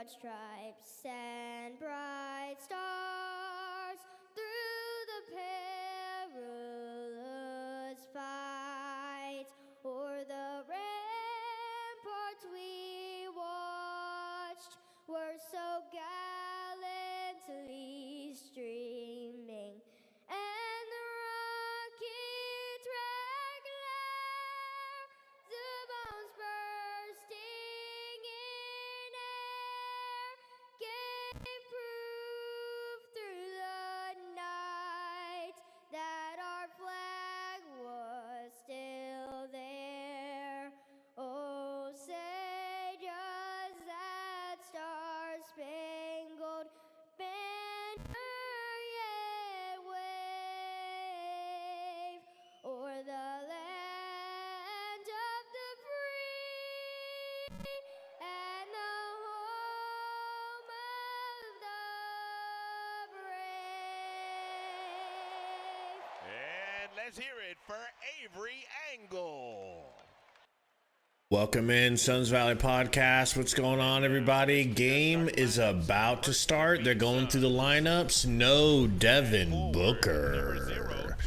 broad stripes and bright stars through the perilous fight, o'er the ramparts we watched were so gallantly streaming, and the rocket's red glare, the bombs bursting in air, gave proof through the night that our flag was still there. Oh, say does that star-spangled banner yet wave o'er the land of the free and the home of the brave? And let's hear it for Avery Angle. Welcome in, Suns Valley Podcast. What's going on, everybody? Game is about to start. They're going through the lineups. No Devin Booker.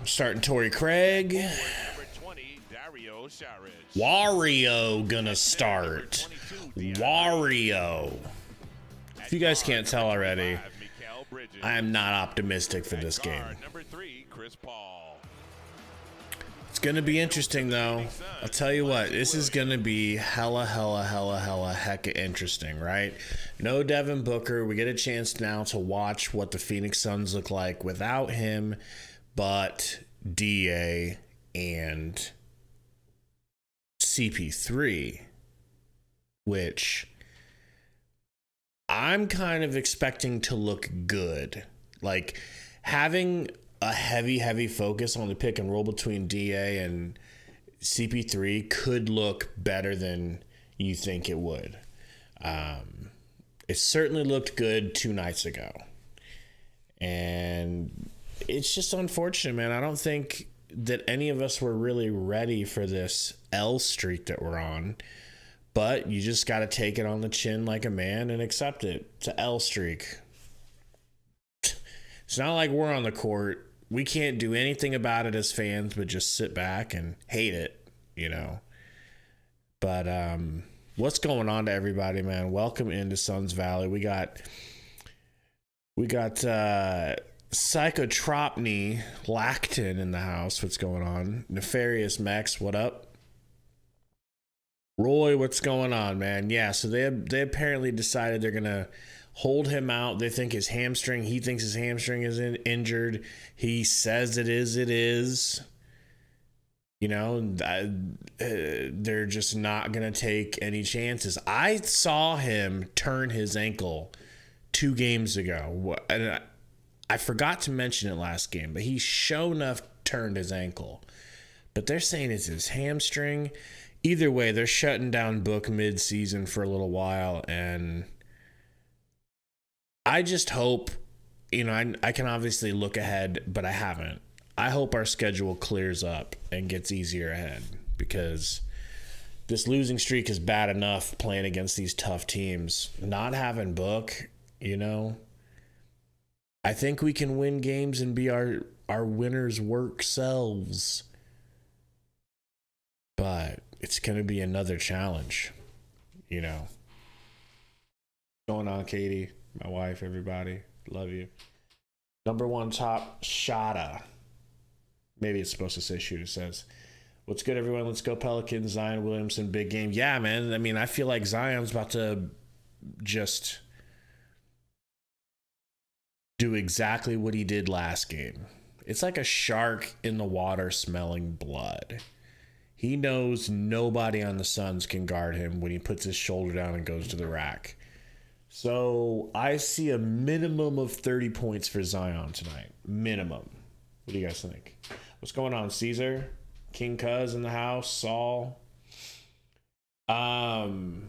I'm starting Torrey Craig. Number 20, Dario Saric. Wario gonna start. Wario. If you guys can't tell already, I am not optimistic for this game. Number 3, Chris Paul. It's gonna be interesting, though. I'll tell you what, this is gonna be hella hecka interesting, right? No Devin Booker. We get a chance now to watch what the Phoenix Suns look like without him, but DA and CP3, which I'm kind of expecting to look good. Like, having a heavy focus on the pick and roll between DA and CP3 could look better than you think it would. It certainly looked good 2 nights ago. And it's just unfortunate, man. I don't think that any of us were really ready for this L streak that we're on. But you just got to take it on the chin like a man and accept it. It's an L streak. It's not like we're on the court. We can't do anything about it as fans, but just sit back and hate it, you know. But what's going on to everybody, man? Welcome into Suns Valley. We got Psychotropny Lacton in the house. What's going on? Nefarious Max, what up? Roy, what's going on, man? Yeah, so they apparently decided they're gonna hold him out. They think his hamstring. He thinks his hamstring is injured. He says it is. You know, they're just not gonna take any chances. I saw him turn his ankle 2 games ago, and I forgot to mention it last game, but he sure enough turned his ankle. But they're saying it's his hamstring. Either way, they're shutting down Book mid-season for a little while, and I just hope, you know, I can obviously look ahead, but I haven't. I hope our schedule clears up and gets easier ahead, because this losing streak is bad enough playing against these tough teams. Not having Book, you know, I think we can win games and be our winners' work selves. But it's going to be another challenge, you know. What's going on, Katie? My wife, everybody. Love you. Number 1 top, Shada. Maybe it's supposed to say shoot. It says, what's good, everyone? Let's go Pelicans. Zion Williamson, big game. Yeah, man. I mean, I feel like Zion's about to just do exactly what he did last game. It's like a shark in the water smelling blood. He knows nobody on the Suns can guard him when he puts his shoulder down and goes to the rack. So I see a minimum of 30 points for Zion tonight. Minimum. What do you guys think? What's going on, Caesar? King Cuz in the house. Saul. Saul,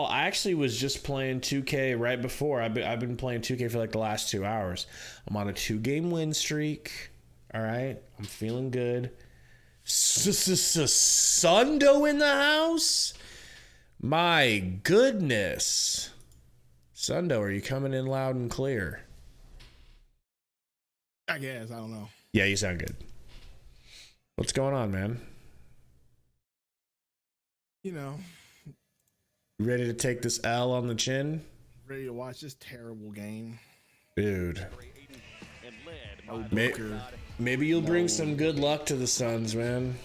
I actually was just playing 2K right before. I've been playing 2K for like the last 2 hours. I'm on a 2-game win streak. All right. I'm feeling good. Sundo in the house. My goodness. Sundo, are you coming in loud and clear? I guess. I don't know. Yeah, you sound good. What's going on, man? You know, Ready to take this L on the chin? ready to watch this terrible game. Dude. No May- Booker. Maybe you'll bring some good luck to the Suns, man.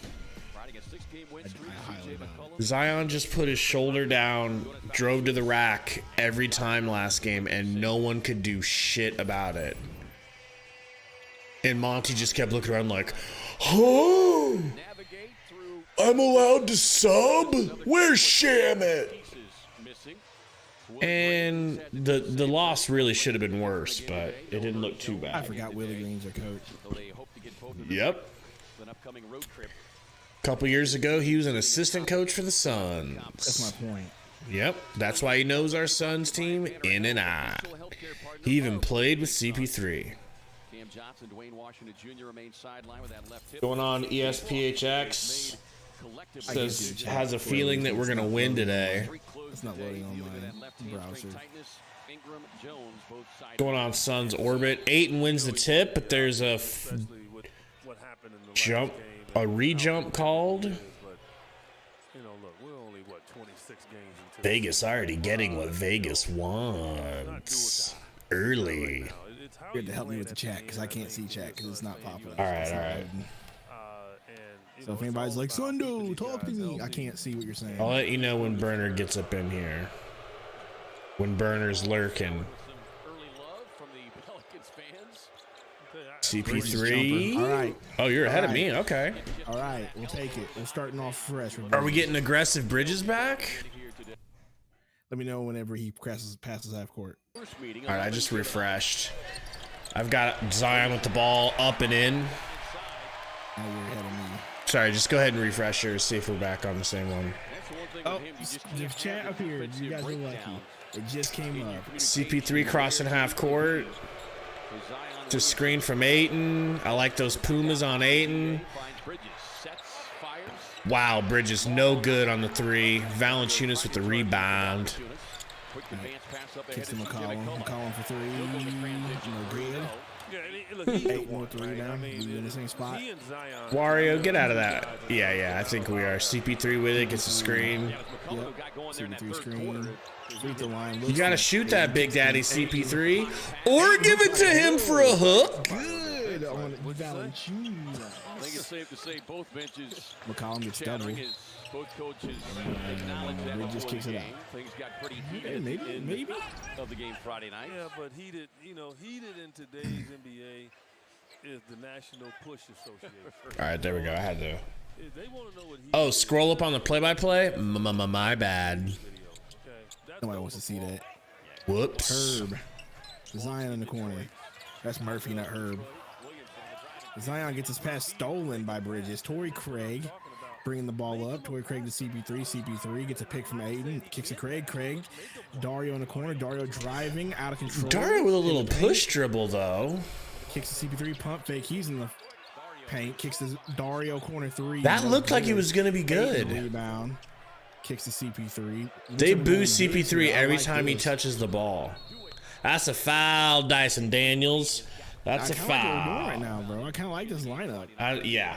I highly doubt Zion just put his shoulder down, drove to the rack every time last game, and no one could do shit about it. And Monty just kept looking around like, oh, I'm allowed to sub? Where's Shamit? And the loss really should have been worse, but it didn't look too I bad. forgot Willie Green's their coach. Yep. A couple years ago, he was an assistant coach for the Suns. That's my point. Yep, that's why he knows our Suns team in and out. He even played with CP3. Going on ESPHX. Says has a feeling that we're gonna win today. It's not loading on my browser. Going on Suns orbit. Ayton wins the tip, but there's a jump, a re-jump called. Vegas already getting what Vegas wants early. You have to help me with the chat because I can't see chat because it's not popping. All right. So if anybody's like, Sundo, talk to me, I can't see what you're saying. I'll let you know when Burner gets up in here. When Burner's lurking. CP3. All right. Oh, you're ahead of me. Okay. All right, we'll take it. We're starting off fresh. Are we getting aggressive Bridges back? Let me know whenever he passes half court. All right, I just refreshed. I've got Zion with the ball up and in. Now you're ahead of me. Sorry, just go ahead and refresh yours. See if we're back on the same one. Oh, the chat appeared. You guys are lucky. It just came up. CP3 crossing half court. To screen from Ayton. I like those Pumas on Ayton. Wow, Bridges no good on the three. Valanciunas with the rebound. Kicks to McCollum. McCollum for three. No good. Ayton with the rebound. We in the same spot. Wario, get out of that. Yeah, I think we are. CP3 with it, gets a screen. Yep. CP3 screen. Free throw line. You gotta shoot that Big Daddy CP3, or give it to him for a hook. Good on Valanciunas. I think it's safe to say both benches. McCollum gets double. Both coaches acknowledge that Just kicks it out. things got pretty Yeah, heated maybe. of the game Friday night. Yeah, but heated in today's NBA is the National Push Association. All right, there we go. I had to. If they want to know what Oh, scroll up on the play-by-play. My bad. Nobody wants to see that. Whoops. Herb. Zion in the corner. That's Murphy, not Herb. Zion gets his pass stolen by Bridges. Torrey Craig bringing the ball up. Torrey Craig to CP3. CP3 gets a pick from Ayton. Kicks to Craig. Craig. Dario in the corner. Dario driving out of control. Dario with a little push dribble, though. Kicks to CP3. Pump fake. He's in the paint. Kicks to Dario corner three. That looked like it was going to be Ayton good. rebound. Kicks to CP3. They boo CP3 I every like time he this. touches the ball. That's a foul, Dyson Daniels. That's a I kind of like what we're doing foul. right now, bro. I kind of like this lineup. Yeah.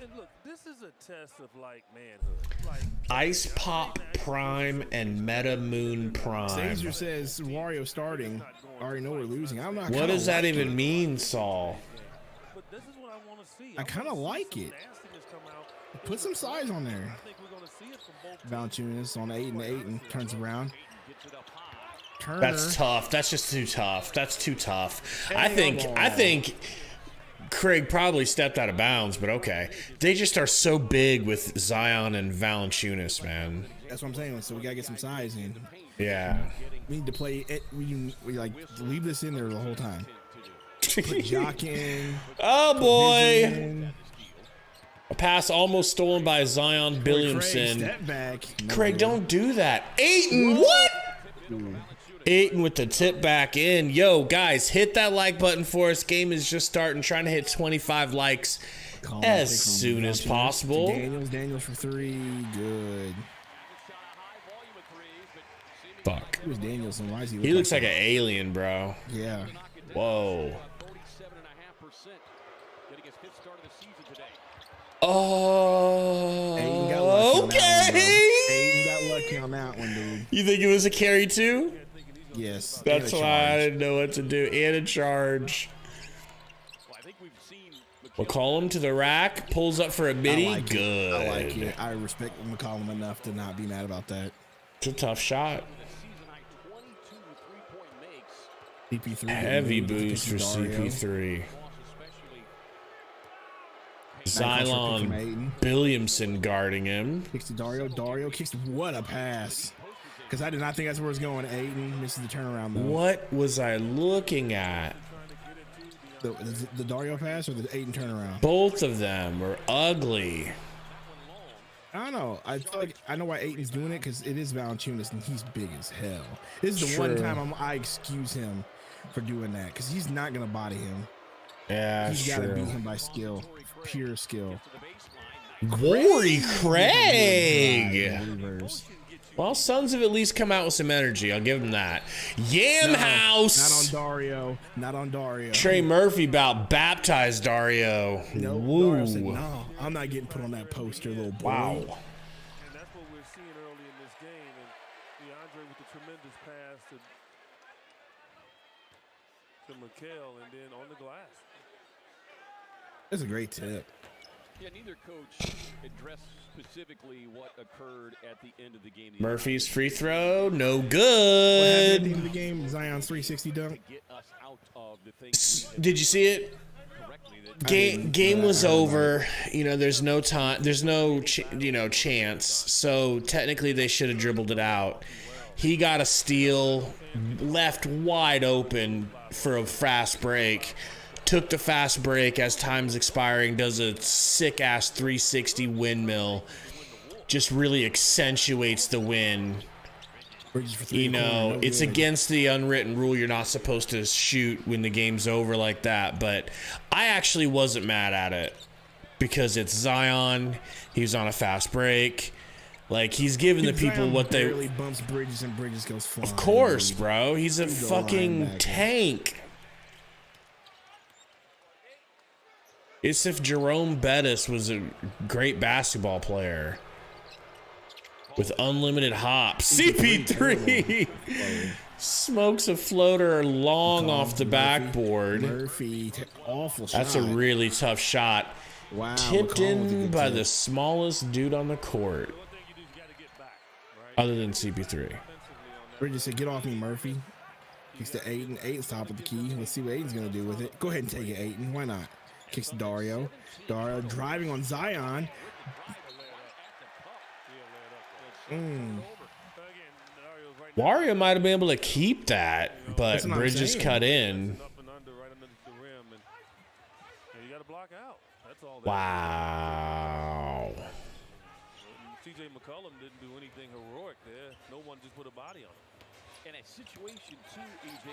And look, this is a test of manhood. Ice Pop Prime and Meta Moon Prime. Sazer says Wario starting. I already know we're losing. I'm not. What does that even mean, Saul? But this is what I want to see. I kind of like it. Nastiness come out. Put some size on there. I think we're going to see it from both. Valanciunas on 8 and turns around. Turner. That's tough. That's just too tough. That's too tough. I think Craig probably stepped out of bounds, but okay. They just are so big with Zion and Valanciunas, man. That's what I'm saying. So we gotta get some size in. Yeah. We need to play it. We like leave this in there the whole time. Put Jock in. Oh boy. in. A pass almost stolen by Zion Craig, Williamson. step back. No Craig, good. don't do that. Ayton, what? Ayton with the tip back in. Yo, guys, hit that like button for us. Game is just starting. Trying to hit 25 likes Colin as pick from soon as Valanciunas to possible. Daniels for three. Good. Fuck. Who's Danielson? Why is he? He looks like an alien, bro. Yeah. Whoa. 47.5%. Getting his fifth start of the season today. Aiden got lucky on that one, Okay. bro. Aiden got lucky on that one, dude. You think it was a carry too? Yes. That's and a why I charge. didn't know what to do. And a charge. Well, I think we've seen McCollum to the rack, pulls up for a I midi. like Good. it. I like it. I respect McCollum enough to not be mad about that. It's a tough shot. season high 22 3-point makes. CP3. Heavy good move. boost for Dario. CP3. Especially Nice from Xylon Aiden. Williamson guarding him. Kicks to Dario. Dario kicks. What a pass. Because I did not think that's where it's going. Aiden misses the turnaround, though. What was I looking at? The Dario pass or the Aiden turnaround? Both of them were ugly. I don't know. I feel like I know why Aiden's doing it because it is Valanciunas and he's big as hell. This is the one True. time I excuse him for doing that because he's not going to body him. Yeah, He's got to sure. beat him by skill, pure skill. Corey Craig. Reverse. Well, Suns have at least come out with some energy. I'll give them that. Yam House. Not on Dario. Not on Dario. Trey Murphy about baptized Dario. No, Woo. Dario said, no, I'm not getting put on that poster, little boy. Wow. And that's what we're seeing early in this game. And DeAndre with the tremendous pass to Mikal and then on the glass. That's a great tip. Yeah, neither coach addressed specifically what occurred at the end of the game. Murphy's free throw, no What happened at the end of good. the game? Zion's 360 dunk. Get us out of the things Did you see it? correctly that Game was over. You know, there's no time. There's no chance. So technically, they should have dribbled it out. He got a steal, left wide open for a fast break. Took the fast break as time's expiring. Does a sick ass 360 windmill. Just really accentuates the win. Bridges for three You in the corner, know, no it's good. against the unwritten rule. You're not supposed to shoot when the game's over like that. But I actually wasn't mad at it because it's Zion. He was on a fast break. Like, he's giving the people Zion what they. barely bumps Bridges and Bridges goes flying. Of course, dude. bro. He's a He's a fucking linebacker. tank. It's if Jerome Bettis was a great basketball player with unlimited hops. CP3 smokes a floater long off the backboard. Murphy, awful shot. That's a really tough shot. wow. Tipped McCollum with a in good by tip. the smallest dude on the court, One thing you do is got to get back, right? other than CP3. Defensively on that. Bridges said, "Get off me, Murphy." Kicks to Aiden. Aiden's top of the key. Let's see what Aiden's gonna do with it. Go ahead and take it, Aiden. Why not? Kicks to Dario. Dario driving on Zion. Again, Dario's right now Wario might have been able to keep that, but That's what I'm Bridges saying. cut in. up and under right under the rim, and you got to block out. That's all. Wow. CJ McCollum didn't do anything heroic there. No one just put a body on him. in a situation too,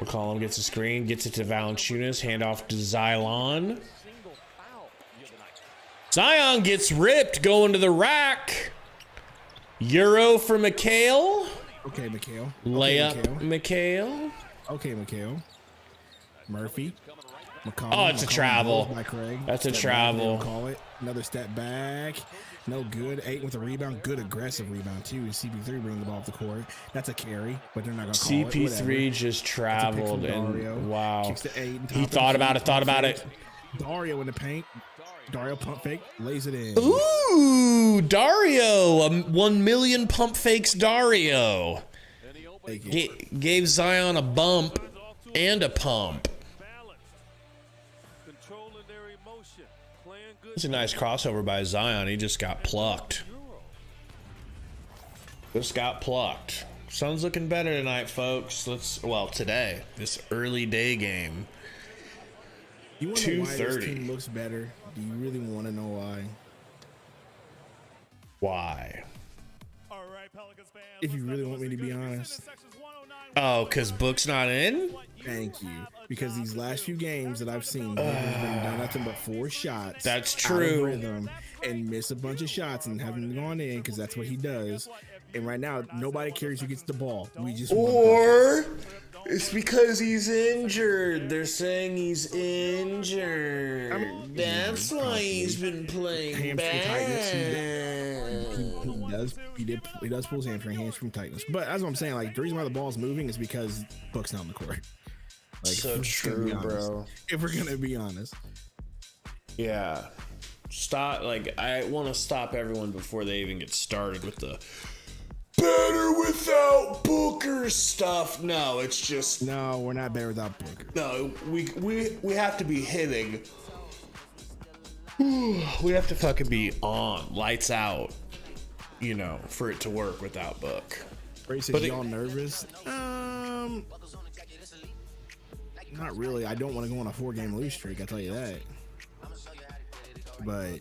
AJ. McCollum gets a screen, gets it to Valanciunas, handoff to Xylon. Single foul the other night. Zion gets ripped, going to the rack. Euro for McHale. Okay, Mikal. Layup, Okay, McHale. Okay, Mikal. Murphy. McCollum. Oh, it's a McCollum travel. blows by Craig. That's a Step back, travel. they'll call it. Another step back. No good. 8 with a rebound. Good aggressive rebound, too. CP3 bringing the ball off the court. That's a carry, but they're not going to call it. CP3 Whatever. just That's a pick traveled from Dario. and wow. Kicks to 8. He thought about it, thought about it. Dario in the paint. Dario pump fake. Lays it in. Ooh, Dario. 1 million pump fakes Dario. Take it. Gave Zion a bump and a pump. Balanced, controlling their emotion, playing good. It's a nice crossover by Zion. He just got plucked. Just got plucked. Sun's looking better tonight, folks. Today, this early day game. You want to know why this 2:30. team looks better? Do you really want to know why? Why? All right, Pelicans fans. If you really want me to be honest. Oh, because Book's not in? Thank you. Because these last few games that I've seen, Book has been done nothing but 4 shots. That's out of true. rhythm and miss a bunch of shots and haven't gone in because that's what he does. And right now, nobody cares who gets the ball. We just want Or it's because he's injured. They're saying he's injured. That's why he's been playing hamstring tightness. bad. He does pull his hamstring tightness. But that's what I'm saying. Like the reason why the ball's moving is because Book's not on the court. Like, So true, bro. If we're gonna be honest. Yeah. Stop. Like, I want to stop everyone before they even get started with the better without Booker stuff. No, it's just No, we're not better without Booker. no. We have to be hitting. We have to fucking be on, lights out. You know, for it to work without Book. Ray says, y'all nervous? Not really. I don't want to go on a 4-game lose streak. I tell you that. But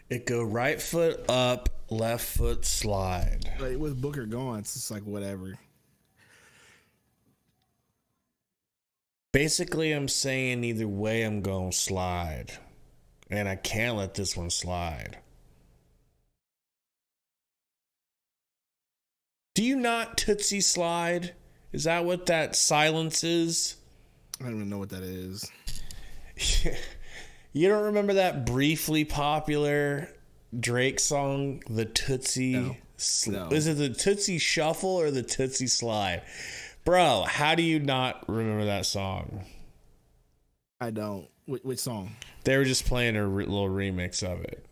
it go right foot up, left foot slide. But with Booker gone, it's just like whatever. Basically, I'm saying either way I'm going to slide. And I can't let this one slide. Do you not Tootsie slide? Is that what that silence is? I don't even know what that is. You don't remember that briefly popular Drake song, the Tootsie? No. Is it the Tootsie Shuffle or the Tootsie Slide? Bro, how do you not remember that song? I don't. Which song? They were just playing a little remix of it.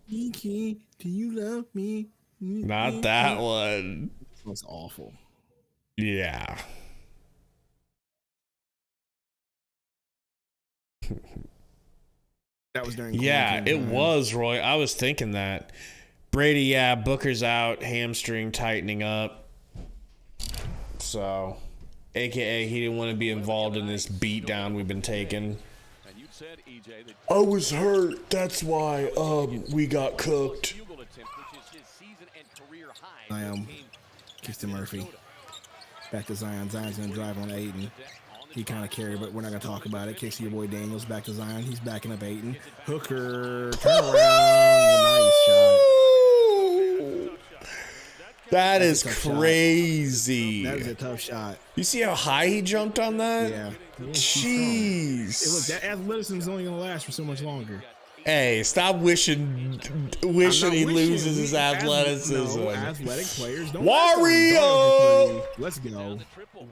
Kiki, do you love me? Not that one. That's awful. Yeah. That was during Yeah, quarantine it time. was, Roy. I was thinking that. Brady, yeah, Booker's out, hamstring tightening up. So, AKA, he didn't want to be involved in this beatdown we've been taking. I was hurt. That's why we got cooked. Zion kicks to Murphy. Back to Zion. Zion's going to drive on Ayton. He kind of carried, but we're not going to talk about it. Kicks to your boy Daniels. Back to Zion. He's backing up Ayton. Hooker. Turn around. Nice shot. That is crazy. That is a tough shot. You see how high he jumped on that? Yeah. Jeez. Hey, look, that athleticism is only going to last for so much longer. Hey, stop wishing he loses his athleticism. No, athletic players don't. Wario! Let's go.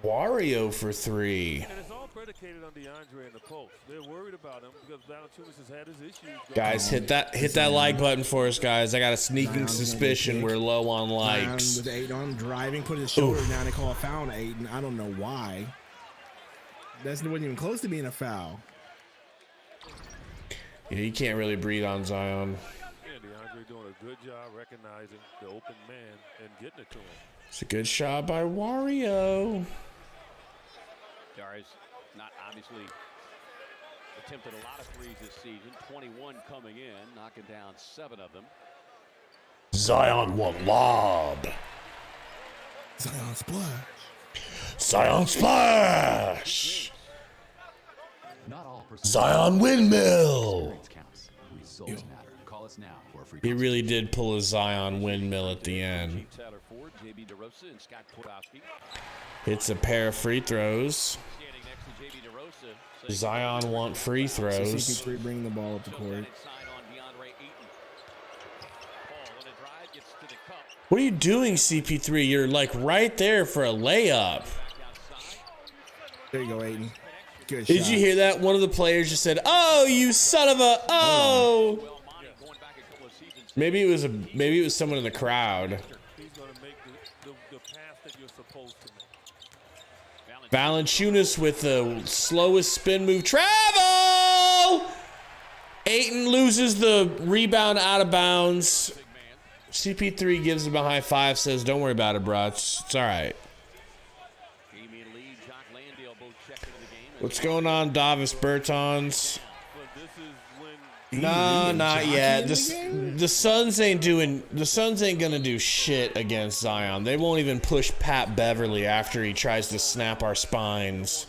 Wario for 3. And it's all predicated on DeAndre in the post. They're worried about him because Valanciunas has had his issues. Guys, hit that like button for us, guys. I got a sneaking suspicion we're low on likes. With Ayton on driving, put his shoulders down. They call a foul on Ayton. I don't know why. That wasn't even close to being a foul. Yeah, you can't really breathe on Zion. Yeah, DeAndre doing a good job recognizing the open man and getting it to him. It's a good shot by Wario. Darius not obviously attempted a lot of threes this season. 21 coming in, knocking down 7 of them. Zion one lob. Zion splash. Zion splash. Zion windmill. He really did pull a Zion windmill at the end. It's a pair of free throws. Zion want free throws. CP3 bringing the ball up the court. What are you doing, CP3? You're like right there for a layup. There you go, Ayton. Good Did shot. you hear that? One of the players just said, "Oh, you son of a oh." Maybe it was someone in the crowd. He's going to make the pass that you're supposed to make. Valanciunas with the slowest spin move. Travel! Ayton loses the rebound out of bounds. CP3 gives him a high five, says, "Don't worry about it, bro. It's all right." What's going on, Davis Bertans? No, not yet. The Suns ain't gonna do shit against Zion. They won't even push Pat Beverly after he tries to snap our spines.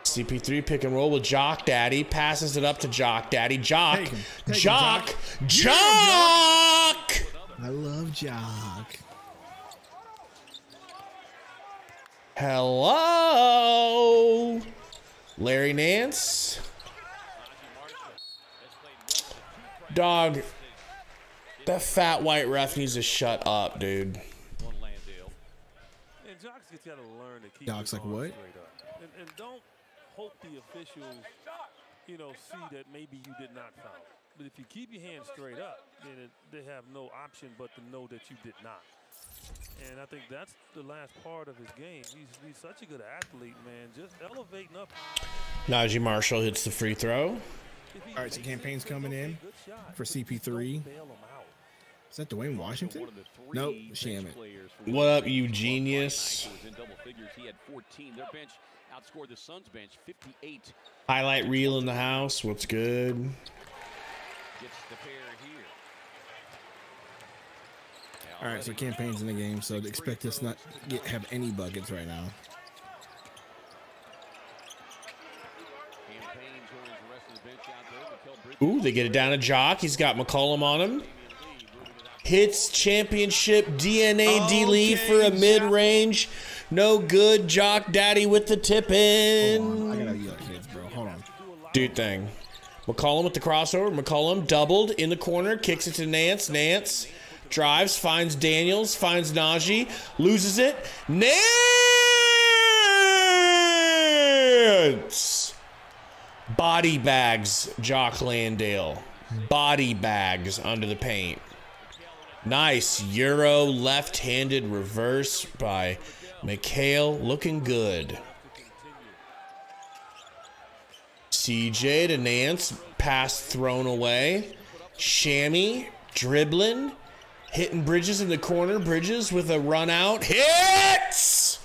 CP3 pick and roll with Jock Daddy. Passes it up to Jock Daddy. Jock. Take him, Jock. Jock. Jock. I love Jock. Hello. Larry Nance. Dog. That fat white ref needs to shut up, dude. And Jock's got to learn to keep Jock's his like, arms what? straight up. And don't hope the officials, see that maybe you did not foul. But if you keep your hands straight up, then they have no option but to know that you did not. And I think that's the last part of his game. He's such a good athlete, man. Just elevating up. Najee Marshall hits the free throw. All right, so campaign's coming in for CP3. Is that Dwayne Washington? Nope, Shamit. What up, you genius? In double figures, he had 14. Their bench outscored the Suns bench 58. Highlight reel in the house. What's good? Gets the pair here. All right, so campaign's in the game, so expect us not have any buckets right now. Campaign joins the rest of the bench out there. Ooh, they get it down to Jock. He's got McCollum on him. Hits championship DNA D-Lee for a mid-range. No good. Jock Daddy with the tip I in. gotta yell at kids, bro. Hold on. Dude thing. McCollum with the crossover. McCollum doubled in the corner. Kicks it to Nance. Nance drives. Finds Daniels. Finds Najee. Loses it. Nance! Body bags Jock Landale. Body bags under the paint. Nice Euro left-handed reverse by McHale. Looking good. CJ to Nance. Pass thrown away. Shammy dribbling. Hitting Bridges in the corner. Bridges with a run out. Hits!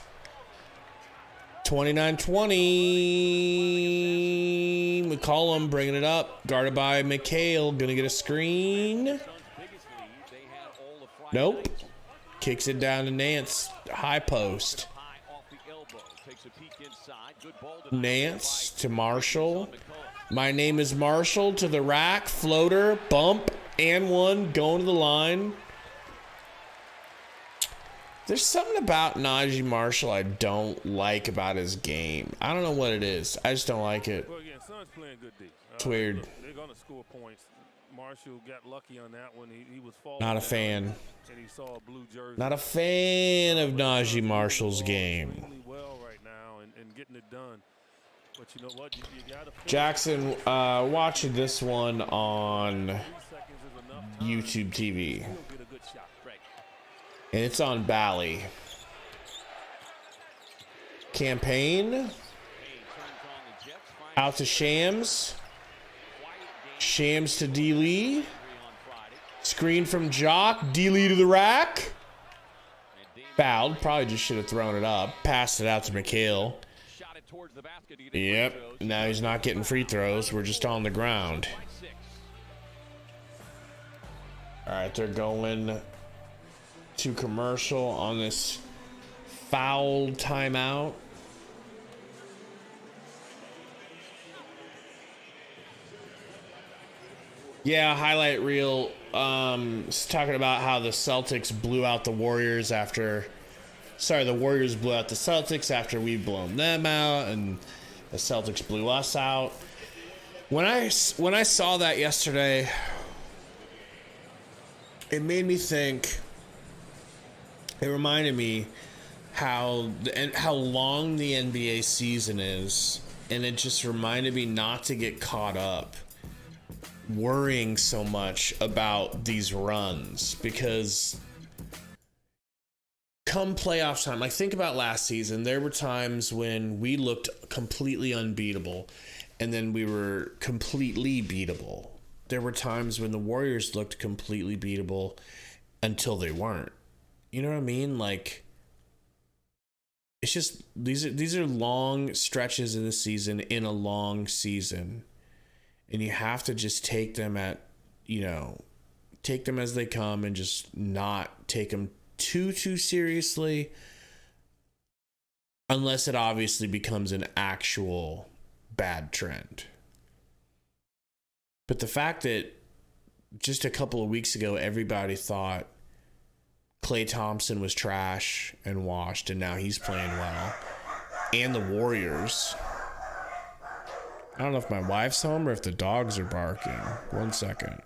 29-20. McCollum bringing it up. Guarded by McHale. Gonna get a screen. Nope. Kicks it down to Nance. High post. Nance to Marshall. My name is Marshall to the rack. Floater. Bump. And one. Going to the line. There's something about Najee Marshall I don't like about his game. I don't know what it is. I just don't like it. Well, again, Suns playing good D. It's weird. They're going to score points. Marshall got lucky on that one. He was falling. Not a fan. And he saw a blue jersey. Not a fan of Najee Marshall's game. Extremely well right now and getting it done. But you know what? You got to Jackson, watching this one on 3 seconds is enough time. YouTube TV. He'll get a good shot. Right. And it's on Bally. Campaign. Out to Shams. Shams to D-Lee. Screen from Jock. D-Lee to the rack. Fouled. Probably just should have thrown it up. Passed it out to McHale. Yep. Now he's not getting free throws. We're just on the ground. All right, they're going to commercial on this foul timeout. Yeah, highlight reel. It's talking about how the Celtics blew out the Warriors after. Sorry, the Warriors blew out the Celtics after we've blown them out, and the Celtics blew us out. When I saw that yesterday, it made me think. It reminded me how long the NBA season is, and it just reminded me not to get caught up worrying so much about these runs, because come playoff time, like think about last season, there were times when we looked completely unbeatable and then we were completely beatable. There were times when the Warriors looked completely beatable until they weren't. You know what I mean? Like, it's just these are long stretches in the season, in a long season. And you have to just take them take them as they come and just not take them too seriously unless it obviously becomes an actual bad trend. But the fact that just a couple of weeks ago, everybody thought Klay Thompson was trash and washed, and now he's playing well. And the Warriors. I don't know if my wife's home or if the dogs are barking. 1 second.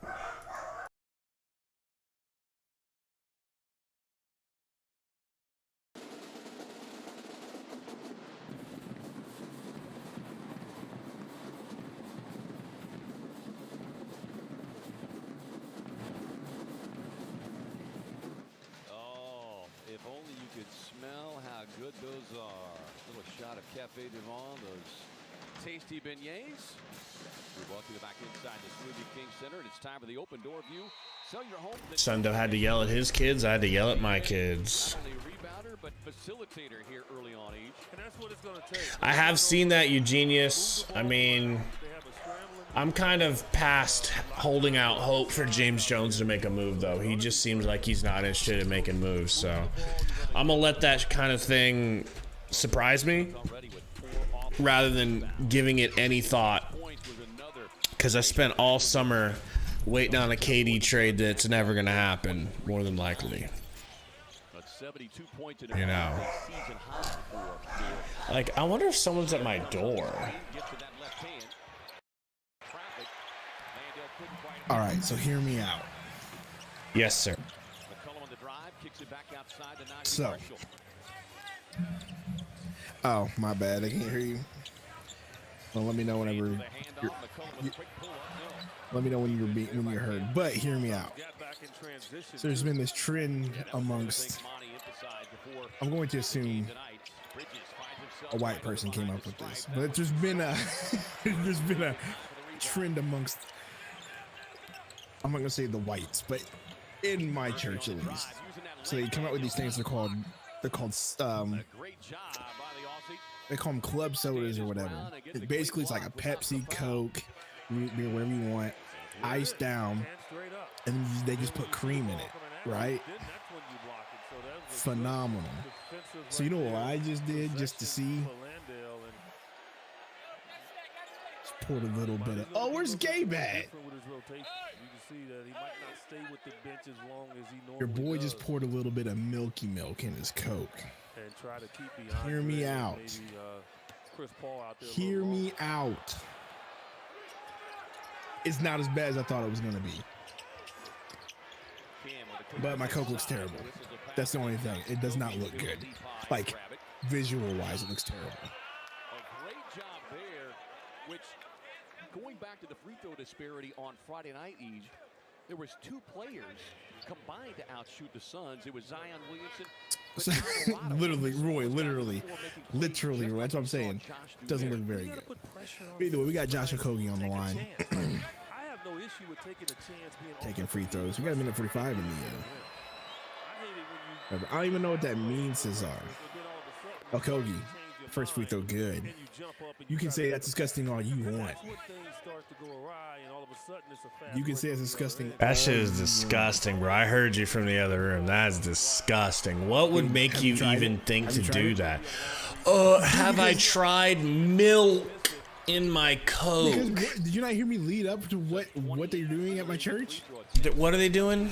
Oh, if only you could smell how good those are. Little shot of Cafe Devon, those tasty beignets. We welcome you back inside the Smoothie King Center, and it's time for the open door view. Sell your home. Sundo had to yell at his kids. I had to yell at my kids. Not only rebounder, but facilitator here early on each. And that's what it's going to take. I have seen that, Eugenius. I mean, I'm kind of past holding out hope for James Jones to make a move, though. He just seems like he's not interested in making moves. So I'm going to let that kind of thing surprise me rather than giving it any thought, because I spent all summer waiting on a KD trade that's never going to happen, more than likely. You know, like, I wonder if someone's at my door. All right, so hear me out. Yes, sir. So, oh, my bad. I can't hear you. Well, let me know whenever let me know when you're heard. But hear me out. So there's been this trend amongst, I'm going to assume a white person came up with this, but there's been a trend amongst, I'm not gonna say the whites, but in my church at least. So they come out with these things. They call them club sodas or whatever. Basically, it's like a Pepsi, Coke, root beer, whatever you want, iced down, and they just put cream in it, right? Phenomenal. So you know what I just did just to see? Just poured a little bit of, oh, where's Gabe at? Your boy just poured a little bit of Milky Milk in his Coke. Hear me out. Hear me out. It's not as bad as I thought it was going to be. But my Coke looks terrible. That's the only thing. It does not look good. Like, visual-wise, it looks terrible. A great job there, which, going back to the free throw disparity on Friday night, there was 2 players combined to outshoot the Suns. It was Zion Williamson. Literally, Roy, literally, Roy. That's what I'm saying. Doesn't look very good. Either way, we got Josh Okogie on the line. Taking free throws. We got a minute 45 in the I don't even know what that means, Cesar. Okogie, first free throw, good. You can say that's disgusting all you want. You can say it's disgusting. That shit is disgusting, bro. I heard you from the other room. That's disgusting. What would make you even think to do that? Have I tried milk in my Coke? Did you not hear me lead up to what they're doing at my church? What are they doing?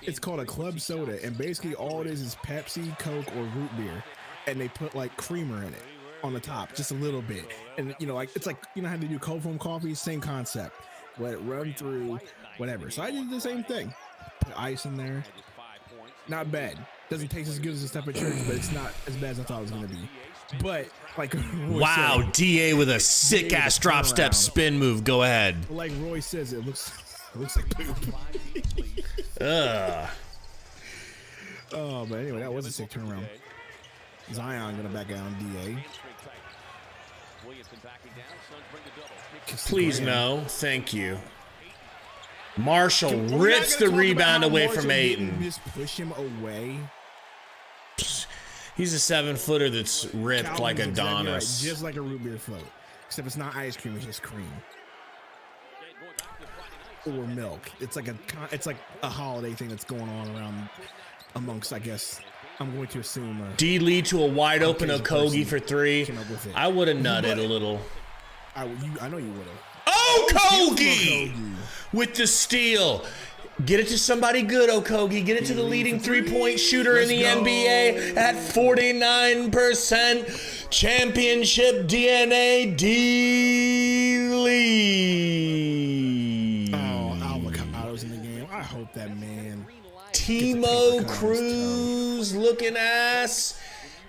It's called a club soda, and basically all it is Pepsi, Coke, or root beer, and they put like creamer in it on the top, just a little bit. And you know, like it's like, you know how they do cold foam coffee, same concept. Let it run through, whatever. So I did the same thing. Put ice in there. Not bad. Doesn't taste as good as the stuff at church, but it's not as bad as I thought it was gonna be. But like, Roy wow, said, DA with a sick ass drop step spin move. Go ahead. like Roy says, it looks like poop. Oh, but anyway, that was a sick turnaround. Zion gonna back down DA. Please no, thank you. Marshall rips the rebound away from Ayton. Just push him away. He's a 7-footer that's ripped Calvin's like exactly Adonis. right, just like a root beer float, except it's not ice cream; it's just cream or milk. It's like a holiday thing that's going on around amongst, I guess, I'm going to assume. D lead to a wide open Okogie Okogie for three. came up with it. I would have nutted a little. I know you would have. Okogie with the steal. Get it to somebody good, Okogie. Get it to the leading three-point shooter in the NBA at 49%. Championship DNA, D. Lee. Oh, avocados in the game. I hope that man. Timo Cruz looking ass.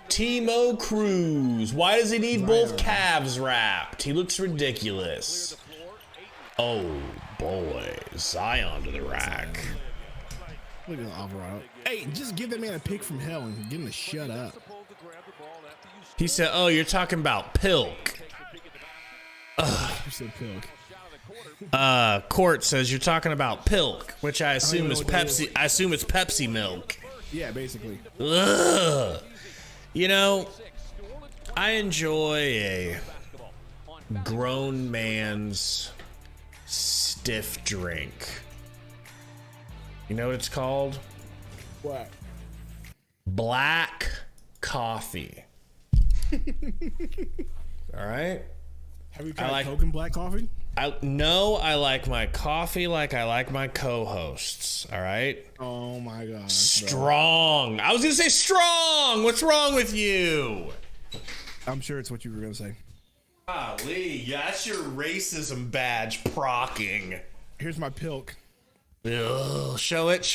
Timo Cruz. Why does he need both calves wrapped? He looks ridiculous. Oh, boy. Zion to the rack. Look at Alvarado. Hey, just give that man a pick from hell and get him to shut up. He said, oh, you're talking about Pilk. You said Pilk. Court says you're talking about Pilk, which I assume is Pepsi. I assume it's Pepsi milk. Yeah, basically. Ugh. You know, I enjoy a grown man's stiff drink. You know what it's called? What? Black coffee. All right. Have you tried Coke and black coffee? I like my coffee like I like my co-hosts. All right. Oh my God. Strong. Bro. I was gonna say strong. What's wrong with you? I'm sure it's what you were gonna say. Golly, yeah, that's your racism badge procking. Here's my Pilk. Ugh, show it.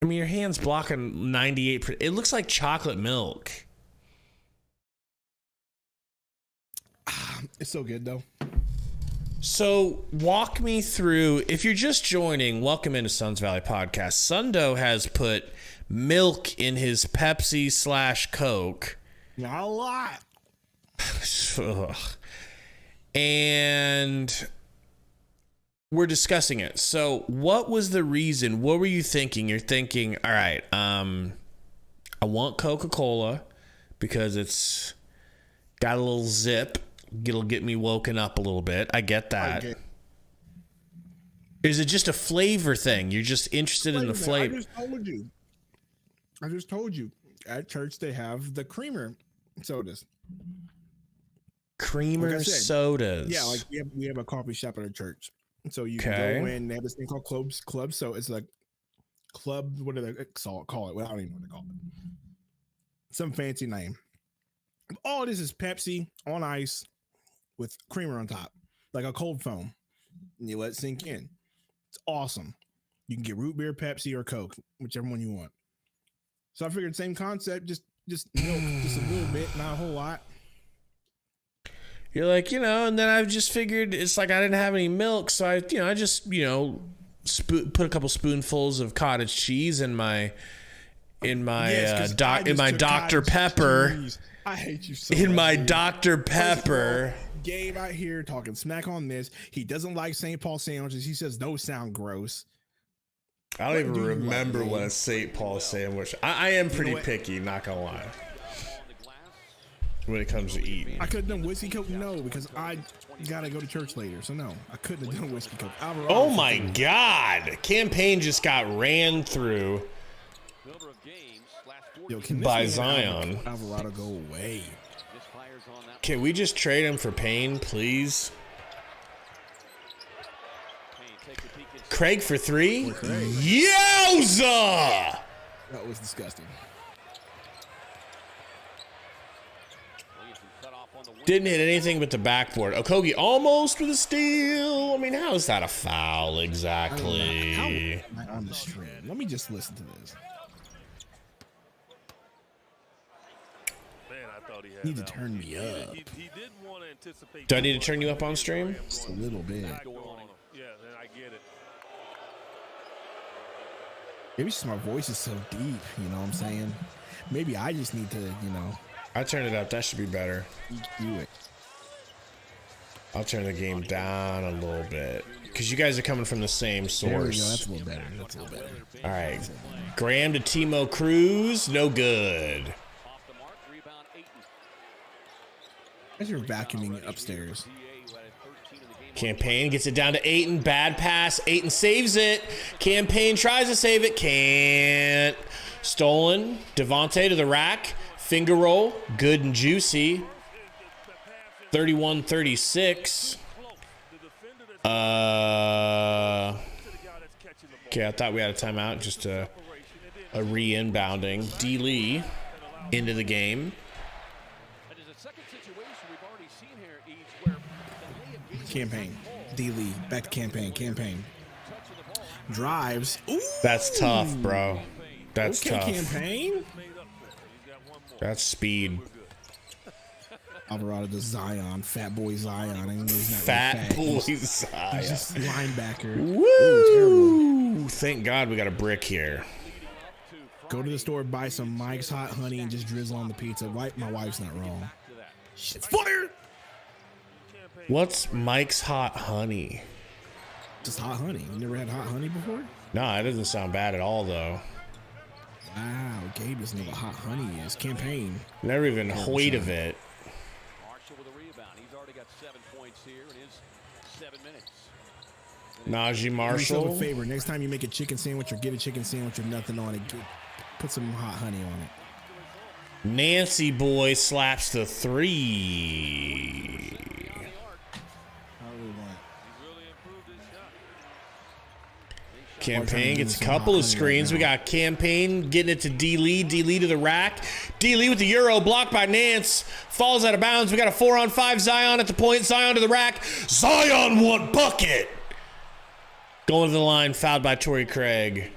I mean, your hand's blocking 98%. It looks like chocolate milk. It's so good, though. So walk me through. If you're just joining, welcome into Suns Valley Podcast. Sundo has put milk in his Pepsi/Coke. Not a lot. And we're discussing it. So what was the reason? What were you thinking? You're thinking, all right, I want Coca-Cola because it's got a little zip. It'll get me woken up a little bit. I get that. Okay. Is it just a flavor thing? You're just interested in the flavor. I just told you. At church, they have the creamer sodas. Creamer sodas. Yeah, like we have a coffee shop at our church. So you can go in. They have this thing called club. So it's like club. What do they call it? Well, I don't even know what they call it. Some fancy name. All this is Pepsi on ice with creamer on top, like a cold foam. And you let it sink in. It's awesome. You can get root beer, Pepsi, or Coke, whichever one you want. So I figured same concept, just milk, just a little bit, not a whole lot. You're like, and then I just figured it's like I didn't have any milk, so I just put a couple spoonfuls of cottage cheese in my Dr. Pepper. Cheese. I hate you so in much, my dude. Dr. Pepper. Gabe out here talking smack on this. He doesn't like St. Paul sandwiches. He says those sound gross. I don't even remember what a St. Paul sandwich. I am pretty picky, not gonna lie. When it comes to eating, I could have done whiskey coke, no, because I gotta go to church later. So no, I couldn't have done whiskey coke. Oh my God! Campaign just got ran through by Zion. Alvarado, go away. Can we just trade him for Payne, please? Craig for three? Yowza! That was disgusting. Didn't hit anything but the backboard. Okogie almost with a steal. I mean, how is that a foul exactly? How am I on the stream? Let me just listen to this. Man, I thought he had Need to turn me up. He did want to anticipate. Do I need to turn you up on stream? Just a little bit. Yeah, then I get it. Maybe it's just my voice is so deep, you know what I'm saying? Maybe I just need to, I turned it up. That should be better. do it. I'll turn the game down a little bit because you guys are coming from the same source. That's a little better. All right. Graham to Timo Cruz. No good. As you're vacuuming upstairs. Campaign gets it down to Ayton. Bad pass. Ayton saves it. Campaign tries to save it. Can't. Stolen. Devontae to the rack. Finger roll. Good and juicy. 31-36. Okay, I thought we had a timeout. Just a re-inbounding. D. Lee into the game. Campaign. D. Lee. Back to campaign. Campaign. Drives. Ooh. That's tough, bro. That's okay, tough. Campaign. That's speed. Alvarado to Zion. Fat boy Zion. I mean, he's not Fat really boy He's Zion. just linebacker. Woo! Ooh, Thank God we got a brick here. go to the store, buy some Mike's Hot Honey, and just drizzle on the pizza. My wife's not wrong. Shit's fire! What's Mike's Hot Honey? Just hot honey. You never had hot honey before? No, that doesn't sound bad at all, though. Wow, Gabe doesn't know what hot honey is. Campaign. Never even heard of it. Marshall with a rebound. He's already got 7 points here in his 7 minutes. Najee Do yourself Marshall. a favor. Next time you make a chicken sandwich or get a chicken sandwich with nothing on it, put some hot honey on it. Nancy boy slaps the 3. Campaign gets a couple of screens. We got Campaign getting it to D. Lee. D. Lee to the rack. D. Lee with the Euro blocked by Nance. Falls out of bounds. We got a 4-on-5 Zion at the point. Zion to the rack. Zion one bucket. Going to the line. Fouled by Torrey Craig.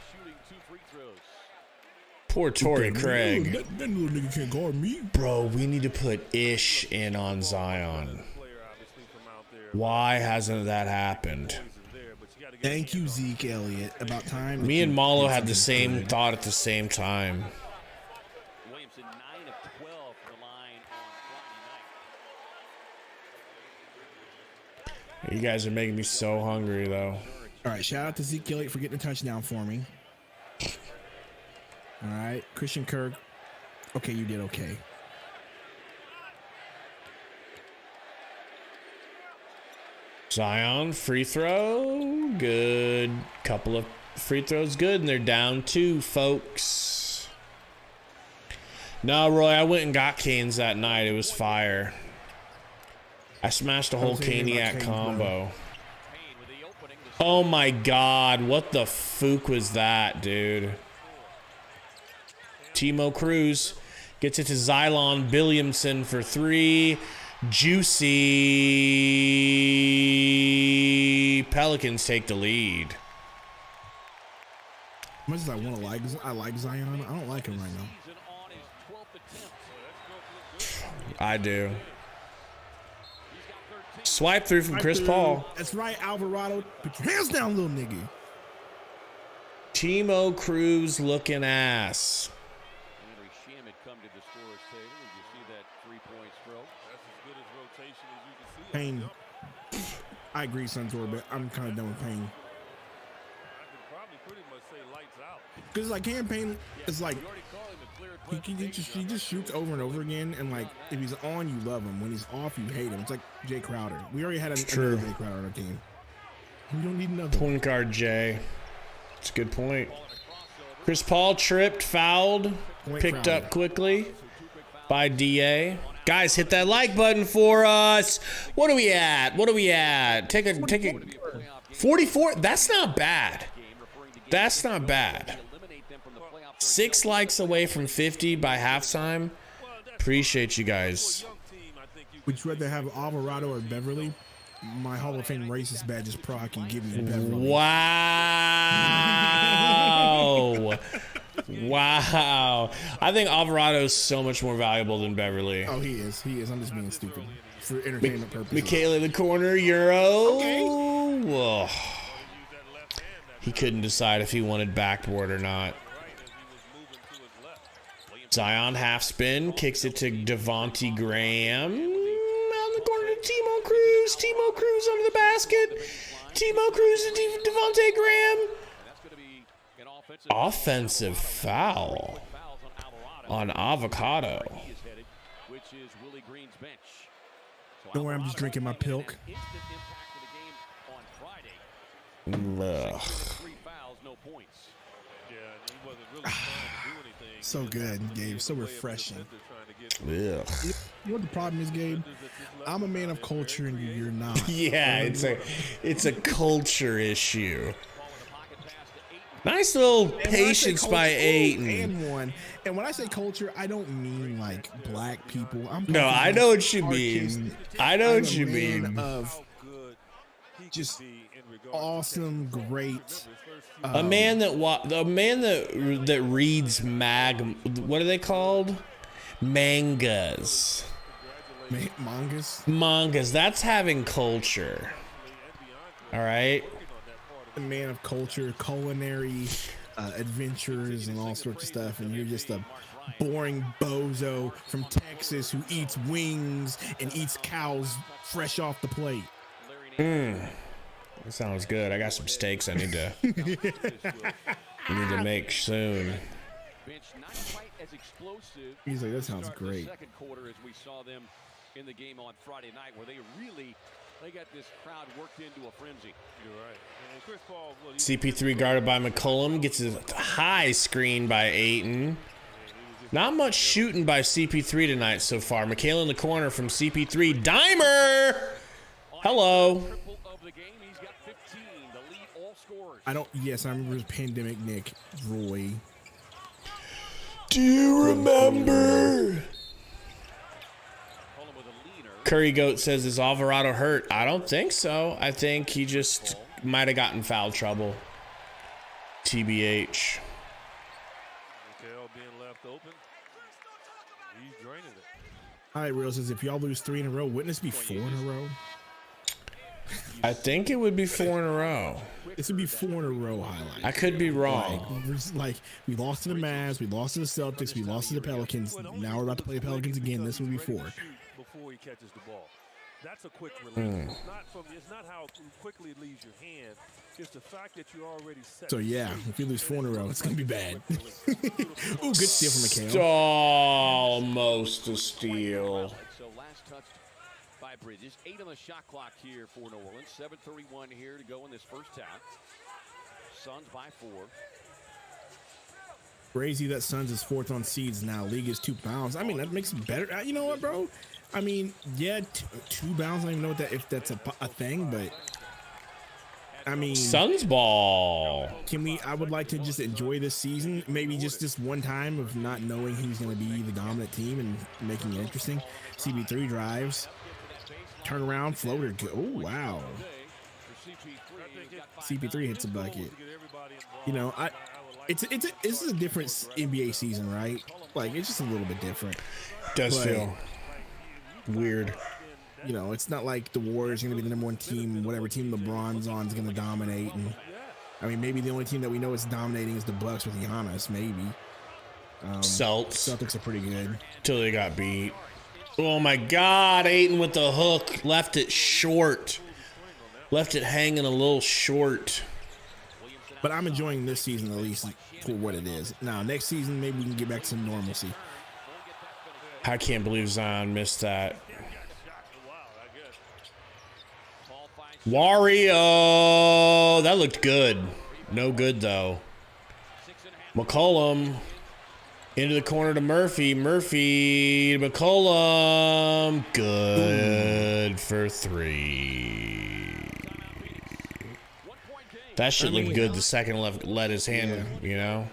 Poor Torrey Craig. That little nigga can't guard me. Bro, we need to put Ish in on Zion. Why hasn't that happened? Thank you, Zeke Elliott. About time. Me and Malo had the same thought at the same time. Williamson 9 of 12 for the line on Friday night. You guys are making me so hungry, though. All right, shout out to Zeke Elliott for getting a touchdown for me. All right, Christian Kirk. Okay, you did okay. Zion, free throw. Good. Couple of free throws. Good. And they're down 2, folks. No, Roy, I went and got Canes that night. It was fire. I smashed a whole Caniac combo. Oh, my God. What the fook was that, dude? Timo Cruz gets it to Xylon Williamson for 3. Juicy. Pelicans take the lead. As much as I want to I like Zion. I don't like him right now. I do. Swipe through from Chris Paul. That's right, Alvarado. Put your hands down, little nigga. Timo Cruz looking ass. Henry Sham had come to the scorer's table. Did you see that 3-point stroke? That's as good as rotation as you can see. Payne. I agree, Suntor, but I'm kind of done with Payne. I could probably pretty much say lights out. Because like campaign, it's like he just shoots over and over again, and like if he's on, you love him. When he's off, you hate him. It's like Jay Crowder. We already had another Jay Crowder on our team. We don't need another. Point guard Jay. It's a good point. Chris Paul tripped, fouled, picked up quickly by DA. Guys, hit that like button for us. What are we at? What are we at? Take a 44. That's not bad. That's not bad. 6 likes away from 50 by halftime. Appreciate you guys. Would you rather have Alvarado or Beverly? My Hall of Fame racist badge is pro. I can give you Beverly. Wow. Wow. I think Alvarado is so much more valuable than Beverly. Oh, he is. He is. I'm just being stupid for entertainment purposes. Michaela in the corner, Euro. Okay. Whoa. He couldn't decide if he wanted backboard or not. Zion half spin, kicks it to Devontae Graham. Out in the corner to Timo Cruz. Timo Cruz under the basket. Timo Cruz to Devontae Graham. Offensive foul on Avocado. Don't worry, I'm just drinking my pilk. Ugh. 3 fouls, no points. Yeah, and he wasn't really trying to do anything. So good, Gabe. So refreshing. Ugh. You know what the problem is, Gabe? I'm a man of culture and you're not. Yeah, it's a culture issue. Nice little patience by Ayton. And one. And when I say culture, I don't mean like black people. No, I know what you mean. I know what you man mean. Of just awesome, great. A man that reads what are they called? Mangas. Mangas. That's having culture. All right. A man of culture, culinary adventures, and all sorts of stuff, and you're just a boring bozo from Texas who eats wings and eats cows fresh off the plate. That sounds good. I got some steaks I need to make soon. He's like, that sounds great. Second quarter, as we saw them in the game on Friday night, where they got this crowd worked into a frenzy. You're right. And Chris Paul, CP3 guarded by McCollum, gets a high screen by Ayton. Not much shooting by CP3 tonight so far. Michaela in the corner from CP3. Dimer! Hello. Yes, I remember Pandemic Nick, Roy. Do you remember? Curry Goat says, is Alvarado hurt? I don't think so. I think he just might have gotten foul trouble. TBH. Mikal being left open. He's draining it. All right, Real says, if y'all lose 3 in a row, wouldn't this be 4 in a row? I think it would be 4 in a row. This would be 4 in a row highlight. I could be wrong. Like we lost to the Mavs, we lost to the Celtics, we lost to the Pelicans. Now we're about to play the Pelicans again. This would be 4. Before he catches the ball. That's a quick release. It's not how quickly it leaves your hand. It's the fact that you already set. So yeah, if you lose 4 in a row, it's gonna be bad. Ooh, good steal from McHale. Almost a steal. So last touched by Bridges. 8 on the shot clock here for New Orleans. 7:31 here to go in this first half. Suns by 4. Crazy that Suns is 4th on seeds now. League is 2 bounds. I mean, that makes it better. You know what, bro? I mean, yeah, 2 bounds. I don't even know if that's a thing, but I mean, Suns ball. I would like to just enjoy this season. Maybe just this one time of not knowing who's going to be the dominant team and making it interesting. CB3 drives, turn around, floater. Oh, wow. CP3 hits a bucket. You know, it's a different NBA season, right? Like, it's just a little bit different. Does feel weird. You know, it's not like the Warriors are going to be the #1 team. Whatever team LeBron's on is going to dominate. And I mean, maybe the only team that we know is dominating is the Bucks with Giannis. Maybe. Celtics are pretty good till they got beat. Oh my God! Ayton with the hook, left it short, left it hanging a little short. But I'm enjoying this season at least for what it is. Now, next season, maybe we can get back to some normalcy. I can't believe Zion missed that. Wario, that looked good. No good though. McCollum into the corner to Murphy. Murphy to McCollum. Good for 3. That shit looked good. The second left let his hand, you know.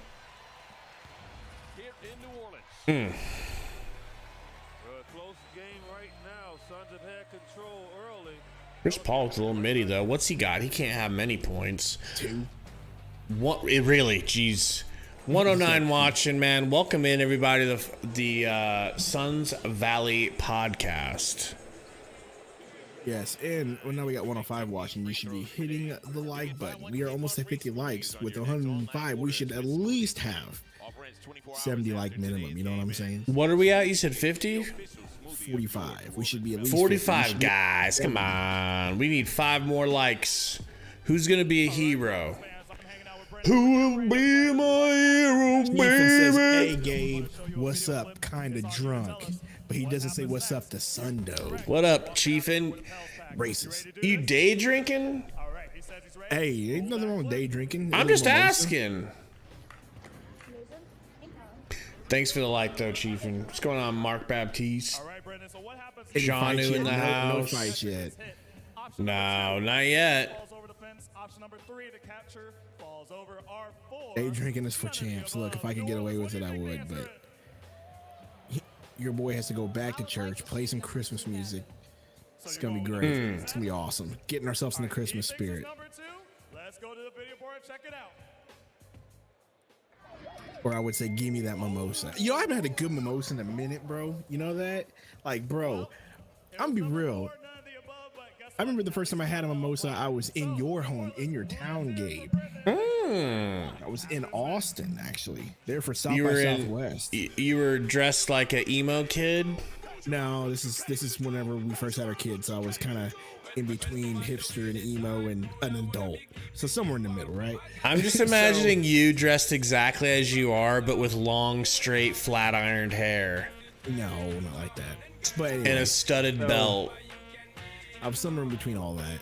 Close game right now. Suns have had control early. Chris Paul with a little midi though. What's he got? He can't have many points. 2. What? It really? Jeez. 109 watching, man. Welcome in everybody to the Suns Valley podcast. Yes, and now we got 105 watching. You should be hitting the like button. We are almost at 50 likes. With 105, we should at least have 70 like minimum. You know what I'm saying? What are we at? You said 50? 45. We should be at least 45, guys. Come on. We need 5 more likes. Who's going to be a hero? Who will be my hero, baby? Says, hey, Gabe, what's up? Kind of drunk. But he doesn't say what's up to Sundo. What up, Chiefin? Racist. You day drinking? says he's ready. Hey, ain't nothing wrong with day drinking. I'm just asking. Thanks for the like, though, Chief. And what's going on, Mark Baptiste? All right, Brendan. So what happens? Janu in the No house. fights yet. No, not yet. Falls over the fence. Option number 3 to capture. Falls over R4. Day drinking is for champs. Look, if I could get away with it, I would. But your boy has to go back to church, play some Christmas music. It's gonna be great. It's gonna be awesome. Getting ourselves in the Christmas spirit. Number 2. Let's go to the video board and check it out. Or I would say, give me that mimosa. Yo, I haven't had a good mimosa in a minute, bro. You know that? Like, bro, I'm gonna be real. I remember the first time I had a mimosa, I was in your home, in your town, Gabe. I was in Austin, actually. There for South by Southwest. You were dressed like an emo kid? No, this is whenever we first had our kids. So I was kind of in between hipster and emo and an adult. So somewhere in the middle, right? I'm just imagining you dressed exactly as you are, but with long, straight, flat ironed hair. No, not like that. But anyway, And a studded belt. I was somewhere in between all that.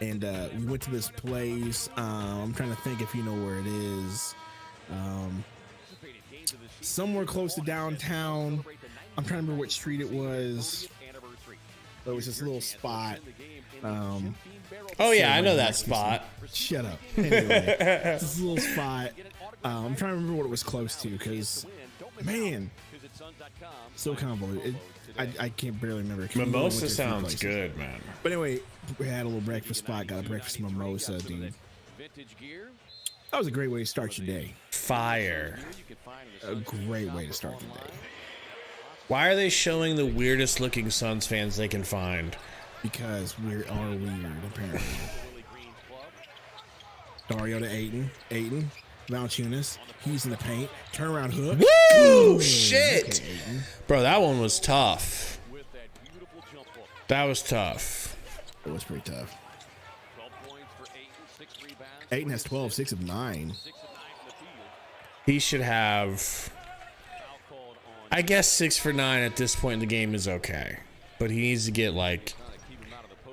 And we went to this place. I'm trying to think if you know where it is. Somewhere close to downtown. I'm trying to remember what street it was. There was this little spot. Oh, yeah, I know that spot. Shut up. Anyway, this little spot. I'm trying to remember what it was close to because, man, so convoluted. I can't barely remember. Mimosa sounds good, man. But anyway, we had a little breakfast spot. Got a breakfast mimosa, dude. That was a great way to start your day. Fire. A great way to start your day. Why are they showing the weirdest looking Suns fans they can find? Because we are weird, apparently. Dario to Ayton. Valanciunas. He's in the paint. Turnaround hook. Woo! Shit! Okay, Bro, that one was tough. That was tough. it was pretty tough. Ayton has 12, 6 of 9. He should have, I guess 6 for 9 at this point in the game is okay. But he needs to get like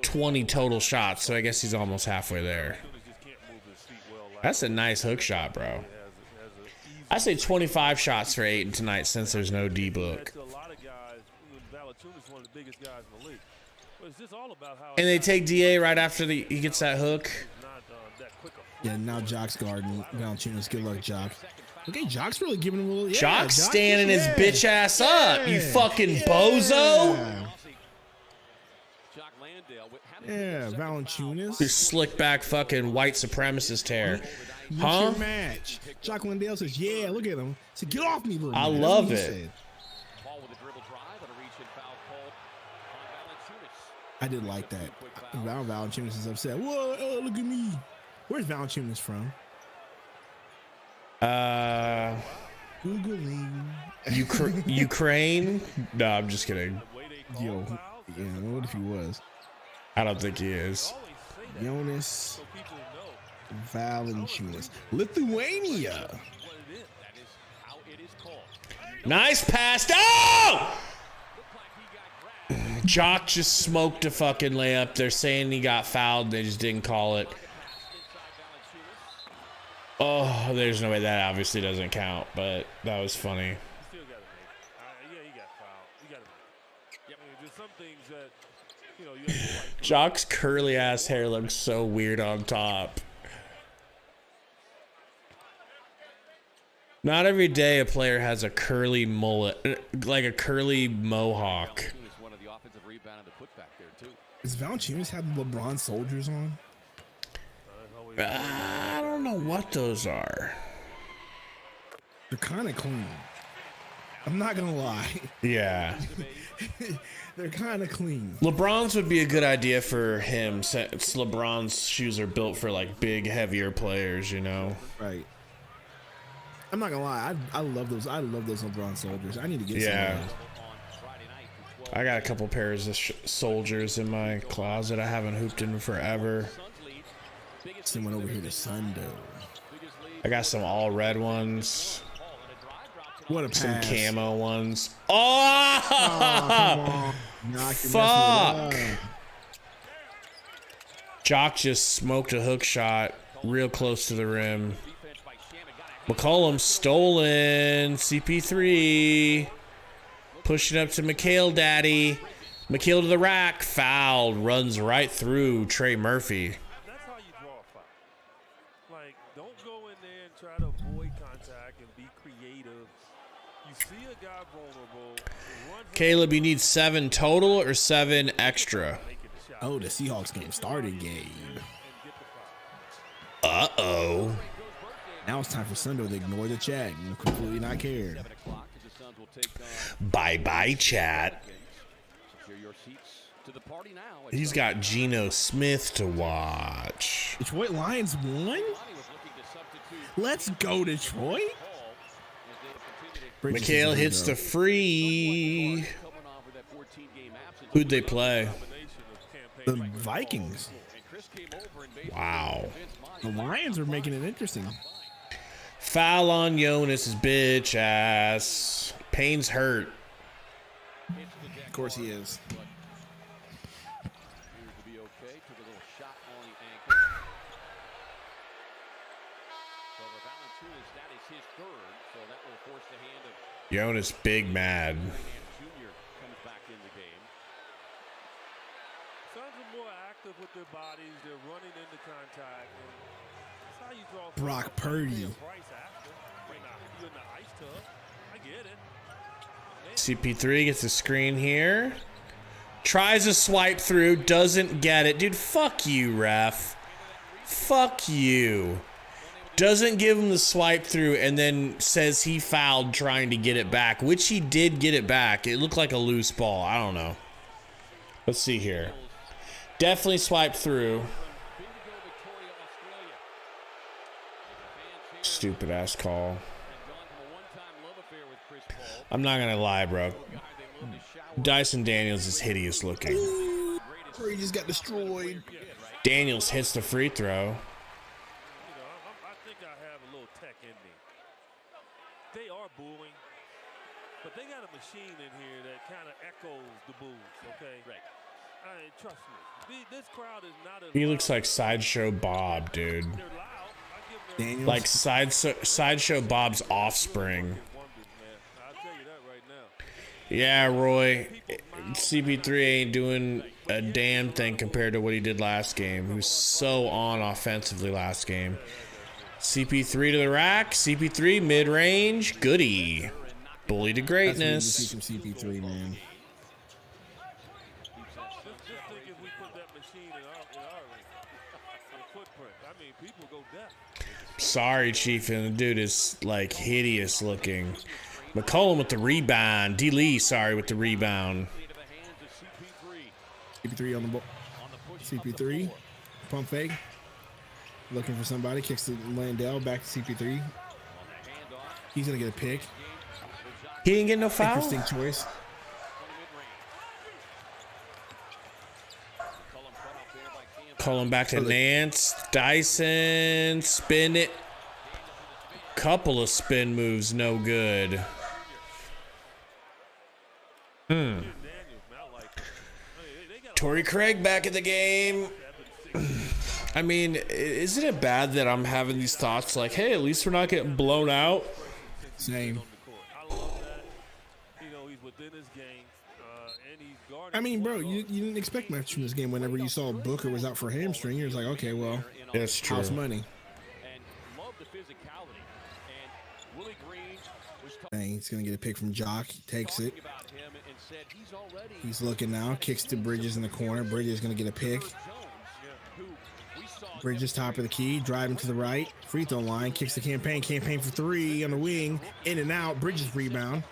20 total shots, so I guess he's almost halfway there. That's a nice hook shot, bro. I say 25 shots for Ayton tonight since there's no D book. And they take DA right after he gets that hook. Yeah, now Jock's guarding Valanciunas. Good luck, Jock. Okay, Jock's really giving him a little. Yeah, Jock's Jock, standing his bitch ass up, you fucking bozo. Yeah, Valanciunas. You slick back fucking white supremacist hair. What's Huh? your match? Jock Landale says, yeah, look at him. So get off me, little I man. love That's what he it. said. I did like that. Valanciunas is upset. Whoa, look at me. Where's Valanciunas from? Googling. Ukraine? No, I'm just kidding. Yo, yeah, what if he was? I don't think he is. Jonas Valanciunas. Lithuania. Nice pass. Oh! Jock just smoked a fucking layup. They're saying he got fouled. They just didn't call it. Oh, there's no way that obviously doesn't count, but that was funny. Jock's curly ass hair looks so weird on top. Not every day a player has a curly mullet, like a curly mohawk. Does Valanciunas have LeBron soldiers on? I don't know what those are. They're kind of clean. I'm not gonna lie. Yeah. They're kind of clean. LeBron's would be a good idea for him since LeBron's shoes are built for like big, heavier players, you know? Right. I'm not gonna lie. I love those. I love those LeBron soldiers. I need to get some of those. I got a couple pairs of soldiers in my closet I haven't hooped in forever. Someone over here to Sundo. I got some all red ones. What a pass. Some camo ones. Oh! Oh, come on. Knock your messing it up. Jock just smoked a hook shot real close to the rim. McCollum stolen. CP3 pushing up to McHale daddy. McHale to the rack. Fouled. Runs right through Trey Murphy. That's how you draw a foul. Like, don't go in there and try to avoid contact and be creative. You see a guy vulnerable. Caleb, you need 7 total or 7 extra? Oh, the Seahawks game started, Gabe. Uh-oh. Now it's time for Sundo to ignore the chat and completely not care. Bye-bye, chat. He's got Geno Smith to watch. Detroit Lions won? Let's go, Detroit. McHale hits the free. Who'd they play? The Vikings. Wow. The Lions are making it interesting. Foul on Jonas' bitch ass. Payne's hurt. Of course he is. Jonas big mad. Suns are more active with their bodies. They're running into contact. That's how you draw. Brock Purdy. You're in the ice tub. I get it. CP3 gets the screen here. Tries a swipe through. Doesn't get it. Dude, fuck you, ref. Fuck you. Doesn't give him the swipe through and then says he fouled trying to get it back, which he did get it back. It looked like a loose ball. I don't know. Let's see here. Definitely swiped through. Stupid ass call. I'm not going to lie, bro. Dyson Daniels is hideous looking. He just got destroyed. Daniels hits the free throw. They are booing, but they got a machine in here that kind of echoes the boos, okay? Right. Trust me, this crowd is not as He looks like Sideshow Bob, dude. They're loud. I give them Like Sideshow Bob's offspring. I'll tell you that right now. Yeah, Roy. CP3 ain't doing a damn thing compared to what he did last game. He was so on offensively last game. CP3 to the rack. CP3 mid-range. Goodie. Bully to greatness. That's what you see from CP3, man. Just think if we put that machine in our footprint. I mean, people go deaf. Sorry, Chief. And the dude is like hideous looking. McCollum with the rebound. D. Lee, sorry, with the rebound. CP3 on the ball. CP3. Pump fake. Looking for somebody. Kicks to Landell. Back to CP3. He's going to get a pick. He didn't get no foul? Interesting choice. Calling back to Nance. Dyson. Spin it. Couple of spin moves. No good. Torrey Craig back in the game. I mean, isn't it bad that I'm having these thoughts like, hey, at least we're not getting blown out? Same. I love that. You know, he's within his game, and he's guarding. I mean, bro, you didn't expect much from this game. Whenever you saw Booker was out for hamstring, you're like, okay, well, That's true. house money. Dang, he's going to get a pick from Jock. He takes it. He's looking now. Kicks to Bridges in the corner. Bridges is going to get a pick. Bridges top of the key. Driving to the right. Free throw line. Kicks the campaign. Campaign for three on the wing. In and out. Bridges rebound.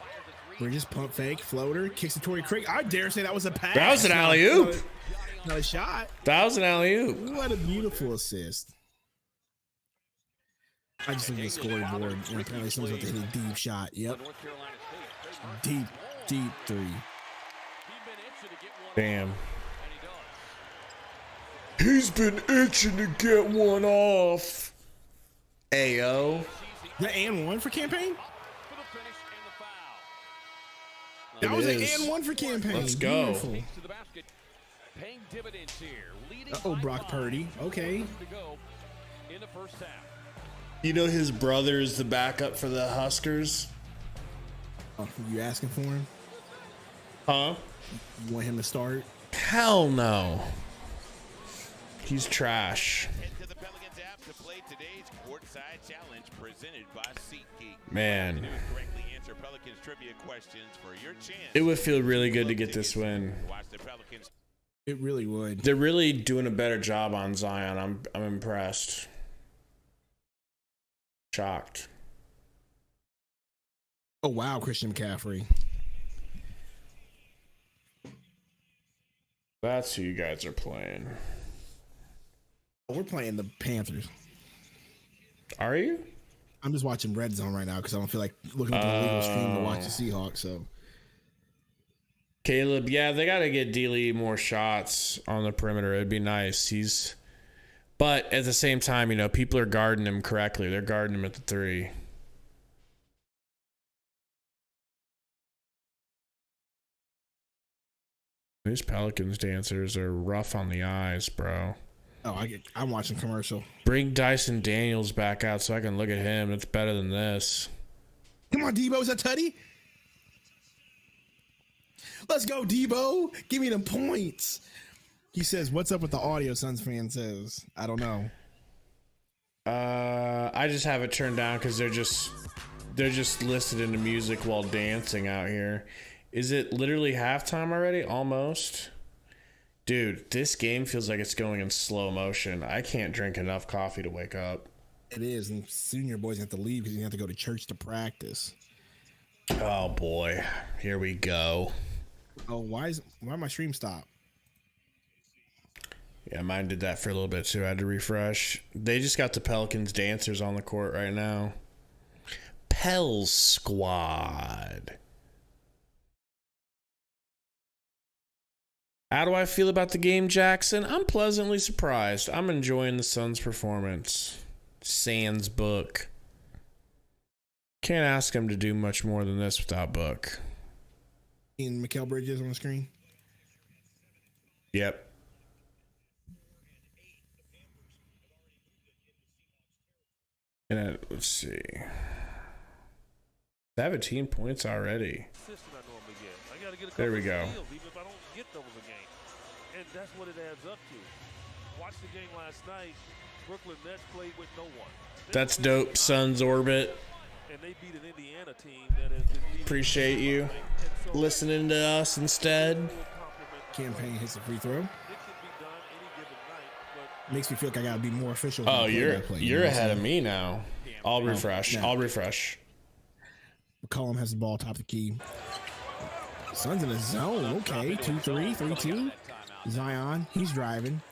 Bridges pump fake. Floater. Kicks to Torrey Craig. I dare say that was a pass. That was an alley-oop. Not a shot. That was an alley-oop. What a beautiful assist. I just look at the scoreboard, and apparently someone's about to hit a deep shot. Yep. Deep three. Damn. He's been itching to get one off. Ayo. The and one for campaign? That It was is. an and one for campaign. Let's go. Beautiful. paying dividends here. Leading Brock by Purdy. Okay. to go in the first half. You know his brother is the backup for the Huskers? Oh, you asking for him? Huh? You want him to start? Hell no. He's trash. Head to the Pelicans app to play today's courtside challenge presented by SeatGeek. Man. To correctly answer Pelicans trivia questions for your chance. It would feel really good to get this win. Watch the Pelicans. It really would. They're really doing a better job on Zion. I'm impressed. Shocked. Oh, wow, Christian McCaffrey. That's who you guys are playing. We're playing the Panthers. Are you? I'm just watching Red Zone right now because I don't feel like looking up the legal stream to watch the Seahawks. So, Caleb, yeah, they got to get D-Lee more shots on the perimeter. It'd be nice. But at the same time, you know, people are guarding him correctly. They're guarding him at the 3. These Pelicans dancers are rough on the eyes, bro. oh, I'm watching commercial. Bring Dyson Daniels back out so I can look at him. It's better than this. Come on, Debo. Is that Tutty? Let's go, Debo. Give me them points. He says, what's up with the audio, Suns fan says. I don't know. I just have it turned down because they're just listening to music while dancing out here. Is it literally halftime already? Almost. Dude, this game feels like it's going in slow motion. I can't drink enough coffee to wake up. It is, and soon your boys have to leave because you have to go to church to practice. Oh boy, here we go. Oh, why my stream stop? Yeah, mine did that for a little bit too. I had to refresh. They just got the Pelicans dancers on the court right now. Pels squad. How do I feel about the game, Jackson? I'm pleasantly surprised. I'm enjoying the Suns' performance. Sans Book. Can't ask him to do much more than this without Book. In Mikal Bridges on the screen. Yep. And let's see. 17 points already. There we go. Even if I don't get those a game. And that's what it adds up to. Watch the game last night. Brooklyn Nets played with no one. That's dope, Suns Orbit. And they beat an Indiana team that has been Appreciate you listening to us instead. Campaign hits a free throw. Makes me feel like I gotta be more official. Oh, you're ahead of me now. I'll refresh. No. I'll refresh. McCollum has the ball top of the key. Suns in the zone. Okay, 2-3, 3-2. Zion, he's driving.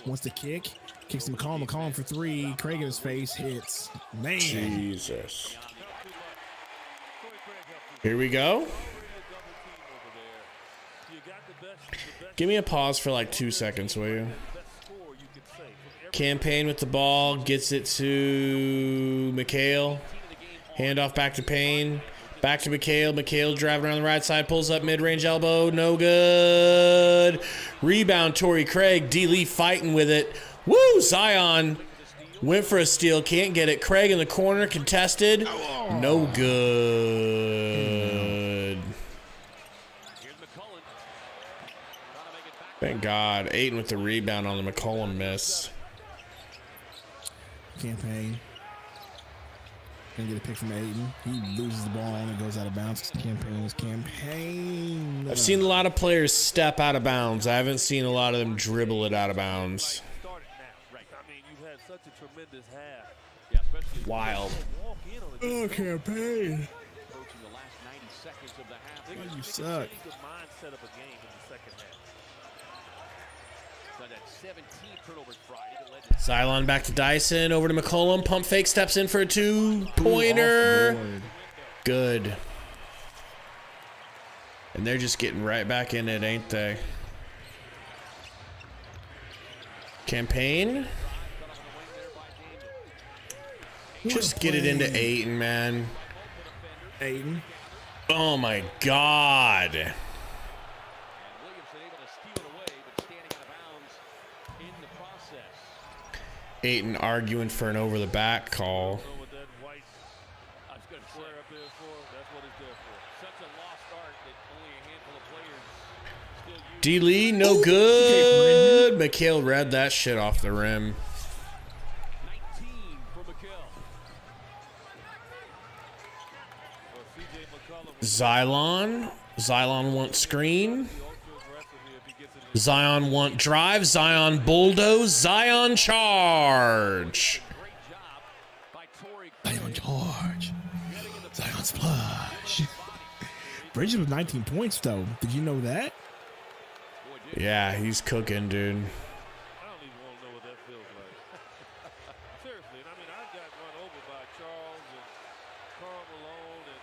Wants to kick. Kicks to McCollum. McCollum for 3. Craig in his face. Hits. Man. Jesus. Here we go. Give me a pause for like 2 seconds, will you? Campaign with the ball. Gets it to Mikal. Handoff back to Payne. Back to Mikal. Mikal driving around the right side. Pulls up mid-range elbow. No good. Rebound, Torrey Craig. D-Lee fighting with it. Woo! Zion went for a steal. Can't get it. Craig in the corner. Contested. No good. Thank God. Ayton with the rebound on the McCollum miss. Campaign. Gonna get a pick from Ayton. He loses the ball and it goes out of bounds. Campaign. I've seen a lot of players step out of bounds. I haven't seen a lot of them dribble it out of bounds. Wild. Oh, Campaign. Oh, you suck. Xylon back to Dyson. Over to McCollum. Pump fake. Steps in for a 2-pointer. Good. And they're just getting right back in it, ain't they? Campaign. Just get it into Ayton, man. Ayton. Oh, my God. Ayton arguing for an over the back call. Know what that white square up there for? That's what it's there for. Such a lost art that only a handful of players still use. D. Lee, no good. Mikhail read that shit off the rim. 19 for McHale. Or CJ McCollum. Zion want screen. Zion want drive. Zion bulldoze. Zion charge. Great job by Torrey. Zion charge. Zion splash. Bridges with 19 points, though. Did you know that? Yeah, he's cooking, dude. I don't even want to know what that feels like. Seriously, and I mean, I got run over by Charles and Karl Malone, and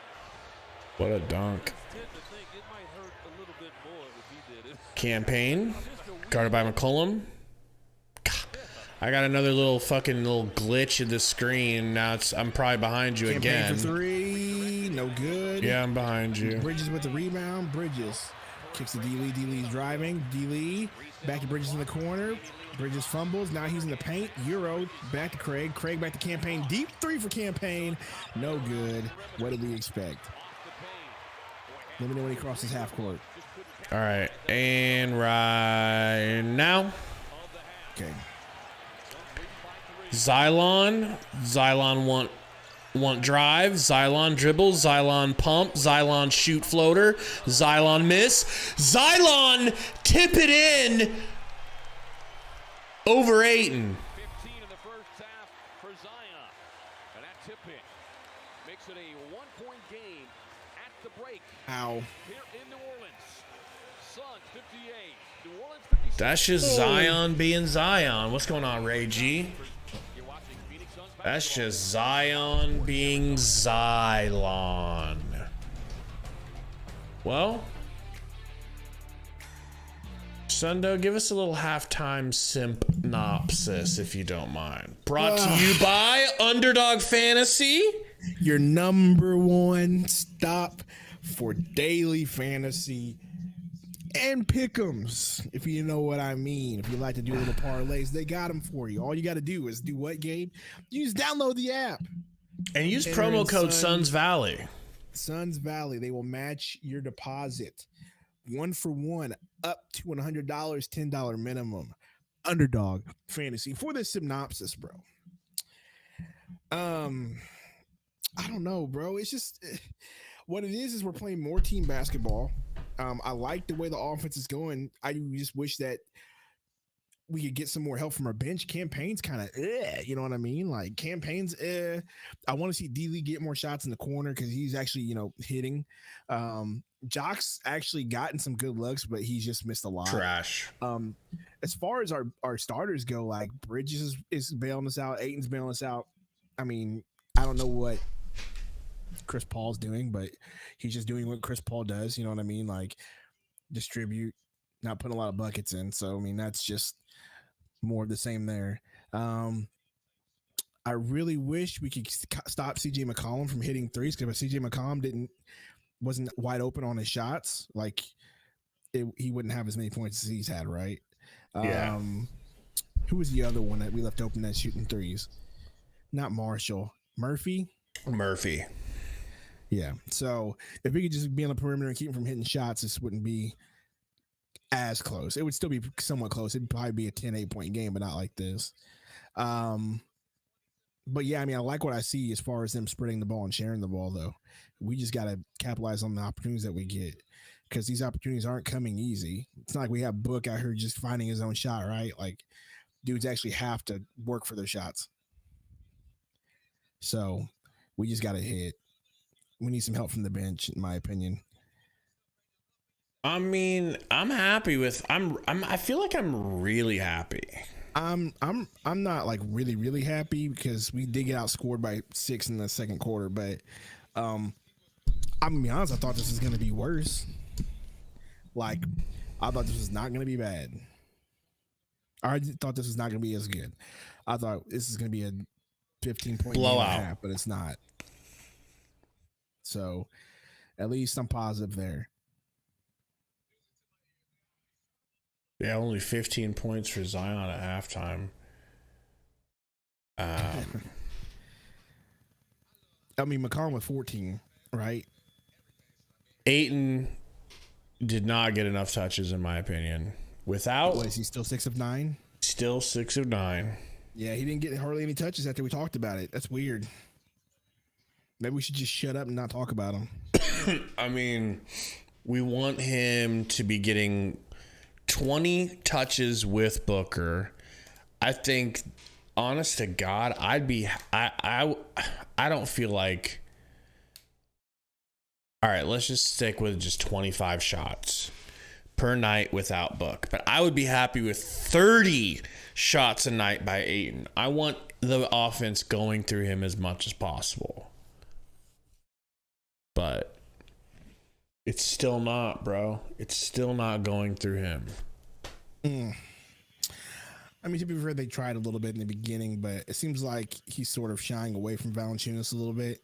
What a dunk. I tend to think it might hurt a little bit more if he did it. Campaign. Guarded by McCollum. I got another little glitch in the screen. Now I'm probably behind you Campaign again. for three. No good. Yeah, I'm behind you. Bridges with the rebound. Bridges kicks to D. Lee. D. Lee's driving. D. Lee back to Bridges in the corner. Bridges fumbles. Now he's in the paint. Euro back to Craig. Craig back to Campaign. Deep three for Campaign. No good. What did we expect? Let me know when he crosses half court. All right, and right now, Okay. Xylon want drive. Xylon dribble. Xylon pump. Xylon shoot floater. Xylon miss. Xylon tip it in over Ayton. 15 in the first half for Zion. And that tip in makes it a 1-point game at the break Ow. here in New Orleans. Suns 58, New Orleans 56. That's just Zion being Zion. What's going on, Ray G? You're watching Phoenix Suns That's basketball. just Zion being Xylon. Well, Sundo, give us a little halftime synopsis, if you don't mind. Brought to you by Underdog Fantasy. Your number one stop for daily fantasy and pick'ems, if you know what I mean. If you like to do little parlays, they got them for you. All you got to do is do what, Gabe? You just download the app. And use Enter promo in code Suns Valley. Suns Valley. They will match your deposit 1 for 1 up to $100, $10 minimum. Underdog Fantasy. For the synopsis, bro. I don't know, bro. It's just what it is we're playing more team basketball. I like the way the offense is going. I just wish that we could get some more help from our bench. Campaign's kind of, you know what I mean? Like Campaign's, I want to see D-Lee get more shots in the corner because he's actually, hitting. Jock's actually gotten some good looks, but he's just missed a lot. Trash. As far as our starters go, like Bridges is bailing us out. Ayton's bailing us out. I mean, I don't know what Chris Paul's doing, but he's just doing what Chris Paul does. You know what I mean? Like distribute, not putting a lot of buckets in. So, I mean, that's just more of the same there. I really wish we could stop CJ McCollum from hitting threes, because if CJ McCollum wasn't wide open on his shots, like he wouldn't have as many points as he's had, right? Yeah. Who was the other one that we left open that's shooting threes? Not Marshall. Murphy? Murphy. Yeah. So if we could just be on the perimeter and keep him from hitting shots, this wouldn't be as close. It would still be somewhat close. It'd probably be a 10-8 point game, but not like this. But yeah, I mean, I like what I see as far as them spreading the ball and sharing the ball, though. We just got to capitalize on the opportunities that we get, because these opportunities aren't coming easy. It's not like we have Book out here just finding his own shot, right? Like, dudes actually have to work for their shots. So we just got to hit. We need some help from the bench, in my opinion. I mean, I'm happy with. I feel like I'm really happy. I'm not like really, really happy, because we did get outscored by 6 in the second quarter. But I'm gonna be honest, I thought this was gonna be worse. Like, I thought this was not gonna be bad. I thought this was not gonna be as good. I thought this is gonna be a 15-point blowout, but it's not. So at least I'm positive there. Yeah, only 15 points for Zion at halftime. I mean, McCollum with 14, right? Ayton did not get enough touches, in my opinion. Without, What, is he still 6 of 9? still 6 of 9. Yeah, he didn't get hardly any touches after we talked about it. That's weird. Maybe we should just shut up and not talk about him. I mean, we want him to be getting 20 touches with Booker. I think, honest to God, I don't feel like. All right, let's just stick with just 25 shots per night without Book. But I would be happy with 30 shots a night by Ayton. I want the offense going through him as much as possible. But it's still not, bro. It's still not going through him. I mean, to be fair, they tried a little bit in the beginning, but it seems like he's sort of shying away from Valanciunas a little bit.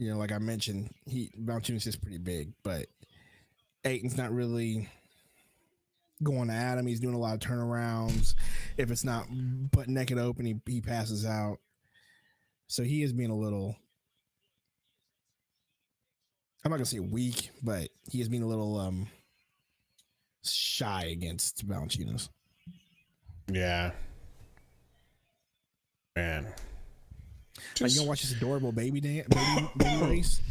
You know, like I mentioned, Valanciunas is pretty big, but Ayton's not really going at him. He's doing a lot of turnarounds. If it's not butt naked open, he passes out. So he is being a little, I'm not gonna say weak, but he is being a little shy against Valanciunas. Yeah. Man. Are you gonna watch this adorable baby race?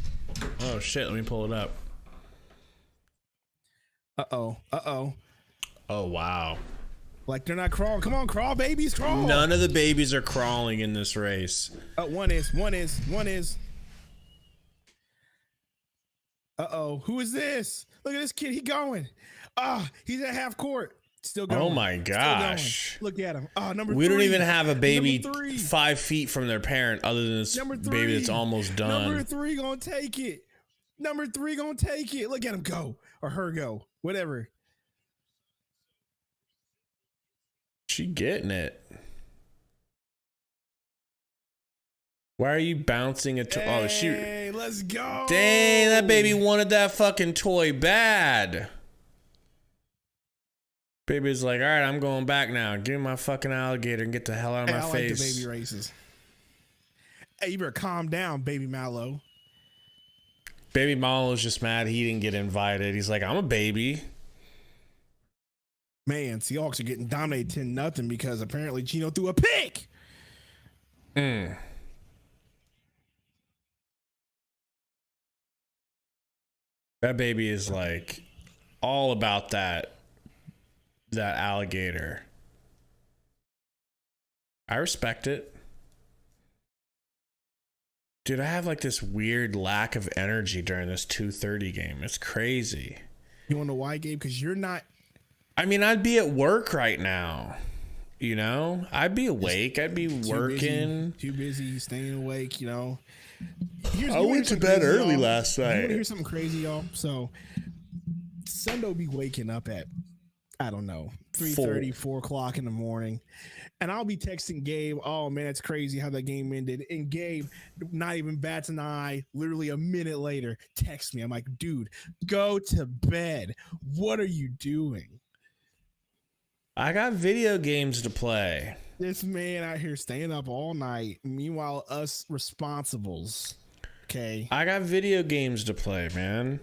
Oh shit, let me pull it up. Uh-oh. Oh wow. Like they're not crawling. Come on, crawl, babies, crawl. None of the babies are crawling in this race. One is. Uh-oh. Who is this? Look at this kid. He going. He's at half court. Still going. Oh my gosh. Look at him. Number We 3. don't even have a baby Number 3. 5 feet from their parent other than this Number 3. baby that's almost done. Number 3 gonna take it. Look at him go. Or her go. Whatever. She getting it. Why are you bouncing it? Oh, she. Hey, let's go. Dang, that baby wanted that fucking toy bad. Baby's like, all right, I'm going back now. Give me my fucking alligator and get the hell out of my I face. like the baby races. Hey, you better calm down, baby Mallow. Baby Mallow's just mad he didn't get invited. He's like, I'm a baby. Man, Seahawks are getting dominated 10-0 because apparently Gino threw a pick. That baby is like all about that alligator. I respect it. Dude, I have like this weird lack of energy during this 2:30 game. It's crazy. You want to know why, Gabe? Because you're not. I mean, I'd be at work right now. You know, I'd be awake. I'd be working. Too busy staying awake, you know. I went to bed early last You want night. to hear something crazy, y'all? So, Sunday be waking up at, I don't know, 3:30, 4 o'clock in the morning. And I'll be texting Gabe, oh, man, it's crazy how that game ended. And Gabe, not even bats an eye, literally a minute later, texts me. I'm like, dude, go to bed. What are you doing? I got video games to play. This man out here staying up all night. Meanwhile, us responsibles. Okay. I got video games to play, man.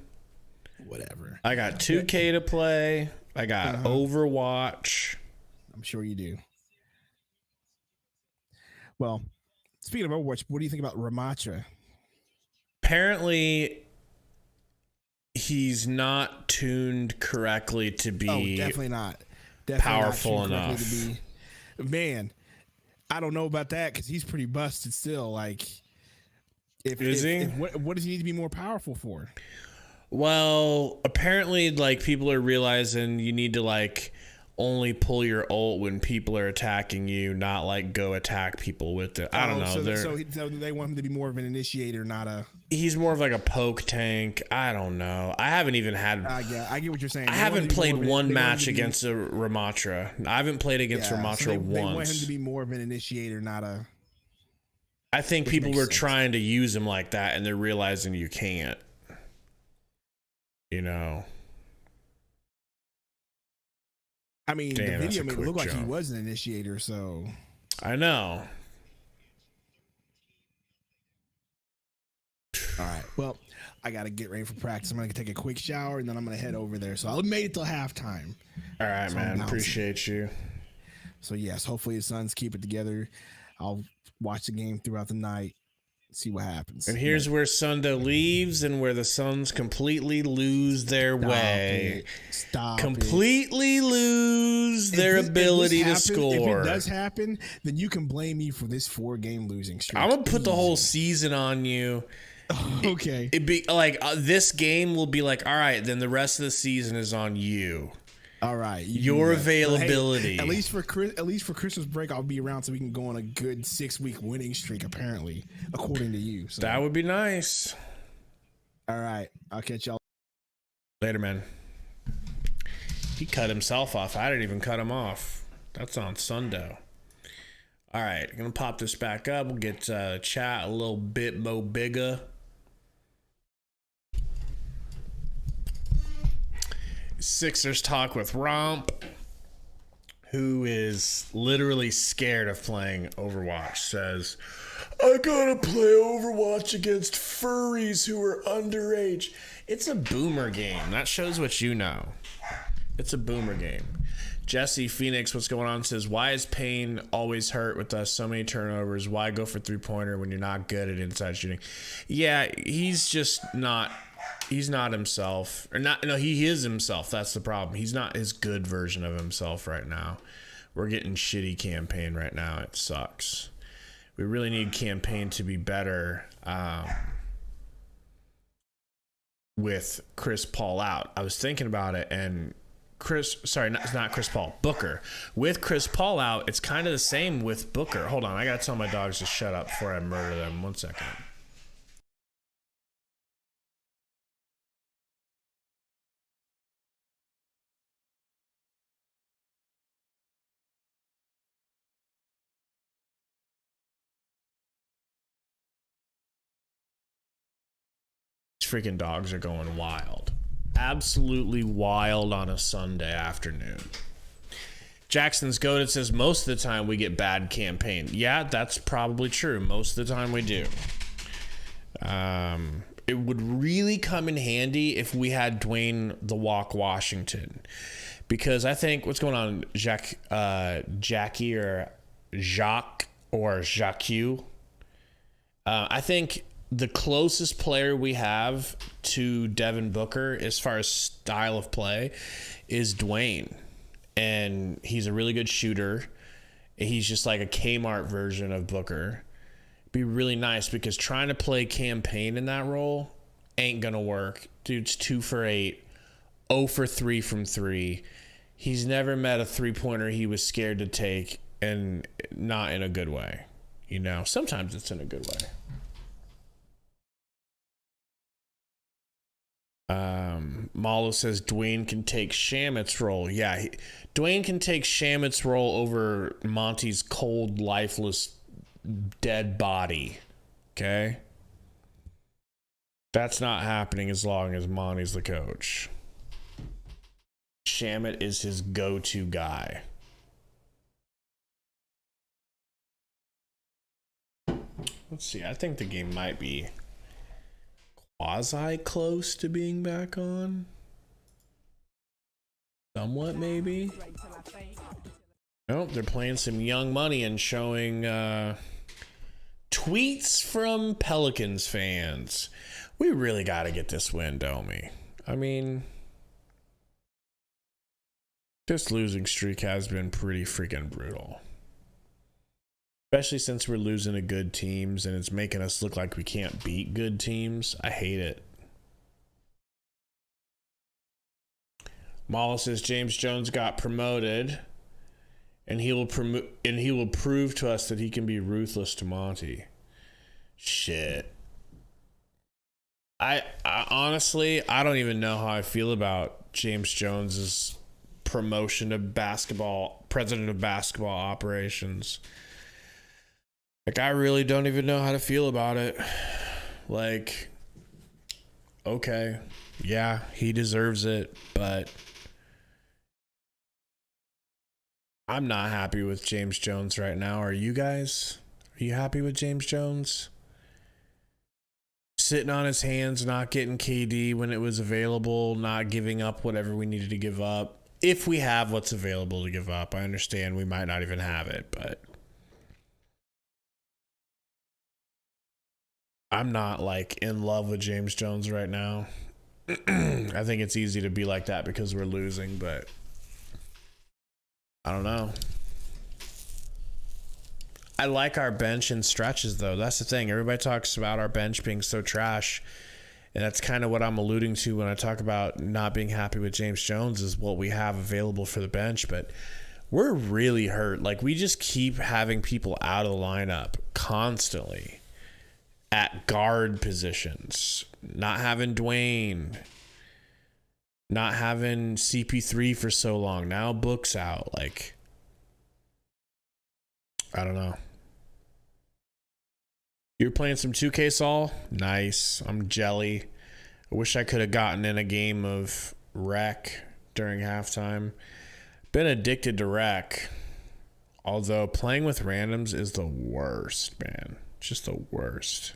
Whatever. I got 2K to play. I got Overwatch. I'm sure you do. Well, speaking of Overwatch, what do you think about Ramatra? Apparently, he's not tuned correctly to be definitely not. powerful not enough. to be, man, I don't know about that because he's pretty busted still. Like, what does he need to be more powerful for? Well, apparently, like, people are realizing you need to, like, only pull your ult when people are attacking you, not, like, go attack people with it. I don't know. So they want him to be more of an initiator, not a... He's more of, like, a poke tank. I don't know. I haven't even had... I get what you're saying. I haven't played one match against a Ramatra. I haven't played against Ramatra once. They want him to be more of an initiator, not a... I think people were trying to use him like that, and they're realizing you can't. You know, I mean, Damn, the that's video a made it quick look like he jump. was an initiator, so. I know. All right. Well, I got to get ready for practice. I'm going to take a quick shower, and then I'm going to head over there. So I made it till halftime. All right, So man. I'm Appreciate you. So, yes, hopefully the Suns keep it together. I'll watch the game throughout the night, see what happens. And here's where Sundo leaves and where the Suns completely lose their way. Stop completely lose their ability to score. If it does happen, then you can blame me for this 4-game losing streak. I'm going to put the whole season on you. Okay. It'd be like this game will be like, all right, then the rest of the season is on you. All right. Your availability. Hey, at least for Christmas break, I'll be around so we can go on a good 6-week winning streak, apparently, according to you. So. That would be nice. All right. I'll catch y'all later, man. He cut himself off. I didn't even cut him off. That's on Sundo. All right. I'm going to pop this back up. We'll get chat a little bit more bigger. Sixers talk with Romp, who is literally scared of playing Overwatch, says, I gotta play Overwatch against furries who are underage. It's a boomer game. That shows what you know. It's a boomer game. Jesse Phoenix, what's going on, says, why is Payne always hurt with us? So many turnovers. Why go for three-pointer when you're not good at inside shooting? Yeah, he's just not... He's not himself, or not. No, he is himself. That's the problem. He's not his good version of himself right now. We're getting shitty campaign right now. It sucks. We really need campaign to be better with Chris Paul out. I was thinking about it, and not Chris Paul, Booker. With Chris Paul out, it's kind of the same with Booker. Hold on, I gotta tell my dogs to shut up before I murder them. 1 second. Freaking dogs are going wild. Absolutely wild on a Sunday afternoon. Jackson's Goated says most of the time we get bad campaign. Yeah, that's probably true. Most of the time we do. It would really come in handy if we had Dwayne the Walk Washington. Because I think, what's going on, Jackie or Jacques or Jacques? I think the closest player we have to Devin Booker as far as style of play is Dwayne. And he's a really good shooter. He's just like a Kmart version of Booker. Be really nice because trying to play campaign in that role ain't gonna work. Dude's 2 for 8, 0 for 3 from 3. He's never met a three-pointer he was scared to take, and not in a good way. You know, sometimes it's in a good way. Malo says Dwayne can take Shamit's role. Yeah, Dwayne can take Shamit's role over Monty's cold, lifeless, dead body. Okay? That's not happening as long as Monty's the coach. Shamit is his go-to guy. Let's see. I think the game might be quasi close to being back on. Somewhat, maybe. Nope, they're playing some Young Money and showing tweets from Pelicans fans. We really got to get this win, don't we? I mean, this losing streak has been pretty freaking brutal. Especially since we're losing to good teams and it's making us look like we can't beat good teams. I hate it. Mala says James Jones got promoted and he will prove to us that he can be ruthless to Monty. Shit. I honestly, I don't even know how I feel about James Jones's promotion to president of basketball operations. Like, I really don't even know how to feel about it. Like, okay, yeah, he deserves it, but I'm not happy with James Jones right now. Are you guys? Are you happy with James Jones? Sitting on his hands, not getting KD when it was available, not giving up whatever we needed to give up. If we have what's available to give up, I understand we might not even have it, but I'm not like in love with James Jones right now. I think it's easy to be like that because we're losing, but I don't know. I like our bench in stretches, though. That's the thing. Everybody talks about our bench being so trash, and that's kind of what I'm alluding to when I talk about not being happy with James Jones is what we have available for the bench, but we're really hurt. Like, we just keep having people out of the lineup constantly at guard positions. Not having Dwayne. Not having CP3 for so long. Now Book's out. Like, I don't know. You're playing some 2K, Saul? Nice. I'm jelly. I wish I could have gotten in a game of Rec during halftime. Been addicted to Rec. Although playing with randoms is the worst, man. Just the worst.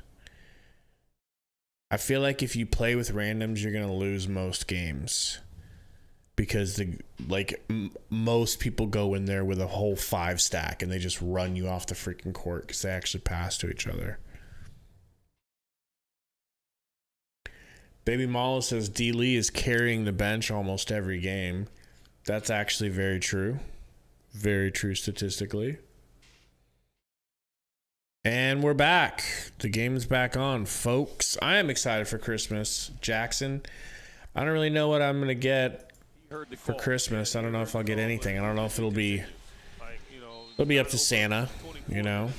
I feel like if you play with randoms, you're going to lose most games. Because most people go in there with a whole 5 stack and they just run you off the freaking court because they actually pass to each other. Baby Mala says D. Lee is carrying the bench almost every game. That's actually very true. Very true statistically. And we're back. The game's back on, folks. I am excited for Christmas. Jackson, I don't really know what I'm going to get for Christmas. I don't know if I'll get anything. I don't know if it'll be up to Santa, you know.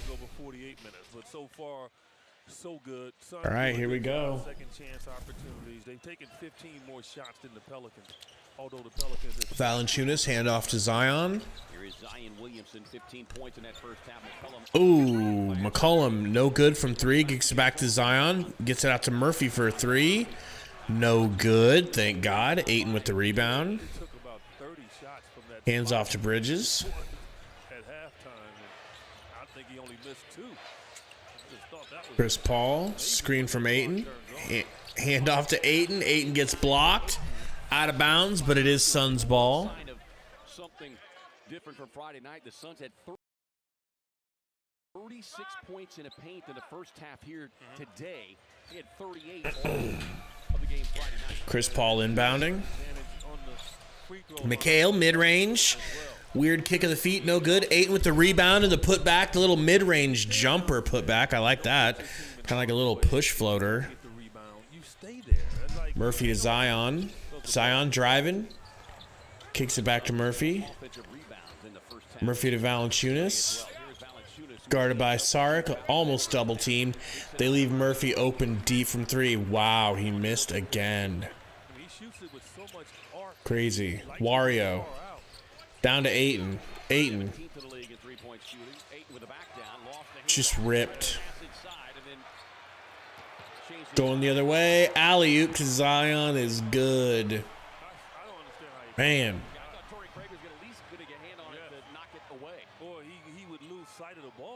All right, here we go. Second chance opportunities. They've taken 15 more shots than the Pelicans. Although the Pelicans Valanciunas, handoff to Zion. Here is Zion Williamson, 15 points in that first half. Ooh, McCollum, no good from 3. Gets it back to Zion. Gets it out to Murphy for a 3. No good, thank God. Ayton with the rebound. Hands off to Bridges. at halftime. I think he only missed 2. Chris Paul, screen from Ayton. Hand off to Ayton. Ayton gets blocked. Out of bounds, but it is Suns ball. Something different from Friday night. The Suns had 36 points in a paint in the first half here today. He had 38 of the game Friday night. Chris Paul inbounding. Mikhail, mid-range. Weird kick of the feet, no good. Ayton with the rebound and the putback. The little mid-range jumper putback. I like that. Kind of like a little push floater. Murphy to Zion. Zion driving. Kicks it back to Murphy. Murphy to Valanciunas. Guarded by Saric. Almost double teamed. They leave Murphy open deep from 3. Wow, he missed again. Crazy. Wario. Down to Ayton. Ayton. Just ripped. Going the other way. Alley-oop to Zion is good. Man.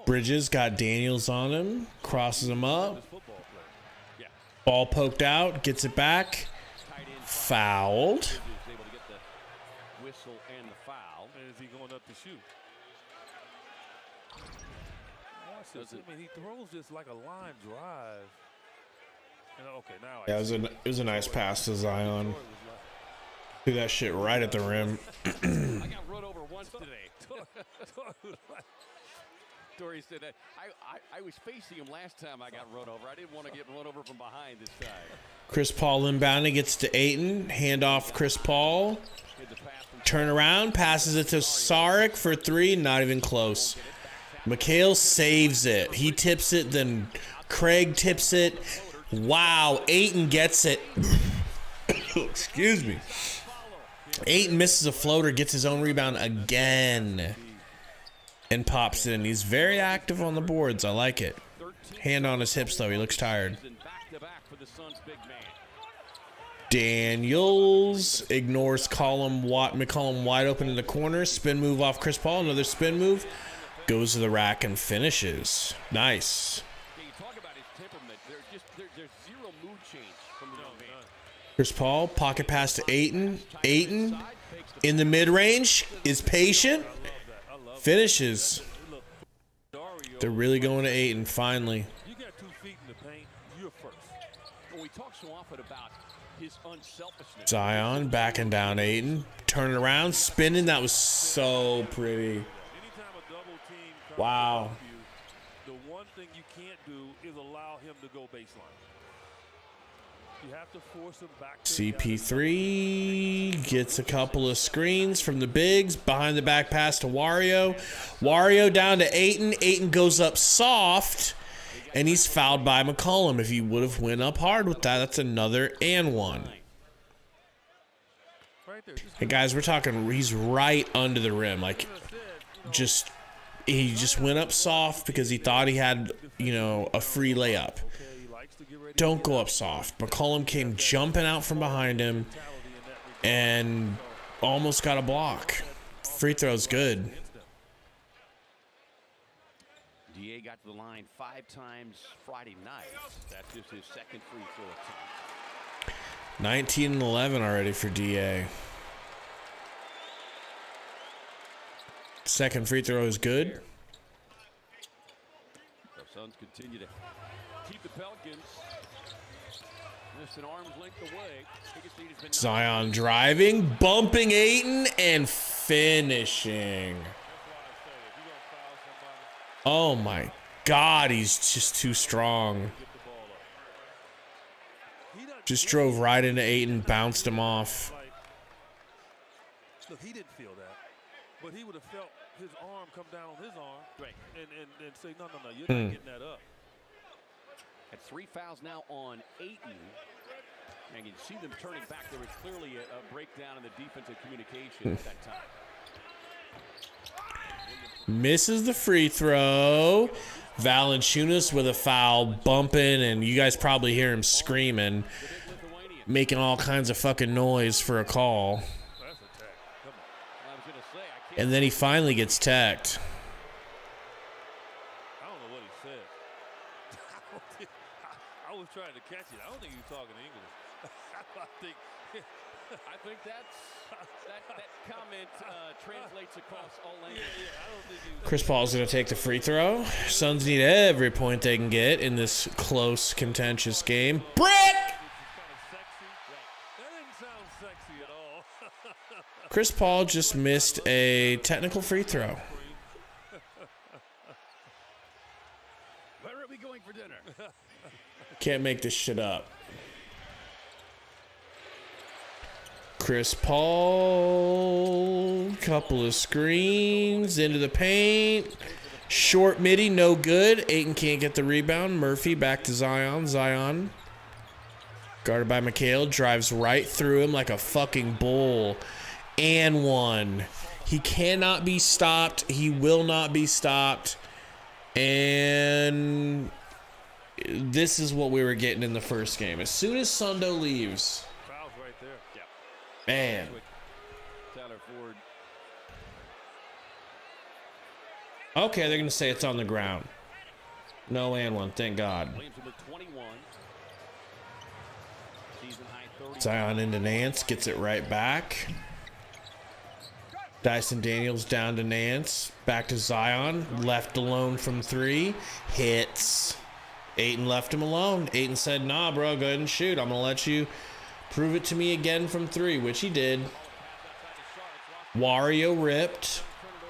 Bridges got Daniels on him. Crosses him up. Ball poked out. Gets it back. Fouled. I mean, he throws this like a line drive. Okay, now Yeah, it was a nice pass to Zion. Threw that shit right at the rim. I got run over once today. Dory said that I was facing him last time I got run over. I didn't want to get run over from behind this time. Chris Paul inbounding, gets to Ayton. Hand off Chris Paul. Turn around, passes it to Saric for 3. Not even close. Mikhail saves it. He tips it, then Craig tips it. Wow, Ayton gets it. Excuse me. Ayton misses a floater, gets his own rebound again, and pops it in. He's very active on the boards. I like it. Hand on his hips, though. He looks tired. Daniels ignores McCollum wide open in the corner. Spin move off Chris Paul. Another spin move. Goes to the rack and finishes. Nice. Yeah, you talk about his temperament. There's zero mood change from the young man. Chris Paul, pocket pass to Ayton. Ayton in the mid-range is patient. Finishes. They're really going to Ayton finally. You got 2 feet in the paint. You're first. Well, we talk so often about his unselfishness. Zion backing down Ayton. Turning around, spinning. That was so pretty. Anytime a double team comes Wow. off you, the one thing you can't do is allow him to go baseline. You have to force him back to CP3 gets a couple of screens from the bigs. Behind the back pass to Wario. Wario down to Ayton. Ayton goes up soft, and he's fouled by McCollum. If he would have went up hard with that, that's another and one. right there. Hey, guys, we're talking, he's right under the rim. Like, he just went up soft because he thought he had, a free layup. Don't go up soft. McCollum came jumping out from behind him and almost got a block. Free throw's good. DA got to the line 5 times Friday night. That's just his second free throw attempt. 19 and 11 already for DA. Second free throw is good. The Suns continue to keep the Pelicans just an arm's length away. Biggest lead has been Zion driving, bumping Ayton, and finishing. Oh my God, he's just too strong. Just drove right into Ayton, bounced him off. Look, he didn't feel that, but he would have felt his arm come down on his arm, Right. and say, no, you're not getting that up. At 3 fouls now on Ayton. And you can see them turning back. There was clearly a breakdown in the defensive communication at that time. Misses the free throw. Valanciunas with a foul, bumping, and you guys probably hear him screaming, making all kinds of fucking noise for a call. That's a tech. Come on. I was going to say, I can't. And then he finally gets teched. I don't know what he said. I was trying to catch it. I don't think he was talking English. I think that comment translates across all languages. I don't think he was. Chris Paul's going to take the free throw. Suns need every point they can get in this close, contentious game. Brick! That didn't sound sexy at all. Chris Paul just missed a technical free throw. Where are we going for dinner? Can't make this shit up. Chris Paul, couple of screens into the paint. Short midi, no good. Ayton can't get the rebound. Murphy back to Zion. Zion, guarded by McHale, drives right through him like a fucking bull. And one. He cannot be stopped. He will not be stopped. And this is what we were getting in the first game. As soon as Sundo leaves, Fouls right there. Yeah. man, Tyler Ford. okay, they're going to say it's on the ground. No and one, thank God. Williams with 21. Season high 30. Zion into Nance, gets it right back. Dyson Daniels down to Nance. Back to Zion, left alone from 3. Hits. Ayton left him alone. Ayton said, nah, bro, go ahead and shoot. I'm going to let you prove it to me again from 3, which he did. Wario ripped.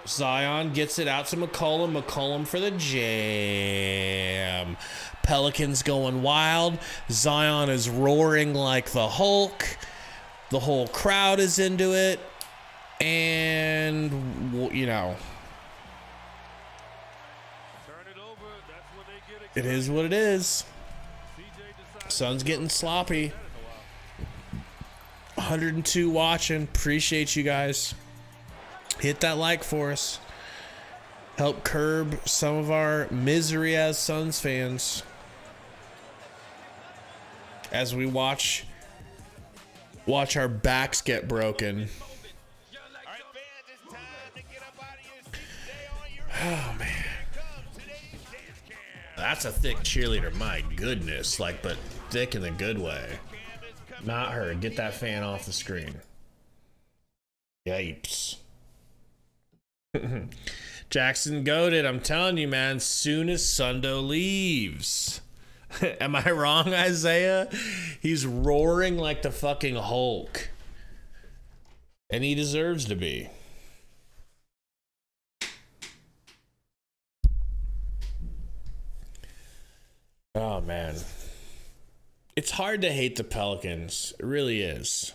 Zion gets it out to McCollum. McCollum for the jam. Pelicans going wild. Zion is roaring like the Hulk. The whole crowd is into it. And, Turn it over. That's when they get it is what it is. CJ decides Sun's getting sloppy. 102 watching. Appreciate you guys. Hit that like for us. Help curb some of our misery as Suns fans as we watch Watch our backs get broken. All right, fans, it's time to get up out of your seats. Stay on your Oh, man. Here comes today's dance cam. That's a thick cheerleader. My goodness. Like, but thick in the good way. Cam is coming. Not her. Get that fan off the screen. Yipes. Jackson goated. I'm telling you, man. Soon as Sundo leaves. Am I wrong, Isaiah? He's roaring like the fucking Hulk. And he deserves to be. Oh, man. It's hard to hate the Pelicans. It really is.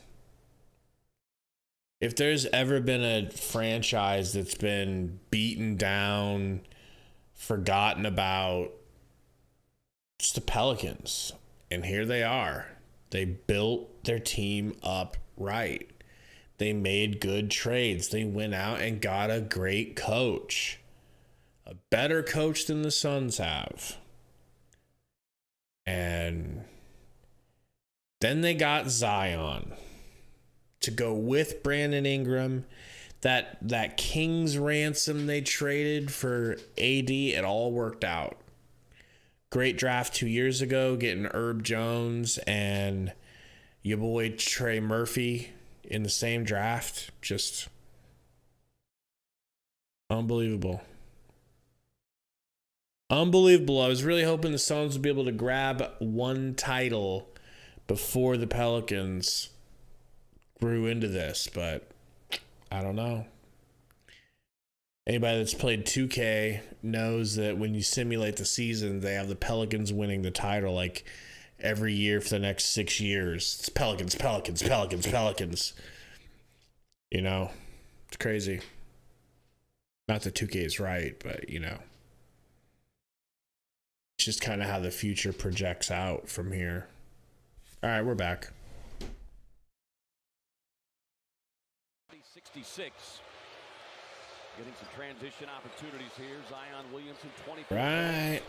If there's ever been a franchise that's been beaten down, forgotten about, it's the Pelicans. And here they are. They built their team up right. They made good trades. They went out and got a great coach. A better coach than the Suns have. And then they got Zion to go with Brandon Ingram. That King's ransom they traded for AD, it all worked out. Great draft 2 years ago, getting Herb Jones and your boy Trey Murphy in the same draft. Just unbelievable. Unbelievable. I was really hoping the Suns would be able to grab one title before the Pelicans grew into this, but I don't know. Anybody that's played 2K knows that when you simulate the season, they have the Pelicans winning the title like every year for the next 6 years. It's Pelicans, Pelicans, Pelicans, Pelicans. You know, it's crazy. Not that 2K is right, but you know. It's just kind of how the future projects out from here. All right, we're back. 66. Getting some transition opportunities here. Zion Williamson, 24. Right.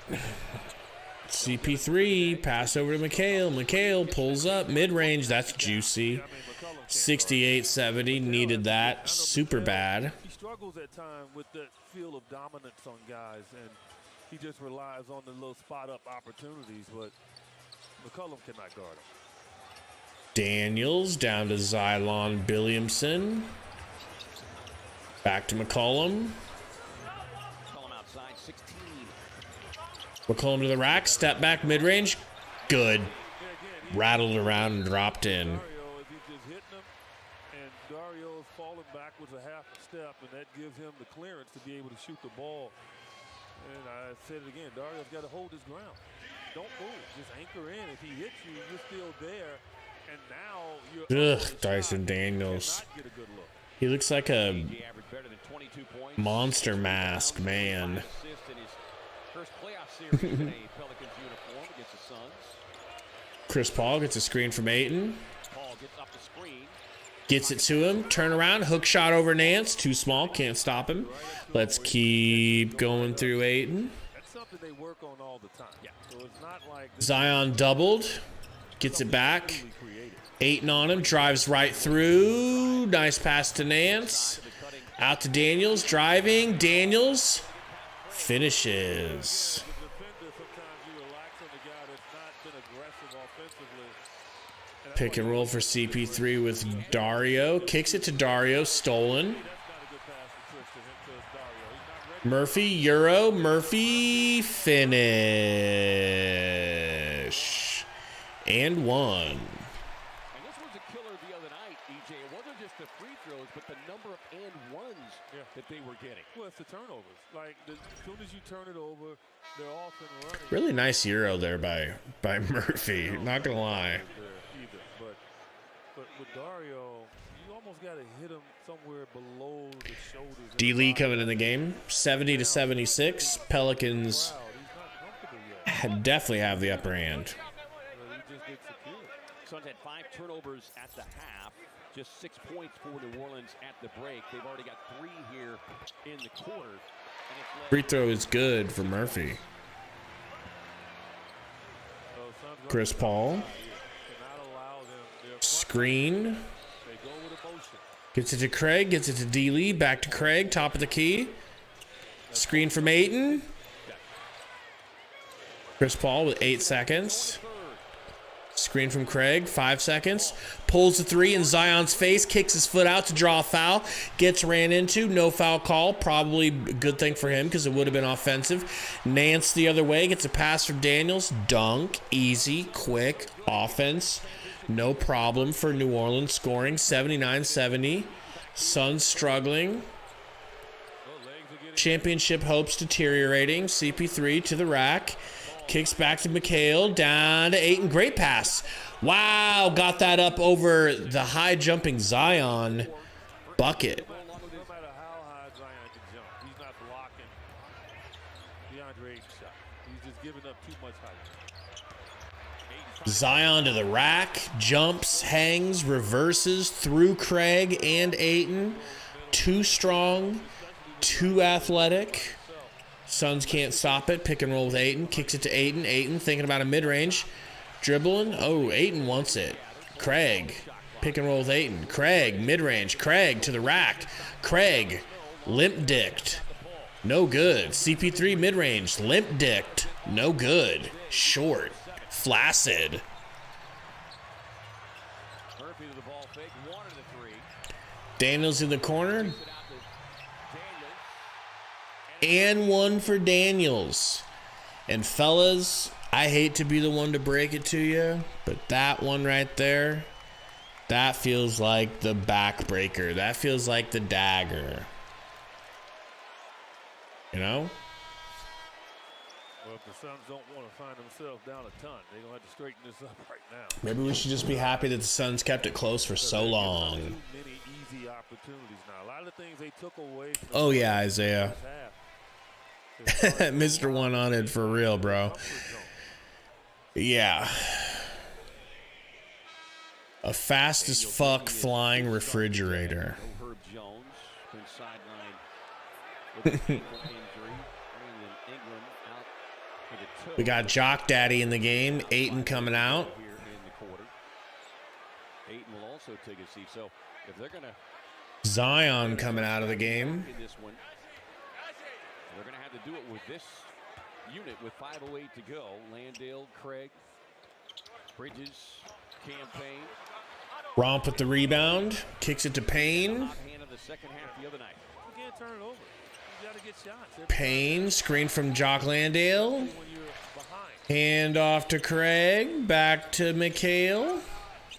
CP3, pass over to McHale. McHale pulls up, mid-range. That's juicy. 68-70, needed that super bad. He struggles at times with that feel of dominance on guys, and he just relies on the little spot-up opportunities, but McCollum cannot guard him. Daniels down to Xylon Billiamson. Back to McCollum. McCollum outside, 16. McCollum to the rack. Step back mid-range. Good. Rattled around and dropped in. Dario, if he's just hitting him, and Dario's falling backwards a half a step, and that gives him the clearance to be able to shoot the ball. And I said it again, Dario's got to hold his ground. Don't move. Just anchor in. If he hits you, you're still there. And now you're Dyson Daniels. Get a good look. He looks like a monster mask, man. Chris Paul gets a screen from Ayton. Gets it to him. Turn around. Hook shot over Nance. Too small. Can't stop him. Let's keep going through Ayton. That's something they work on all the time. Yeah. So it's not like Zion doubled. Gets it back. Ayton on him. Drives right through. Nice pass to Nance. Out to Daniels. Driving. Daniels finishes. Pick and roll for CP3 with Dario. Kicks it to Dario. Stolen. Murphy. Euro. Murphy. Finish. And one. And this was a killer the other night, EJ. It wasn't just the free throws, but the number of and ones that they were getting. Well, it's the turnovers. Like, as soon as you turn it over, they're off and running. Really nice Euro there by Murphy. Not going to lie. But with Dario, you almost got to hit him somewhere below the shoulders. D-Lee coming in the game. 70-76. Pelicans definitely have the upper hand. Suns had 5 turnovers at the half. Just 6 points for New Orleans at the break. They've already got 3 here in the quarter. Free throw is good for Murphy. Screen. Gets it to Craig. Gets it to D-Lee. Back to Craig. Top of the key. Screen from Ayton. Chris Paul with 8 seconds. Screen from Craig, 5 seconds. Pulls the three in Zion's face, kicks his foot out to draw a foul. Gets ran into, no foul call. Probably a good thing for him because it would have been offensive. Nance the other way, gets a pass from Daniels. Dunk, easy, quick, offense. No problem for New Orleans scoring, 79-70. Suns struggling. Championship hopes deteriorating. CP3 to the rack. Kicks back to McHale, down to Ayton. Great pass. Wow, got that up over the high jumping Zion. Bucket. No matter how high Zion can jump, he's not blocking DeAndre Ayton's shot. He's just giving up too much height. Zion to the rack, jumps, hangs, reverses through Craig and Ayton. Too strong, too athletic. Suns can't stop it. Pick and roll with Ayton. Kicks it to Ayton. Ayton thinking about a mid-range. Dribbling. Oh, Ayton wants it. Craig. Pick and roll with Ayton. Craig, mid-range. Craig to the rack. Craig, limp-dicked. No good. CP3 mid-range. Limp-dicked. No good. Short. Flaccid. Daniels in the corner. And one for Daniels. And fellas, I hate to be the one to break it to you, but that one right there, that feels like the backbreaker. That feels like the dagger. You know? Well, if the Suns don't want to find themselves down a ton, they're going to have to straighten this up right now. Maybe we should just be happy that the Suns kept it close for so long. Too many easy opportunities now. A lot of the things they took away from Oh yeah, Isaiah. the half. Mr. One on it for real, bro. Yeah. A fast as fuck flying refrigerator. Herb Jones been sidelined with a ankle injury. Ingram out for the toe. We got Jock Daddy in the game. Ayton coming out. Here in the quarter. Ayton will also take a seat. So if they're gonna Zion coming out of the game. in this one, they're gonna have to do it with this unit with 5:08 to go. Landale, Craig, Bridges, Campaign. Romp with the rebound. Kicks it to Payne. Hot hand of the second half the other night. You can't turn it over. You got to get shots. Payne. Screen from Jock Landale. When you're behind. Hand off to Craig. Back to McHale.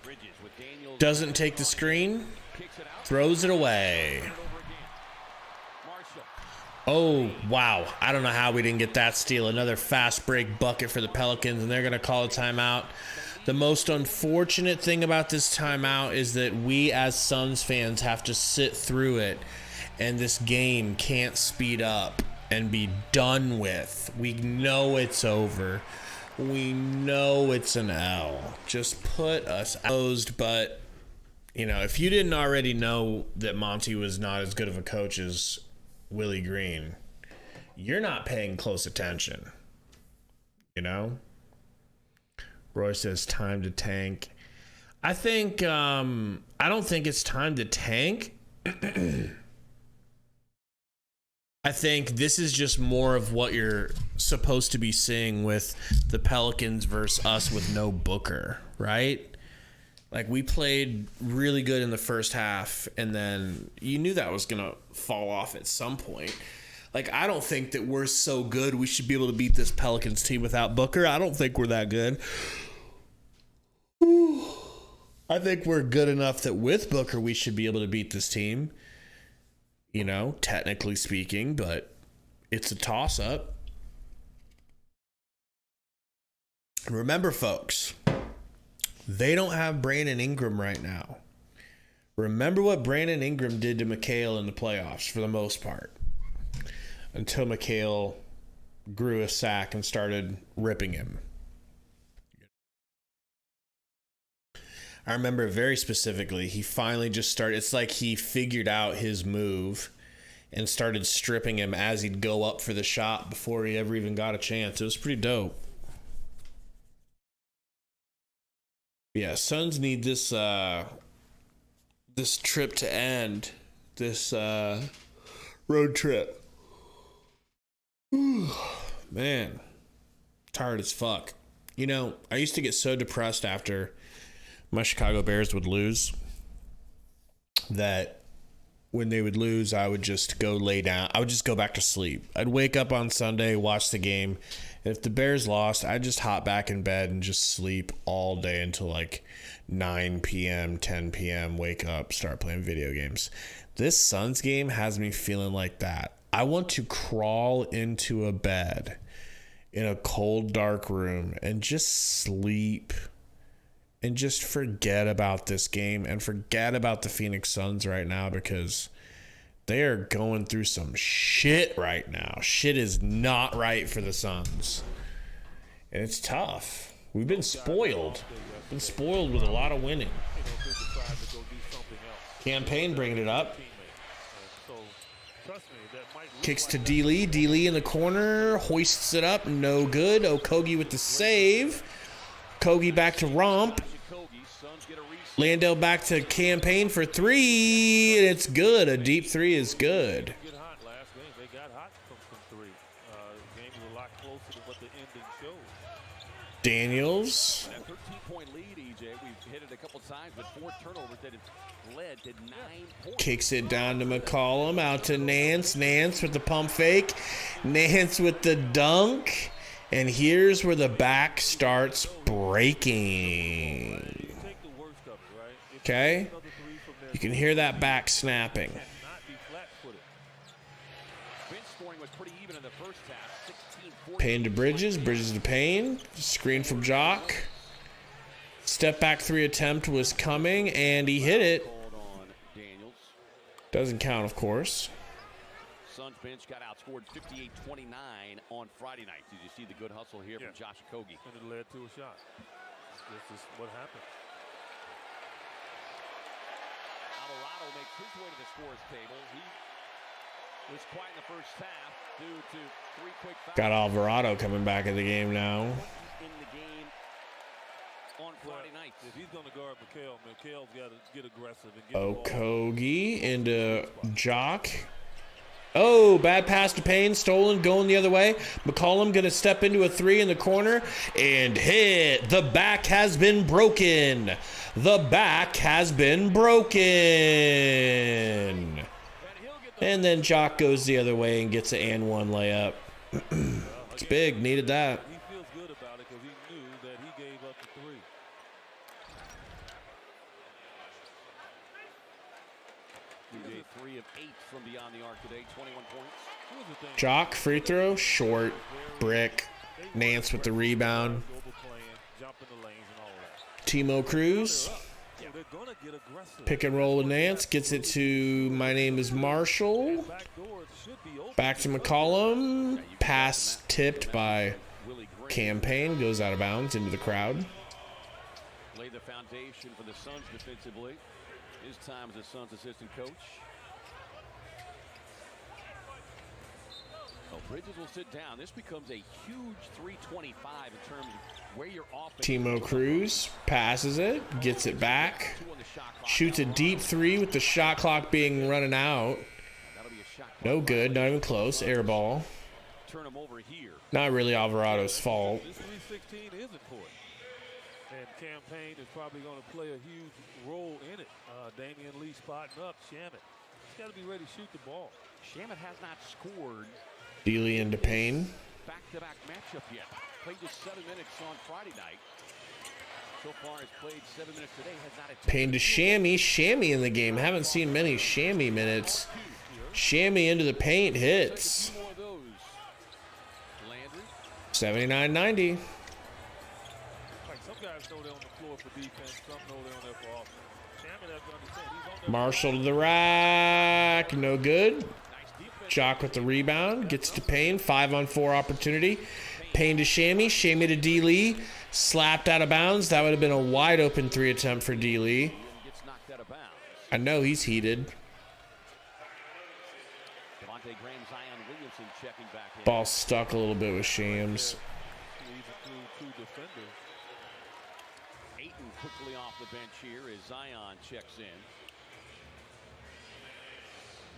Bridges with Daniels. Doesn't take the screen. Kicks it out. Throws it away. Marshall. Oh, wow. I don't know how we didn't get that steal. Another fast break bucket for the Pelicans, and they're going to call a timeout. The most unfortunate thing about this timeout is that we as Suns fans have to sit through it, and this game can't speed up and be done with. We know it's over. We know it's an L. Just put us closed, but, you know, if you didn't already know that Monty was not as good of a coach as Willie Green, you're not paying close attention. You know? Roy says time to tank. I think I don't think it's time to tank. I think this is just more of what you're supposed to be seeing with the Pelicans versus us with no Booker, right? Like, we played really good in the first half, and then you knew that was going to fall off at some point. Like, I don't think that we're so good we should be able to beat this Pelicans team without Booker. I don't think we're that good. I think we're good enough that with Booker we should be able to beat this team. You know, technically speaking, but it's a toss-up. Remember, folks, they don't have Brandon Ingram right now. Remember what Brandon Ingram did to McHale in the playoffs for the most part. Until McHale grew a sack and started ripping him. I remember very specifically, he finally just started, it's like he figured out his move and started stripping him as he'd go up for the shot before he ever even got a chance. It was pretty dope. Yeah, Suns need this this trip to end. This road trip. Man, tired as fuck. You know, I used to get so depressed after my Chicago Bears would lose that when they would lose, I would just go lay down. I would just go back to sleep. I'd wake up on Sunday, watch the game. And if the Bears lost, I'd just hop back in bed and just sleep all day until like 9 p.m., 10 p.m., wake up, start playing video games. This Suns game has me feeling like that. I want to crawl into a bed in a cold, dark room and just sleep and just forget about this game and forget about the Phoenix Suns right now because they are going through some shit right now. Shit is not right for the Suns. And it's tough. We've been spoiled. Been spoiled with a lot of winning. Campaign bringing it up. Kicks to D. Lee. D. Lee in the corner. Hoists it up. No good. Okogie with the save. Kogi back to Romp. Landale back to Campaign for three. And it's good. A deep three is good. They got hot from three. The game was a lot closer than what the ending showed. Daniels. A 13-point lead, EJ. We've hit it a couple times, but 4 turnovers that have led to 9 points. Kicks it down to McCollum. Out to Nance. Nance with the pump fake. Nance with the dunk. And here's where the back starts breaking. Okay? You can hear that back snapping. Payne to Bridges. Bridges to Payne. Screen from Jock. Step back 3 attempt was coming, and he hit it. Doesn't count, of course. Suns bench got outscored 58-29 on Friday night. Did you see the good hustle here from Josh Okogie? And it led to a shot. This is what happened. Alvarado makes his way to the scores table. He was quiet in the first half due to 3 quick fouls. Got Alvarado coming back in the game now. In the game on Friday night. If he's going to guard Mikhail's got to get aggressive. And get Okogie into Jock. Oh, bad pass to Payne. Stolen, going the other way. McCollum going to step into a 3 in the corner and hit. The back has been broken. The back has been broken. And then Jock goes the other way and gets an and one layup. It's big. Needed that. He feels good about it because he knew that he gave up the 3. DJ 3 of 8 from beyond the arc today, 21 points. Jock, free throw, short, brick. Nance with the rebound. Timo Cruz. Pick and roll with Nance. Gets it to My Name is Marshall. Back to McCollum. Pass tipped by Campaign. Goes out of bounds into the crowd. Laid the foundation for the Suns defensively. His time as the Suns assistant coach. Well, Bridges will sit down. This becomes a huge 325 in terms of where you're off. Timo Cruz passes it, gets it back, shoots a deep 3 with the shot clock being running out. No good, not even close. Air ball. Turn him over here. Not really Alvarado's fault. This 316 is important. And Campaign is probably going to play a huge role in it. Damian Lee spotting up Shamet. He's got to be ready to shoot the ball. Shamet has not scored. Dealey into Payne. Back-to-back matchup yet. Played just 7 minutes on Friday night. So far has played 7 minutes today. Has not attempted. Payne to Shammy. Shammy in the game. Haven't seen many Shammy minutes. Shammy into the paint hits. 79-90. Marshall to the rack. No good. Jock with the rebound. Gets to Payne. 5-on-4 opportunity. Payne to Shammy. Shammy to D. Lee. Slapped out of bounds. That would have been a wide open 3 attempt for D. Lee. I know he's heated. Ball stuck a little bit with Shams. Ayton quickly off the bench here as Zion checks in.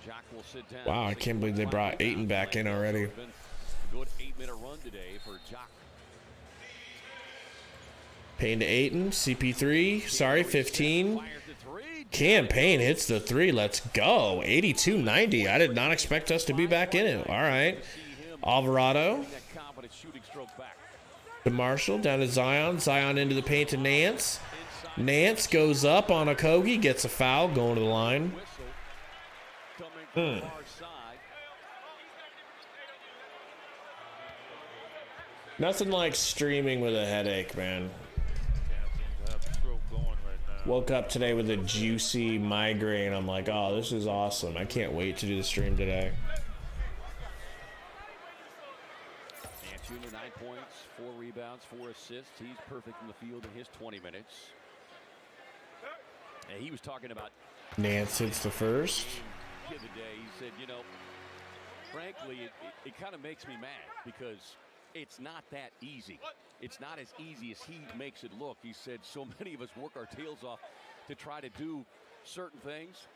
Jock will sit down. Wow, I can't believe they brought Ayton back in already. Good 8-minute run today for Jock. Payne to Ayton, CP3, sorry, 15. Cam Payne hits the 3, let's go. 82-90, I did not expect us to be back in it. All right. Alvarado. To Marshall, down to Zion. Zion into the paint to Nance. Nance goes up on a Kogi, gets a foul, going to the line. Nothing like streaming with a headache, man. Woke up today with a juicy migraine. I'm like, oh, this is awesome. I can't wait to do the stream today. Junior, 9 points, 4 rebounds, 4 assists. He's perfect in the field in his 20 minutes. And he was talking about Nance hits the first. The other day, he said, you know, frankly, it kind of makes me mad because it's not that easy. It's not as easy as he makes it look. He said so many of us work our tails off to try to do certain things.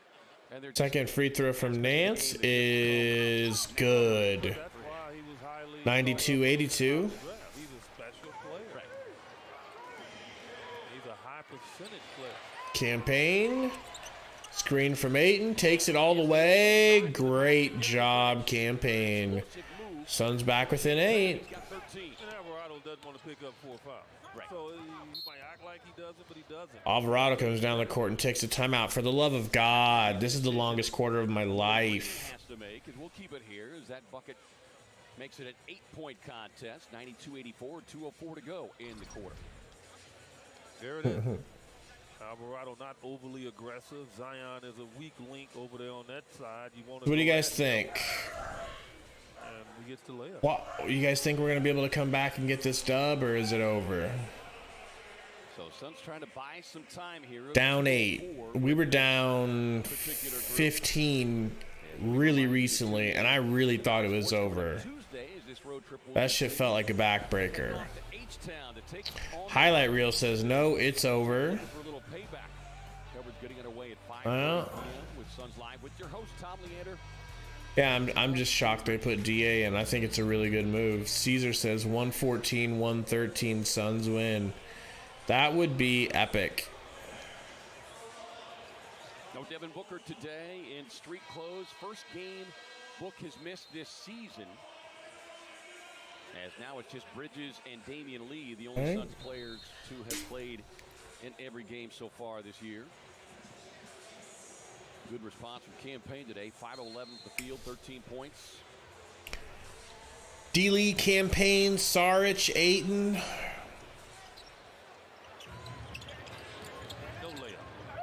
And second free throw from Nance is good. 92-82. He's a special player. He's a high percentage player. Campaign. Screen from Ayton. Takes it all the way. Great job, Campaign. Suns back within 8. And Alvarado doesn't want to pick up 4 fouls. Right. So he might act like he doesn't, but he doesn't. Alvarado comes down the court and takes a timeout. For the love of God, this is the longest quarter of my life. We'll keep it here as that bucket makes it an 8-point contest. 92-84, 2:04 to go in the quarter. There it is. Alvarado not overly aggressive. Zion is a weak link over there on that side. What do you guys think? And we get to layup. What, you guys think we're going to be able to come back and get this dub, or is it over? So Suns trying to buy some time here. Down 8. We were down 15 really recently, and I really thought it was over. That shit felt like a backbreaker. Highlight reel says no, it's over. Well, yeah, I'm just shocked they put DA in. I think it's a really good move. Caesar says 114-113 Suns win. That would be epic. No Devin Booker today in street clothes. First game Book has missed this season. As now it's just Bridges and Damian Lee, the only Suns players to have played in every game so far this year. Good response from Campaign today. 5 of 11 for the field, 13 points. D-Lee, Campaign, Saric, Ayton.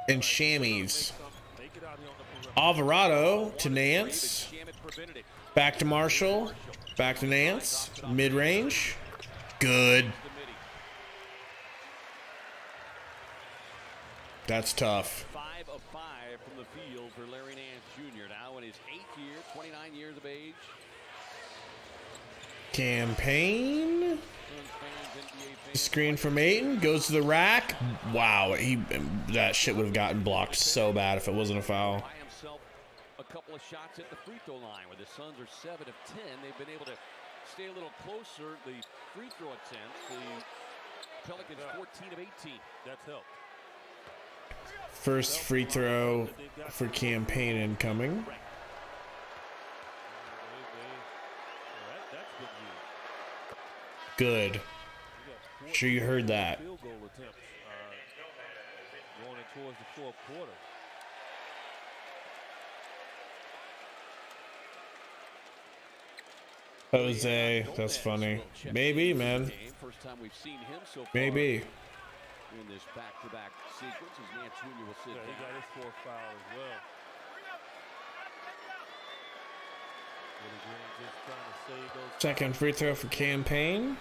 And Shammies. Alvarado to Nance. Back to Marshall. Back to Nance. Mid-range. Good. That's tough. 5 of 5 from the field for Larry Nance Jr. Now in his 8th year, 29 years of age. Campaign. Screen from Ayton. Goes to the rack. Wow, that shit would have gotten blocked so bad if it wasn't a foul. By himself, a couple of shots at the free throw line where the Suns are 7 of 10. They've been able to stay a little closer. The free throw attempts, the Pelicans 14 of 18. That's helped. First free throw for Campaign incoming. Good. Sure you heard that. Field goal attempts going in towards the fourth quarter. Jose, that's funny. Maybe, man. First time we've seen him so far. Maybe. In this back-to-back sequence, as Nance Jr. will sit down. He got his 4th foul as well. Just trying to save those. Second free throw for Campaign.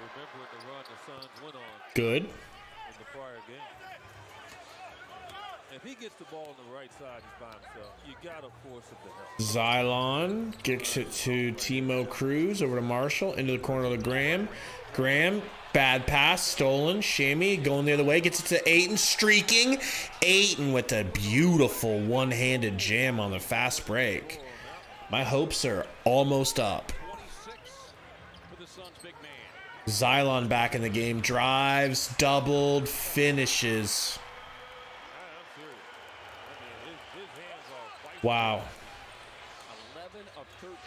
Remembering the run the Suns went on. Good. In the prior game. If he gets the ball on the right side, he's by himself. You gotta force him to help. Xylon gets it to Timo Cruz over to Marshall into the corner of the Graham. Graham Bad pass, stolen. Shammy going the other way. Gets it to Ayton, streaking. Ayton with a beautiful one-handed jam on the fast break. My hopes are almost up. Xylon back in the game. Drives, doubled, finishes. Wow. 11 of 13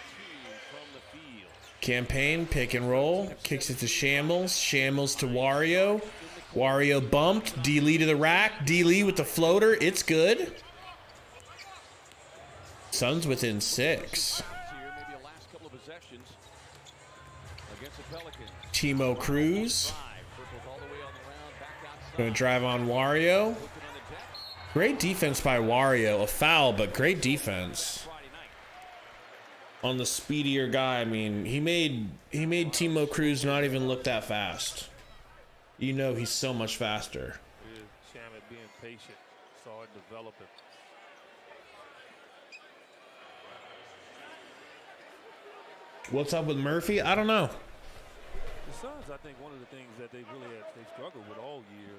from the field. Campaign, pick and roll. Kicks it to Shambles. Shambles to Wario. Wario bumped. D-Lee to the rack. D-Lee with the floater. It's good. Suns within 6. Maybe a last couple of possessions against the Pelicans. Timo Cruz. Gonna drive on Wario. Great defense by Wario. A foul, but great defense on the speedier guy. I mean, he made Timo Cruz not even look that fast. You know he's so much faster. Shamet being patient, saw it developing. What's up with Murphy? I don't know. The Suns, I think one of the things that they struggled with all year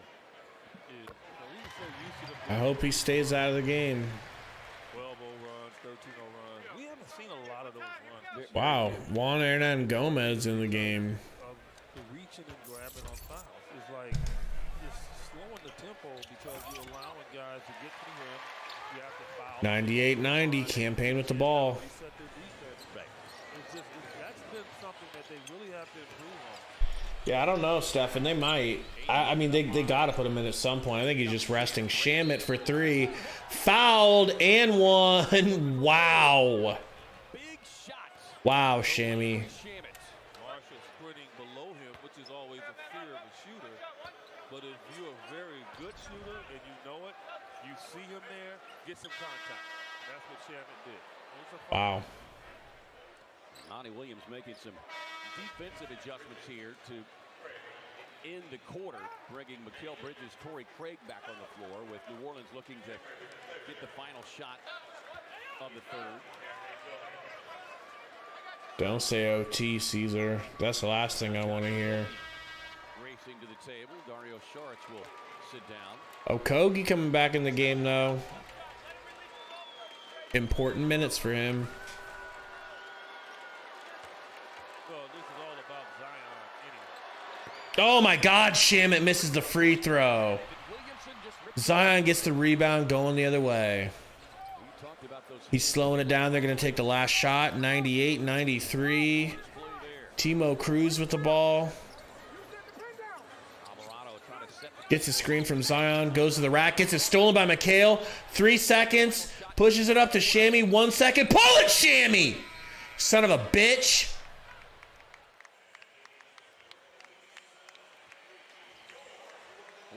is we were so used to the I hope he stays out of the game. 12-0 runs, 13-0 runs. We haven't seen a lot of those runs. Wow, Juan Hernan Gomez in the game. The reaching and grabbing on fouls is like just slowing the tempo because you're allowing guys to get to the rim. You have to foul. 98-90, campaign with the ball. Reset their defense. That's been something that they really have to improve on. Yeah, I don't know, Stefan. They might. I mean, they got to put him in at some point. I think he's just resting. Shamet for 3. Fouled and one. Wow. Big shots. Wow, Shammy. Marshall sprinting below him, which is always a fear of a shooter. But if you're a very good shooter and you know it, you see him there, get some contact. That's what Shamit did. Wow. Monty Williams making some defensive adjustments here to end the quarter, bringing Mikal Bridges, Torrey Craig back on the floor, with New Orleans looking to get the final shot of the third. Don't say OT, Caesar. That's the last thing I want to hear. Racing to the table, Dario Saric will sit down. Okogie coming back in the game, though. Important minutes for him. Well, this is all about Zion anyway. Oh, my God. Shamet misses the free throw. Zion gets the rebound going the other way. He's slowing it down. They're going to take the last shot. 98-93. Timo Cruz with the ball. Gets a screen from Zion. Goes to the rack. Gets it stolen by Mikal. 3 seconds. Pushes it up to Shammy. 1 second. Pull it, Shammy! Son of a bitch.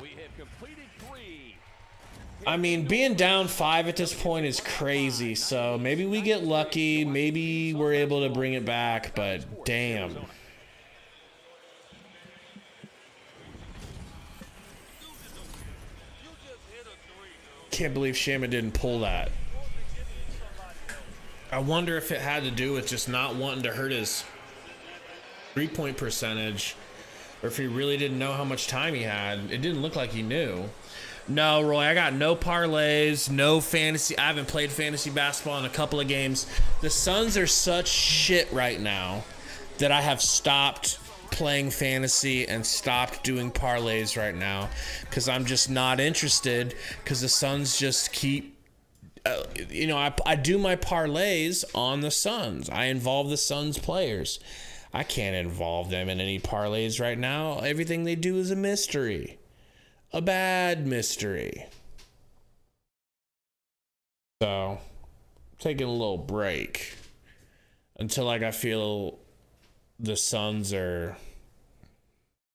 We have completed 3. I mean, being down 5 at this point is crazy. So maybe we get lucky. Maybe we're able to bring it back. But damn. Can't believe Shaman didn't pull that. I wonder if it had to do with just not wanting to hurt his 3-point percentage, or if he really didn't know how much time he had. It didn't look like he knew. No, Roy, I got no parlays, no fantasy. I haven't played fantasy basketball in a couple of games. The Suns are such shit right now that I have stopped playing fantasy and stopped doing parlays right now because I'm just not interested, because the Suns just keep I do my parlays on the Suns. I involve the Suns players. I can't involve them in any parlays right now. Everything they do is a mystery. A bad mystery. So, taking a little break until I feel the Suns are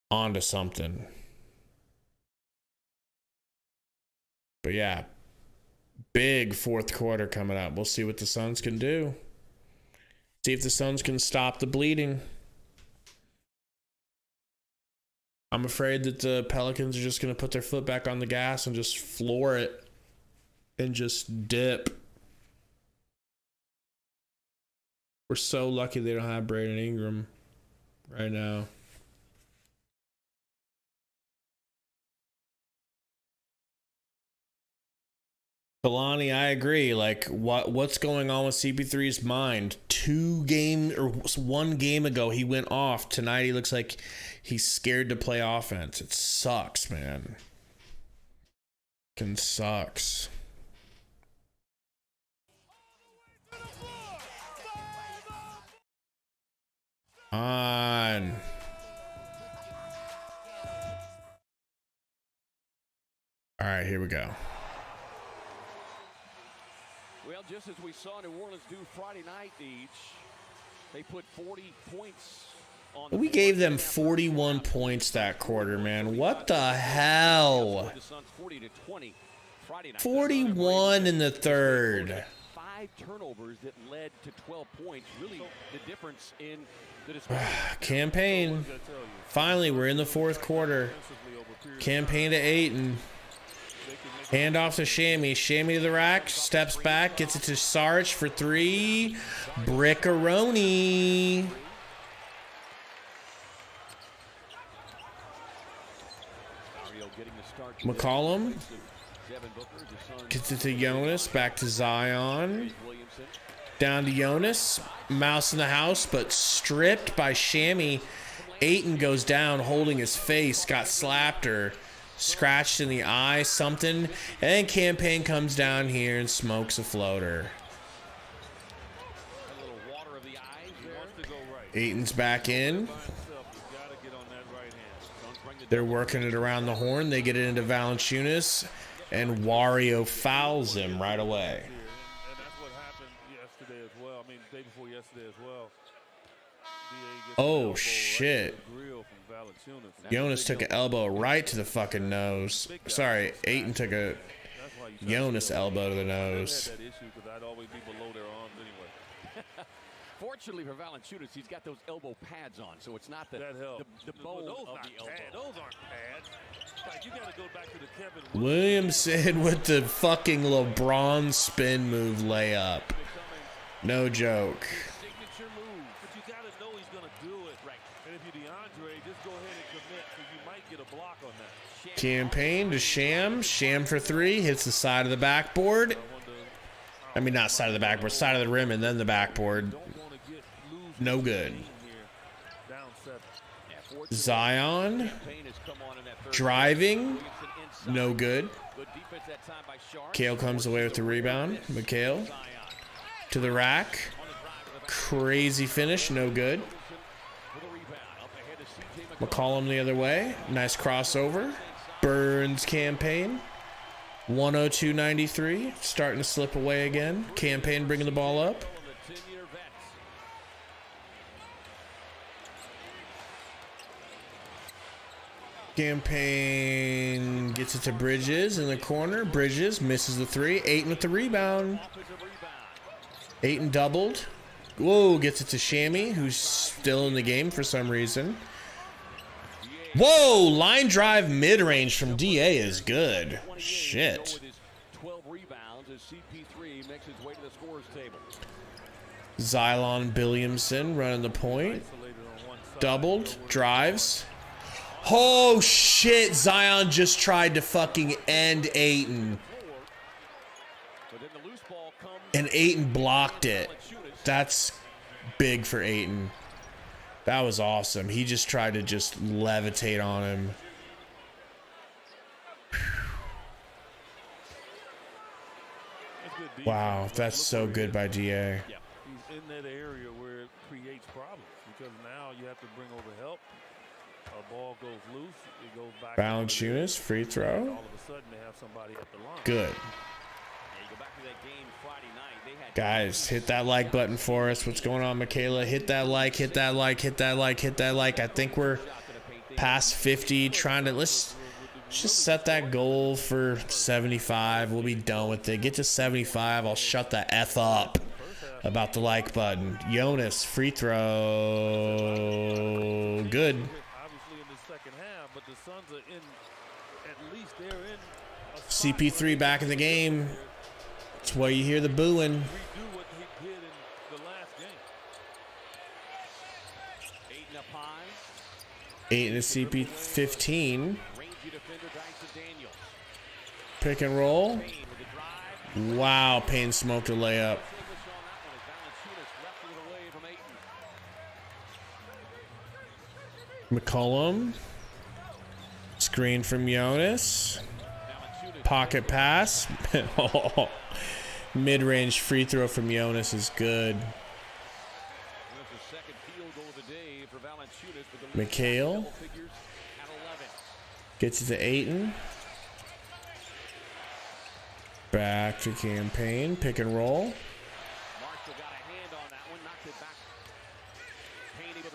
onto something. But yeah, big fourth quarter coming up. We'll see what the Suns can do. See if the Suns can stop the bleeding. I'm afraid that the Pelicans are just going to put their foot back on the gas and just floor it and just dip. We're so lucky they don't have Brandon Ingram right now. Kalani, I agree. Like, what's going on with CP3's mind? 1 game ago, he went off. Tonight, he looks like he's scared to play offense. It sucks, man. Fucking sucks. On. All right, here we go. Well, just as we saw New Orleans do Friday night each, they put 40 points on the We gave them 41 points that quarter, man. What the hell? 41 in the third. 5 turnovers that led to 12 points. Really the difference in the Campaign. Finally, we're in the fourth quarter. Campaign to Ayton. Hand off to Shammy. Shammy to the rack. Steps back. Gets it to Sarge for 3. Brickaroni. McCollum. Gets it to Jonas. Back to Zion. Down to Jonas. Mouse in the house, but stripped by Shammy. Ayton goes down holding his face. Got slapped or scratched in the eye, something. And Campaign comes down here and smokes a floater. Ayton's back in. They're working it around the horn. They get it into Valanciunas, and Wario fouls him right away. And that's what happened yesterday as well. I mean, the day before yesterday as well. Oh, shit. Jonas took an elbow right to the fucking nose. Sorry, Ayton took a Jonas elbow to the nose. Fortunately for Valanciunas, he's got those elbow pads on, so it's not the bone of the elbow. Those aren't pads. Like, you gotta go back to the Kevin Williamson with the fucking LeBron spin move layup. No joke. signature move. But you gotta know he's gonna do it. Right. And if you're DeAndre, just go ahead and commit, because you might get a block on that. Campaign to Sham. Sham for 3. Hits the side of the backboard. I mean, not side of the backboard. Side of the rim and then the backboard. No good. Zion. Driving. No good. Kale comes away with the rebound. McHale. To the rack. Crazy finish. No good. McCollum the other way. Nice crossover. Burns Campaign. 102.93. Starting to slip away again. Campaign bringing the ball up. Campaign gets it to Bridges in the corner. Bridges misses the 3. Ayton with the rebound. Ayton doubled. Whoa, gets it to Shammy, who's still in the game for some reason. Whoa, line drive mid-range from DA is good. Shit. 12 rebounds as CP3 makes his way to the scorer's table. Xylon Williamson running the point. Doubled. Drives. Oh, shit. Zion just tried to fucking end Ayton. And Ayton blocked it. That's big for Ayton. That was awesome. He just tried to just levitate on him. Wow, that's so good by DA. He's in that area where it creates problems, because now you have to bring over help. A ball goes loose, it goes back. Valanciunas, free throw. All of a sudden they have somebody at the line. Good. Guys, hit that like button for us. What's going on, Michaela? Hit that like, hit that like, hit that like, hit that like. I think we're past 50. Trying to, let's just set that goal for 75. We'll be done with it. Get to 75. I'll shut the F up about the like button. Jonas, free throw. Good. Obviously in the second half, but the Suns are in, at least they're in. CP3 back in the game. That's why you hear the booing. Redo what he did in the last game. Ayton up high. Ayton to CP15. Pick and roll. Wow, Payne smoked a layup. McCollum. Screen from Jonas. Pocket pass. Mid-range free throw from Jonas is good. McHale. Gets it to Ayton. Back to Campaign. Pick and roll.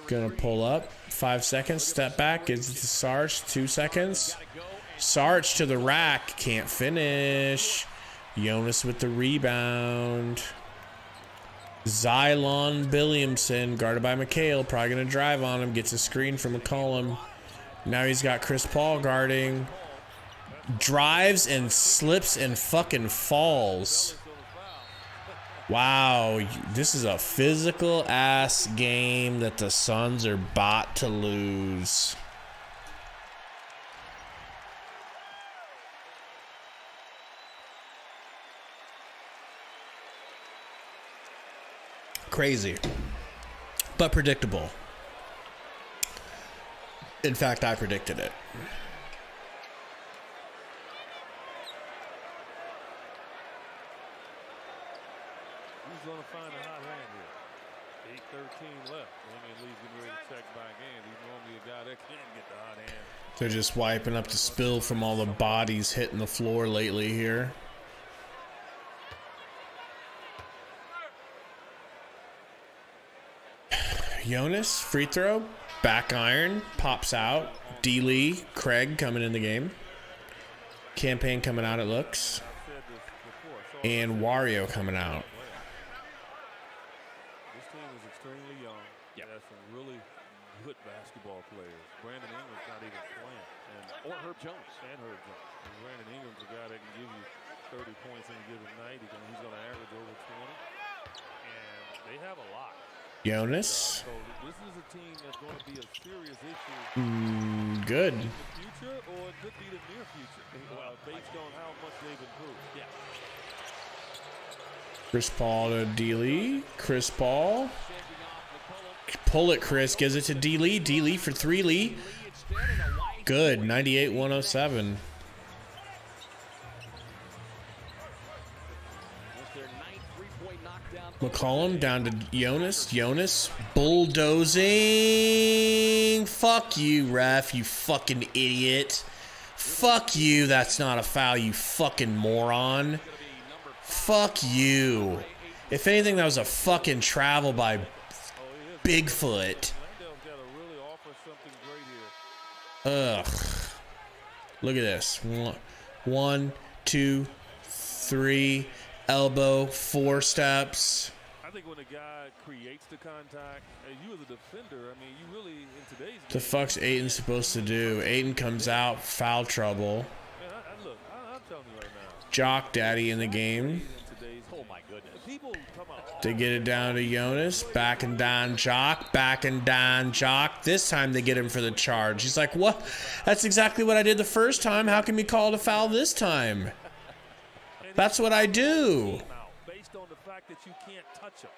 Gonna pull up. 5 seconds. Step back. Gives it to Sarge. 2 seconds. Sarge to the rack. Can't finish. Jonas with the rebound. Xylon Williamson, guarded by McHale. Probably going to drive on him. Gets a screen from McCollum. Now he's got Chris Paul guarding. Drives and slips and fucking falls. Wow, this is a physical ass game that the Suns are about to lose. Crazy, but predictable. In fact, I predicted it. Who's going to find a hot hand here? 8:13 left. Damian Lee's getting ready to check back in. He's normally a guy that can get the hot hand. They're just wiping up the spill from all the bodies hitting the floor lately here. Jonas, free throw, back iron, pops out. D. Lee, Craig coming in the game. Campaign coming out, it looks. And Wario coming out. This team is extremely young. It has some really good basketball players. Brandon Ingram's not even playing. Or Herb Jones. And Herb Jones. And Brandon Ingram's a guy that can give you 30 points in a given night. He's going to average over 20. And they have a lot. Jonas. So this is a team that's going to be a serious issue. Good. In the future, or it could be the near future, based on how much they've improved. Yeah. Chris Paul to D. Lee. Chris Paul. Pull it, Chris. Gives it to D. Lee. D. Lee for 3. Lee. Good. 98-107. McCollum down to Jonas. Jonas bulldozing. Fuck you, ref, you fucking idiot. Fuck you. That's not a foul, you fucking moron. Fuck you. If anything, that was a fucking travel by Bigfoot. Ugh. Look at this. 1, 2, 3. Elbow, 4 steps. I think when a guy creates the contact, and you as a defender, I mean, you really, in today's game. The fuck's Ayton supposed to do? Ayton comes out, foul trouble. Man, look, I'm telling you right now. Jock Daddy in the game. Oh my goodness. People come out. They get it down to Jonas. Back and down Jock. Back and down Jock. This time they get him for the charge. He's like, what? That's exactly what I did the first time. How can we call it a foul this time? That's what I do. Based on the fact that you can't touch him.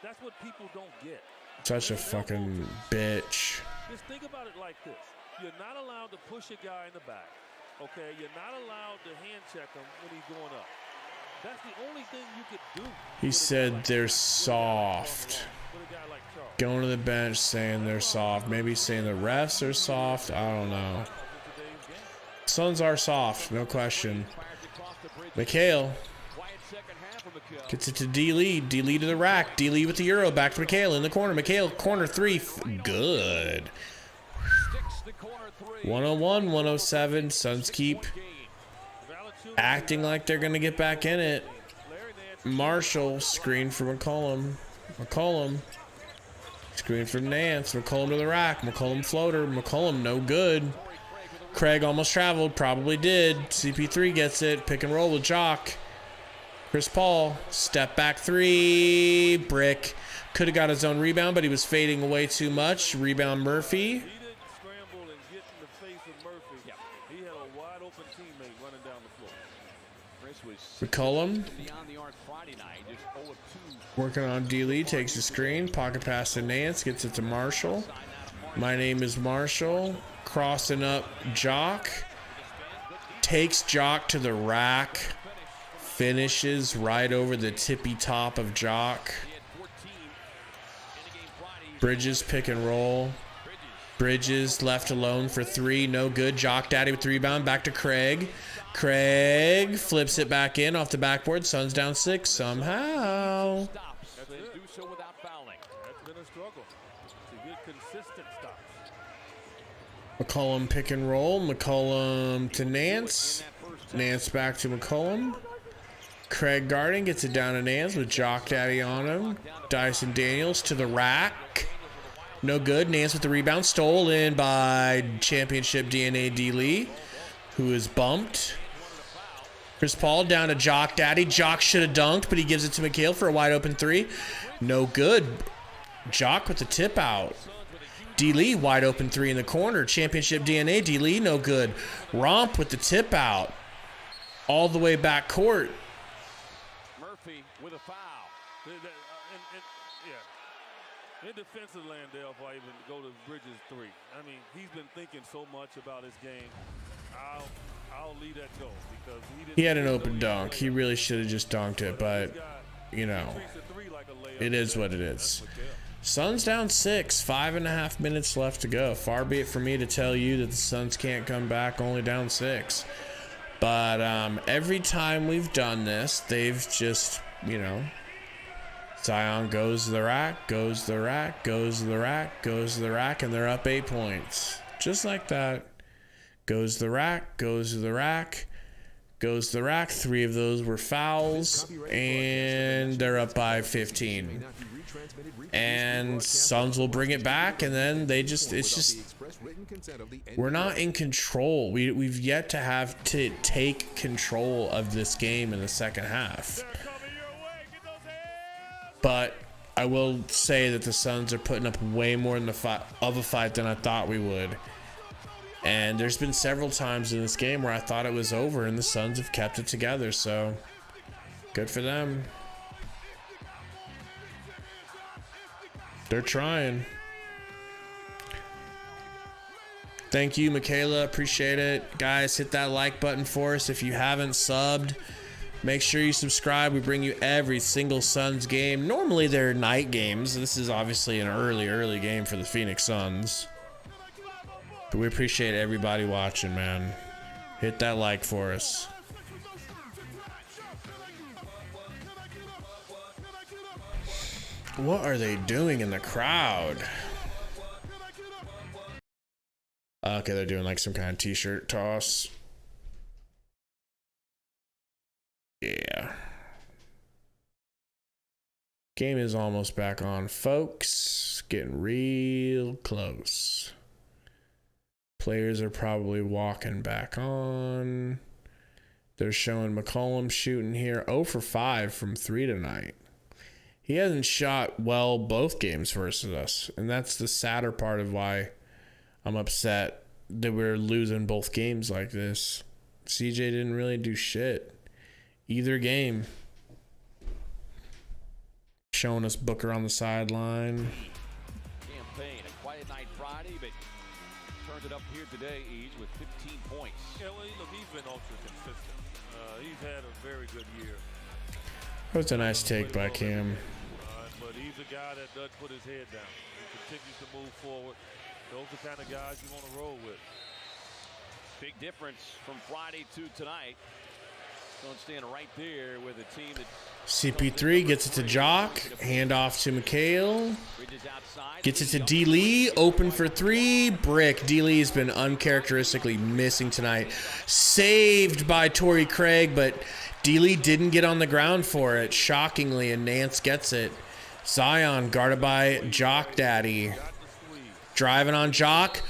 That's what people don't get. Such a fucking bitch. Just think about it like this. You're not allowed to push a guy in the back. Okay? You're not allowed to hand check him when he's going up. That's the only thing you could do. He said they're soft. Going to the bench saying they're soft. Maybe saying the refs are soft. I don't know. Suns are soft, no question. McHale gets it to D. Lee. D. Lee to the rack. D. Lee with the Euro. Back to McHale in the corner. McHale, corner 3. Good. 101-107. Suns keep acting like they're going to get back in it. Marshall, screen for McCollum. McCollum. Screen from Nance. McCollum to the rack. McCollum floater. McCollum no good. Craig almost traveled, probably did. CP3 gets it. Pick and roll with Jock. Chris Paul, step back 3. Brick. Could have got his own rebound, but he was fading away too much. Rebound Murphy. He didn't scramble and get in the face of Murphy. He had a wide open teammate running down the floor. McCollum Working on D-Lee, takes the screen, pocket pass to Nance, gets it to Marshall. My name is Marshall. Crossing up Jock. Takes Jock to the rack. Finishes right over the tippy top of Jock. Bridges pick and roll. Bridges left alone for three. No good. Jock Daddy with the rebound. Back to Craig. Craig flips it back in off the backboard. Suns down 6 somehow. McCollum pick and roll. McCollum to Nance. Nance back to McCollum. Craig guarding, gets it down to Nance with Jock Daddy on him. Dyson Daniels to the rack. No good. Nance with the rebound. Stolen by championship DNA D-Lee, who is bumped. Chris Paul down to Jock Daddy. Jock should have dunked, but he gives it to McHale for a wide open 3. No good. Jock with the tip out. D-Lee wide open 3 in the corner. Championship DNA D-Lee no good. Romp with the tip out. All the way back court. With a foul. In defensive land, if I even go to Bridges 3. I mean, he's been thinking so much about his game. I'll leave that go because he had an open dunk. He really should have just dunked it, but you know, it is what it is. Suns down 6, 5.5 minutes left to go. Far be it for me to tell you that the Suns can't come back only down 6. But every time we've done this, they've just, you know, Zion goes to the rack, goes to the rack, goes to the rack, goes to the rack, and they're up 8 points. Just like that. Goes to the rack, goes to the rack, goes to the rack. 3 of those were fouls, and they're up by 15. And Suns will bring it back, and then it's just, we're not in control. We've yet to have to take control of this game in the second half. But I will say that the Suns are putting up way more of a fight than I thought we would. And there's been several times in this game where I thought it was over, and the Suns have kept it together, so good for them. They're trying. Thank you, Michaela. Appreciate it. Guys, hit that like button for us. If you haven't subbed, make sure you subscribe. We bring you every single Suns game. Normally, they're night games. This is obviously an early game for the Phoenix Suns. But we appreciate everybody watching, man. Hit that like for us. What are they doing in the crowd? Okay, they're doing like some kind of t-shirt toss. Yeah. Game is almost back on, folks. Getting real close. Players are probably walking back on. They're showing McCollum shooting here 0 for 5 from 3 tonight. He hasn't shot well both games versus us, and that's the sadder part of why I'm upset that we're losing both games like this. CJ didn't really do shit either game. Showing us Booker on the sideline. Campaign, a quiet night Friday, but turned it up here today, Each, with 15 points. Yeah, well, look, he's been ultra consistent. He's had a very good year. That was a nice take by Cam. But he's a guy that does put his head down. He continues to move forward. Those are the kind of guys you want to roll with. Big difference from Friday to tonight. Don't stand right there with a team that CP3 gets it to Jock. Hand off to McHale. Gets it to D-Lee. Open for 3. Brick. D-Lee has been uncharacteristically missing tonight. Saved by Torrey Craig, but D-Lee didn't get on the ground for it, shockingly, and Nance gets it. Zion guarded by Jock Daddy. Driving on Jock.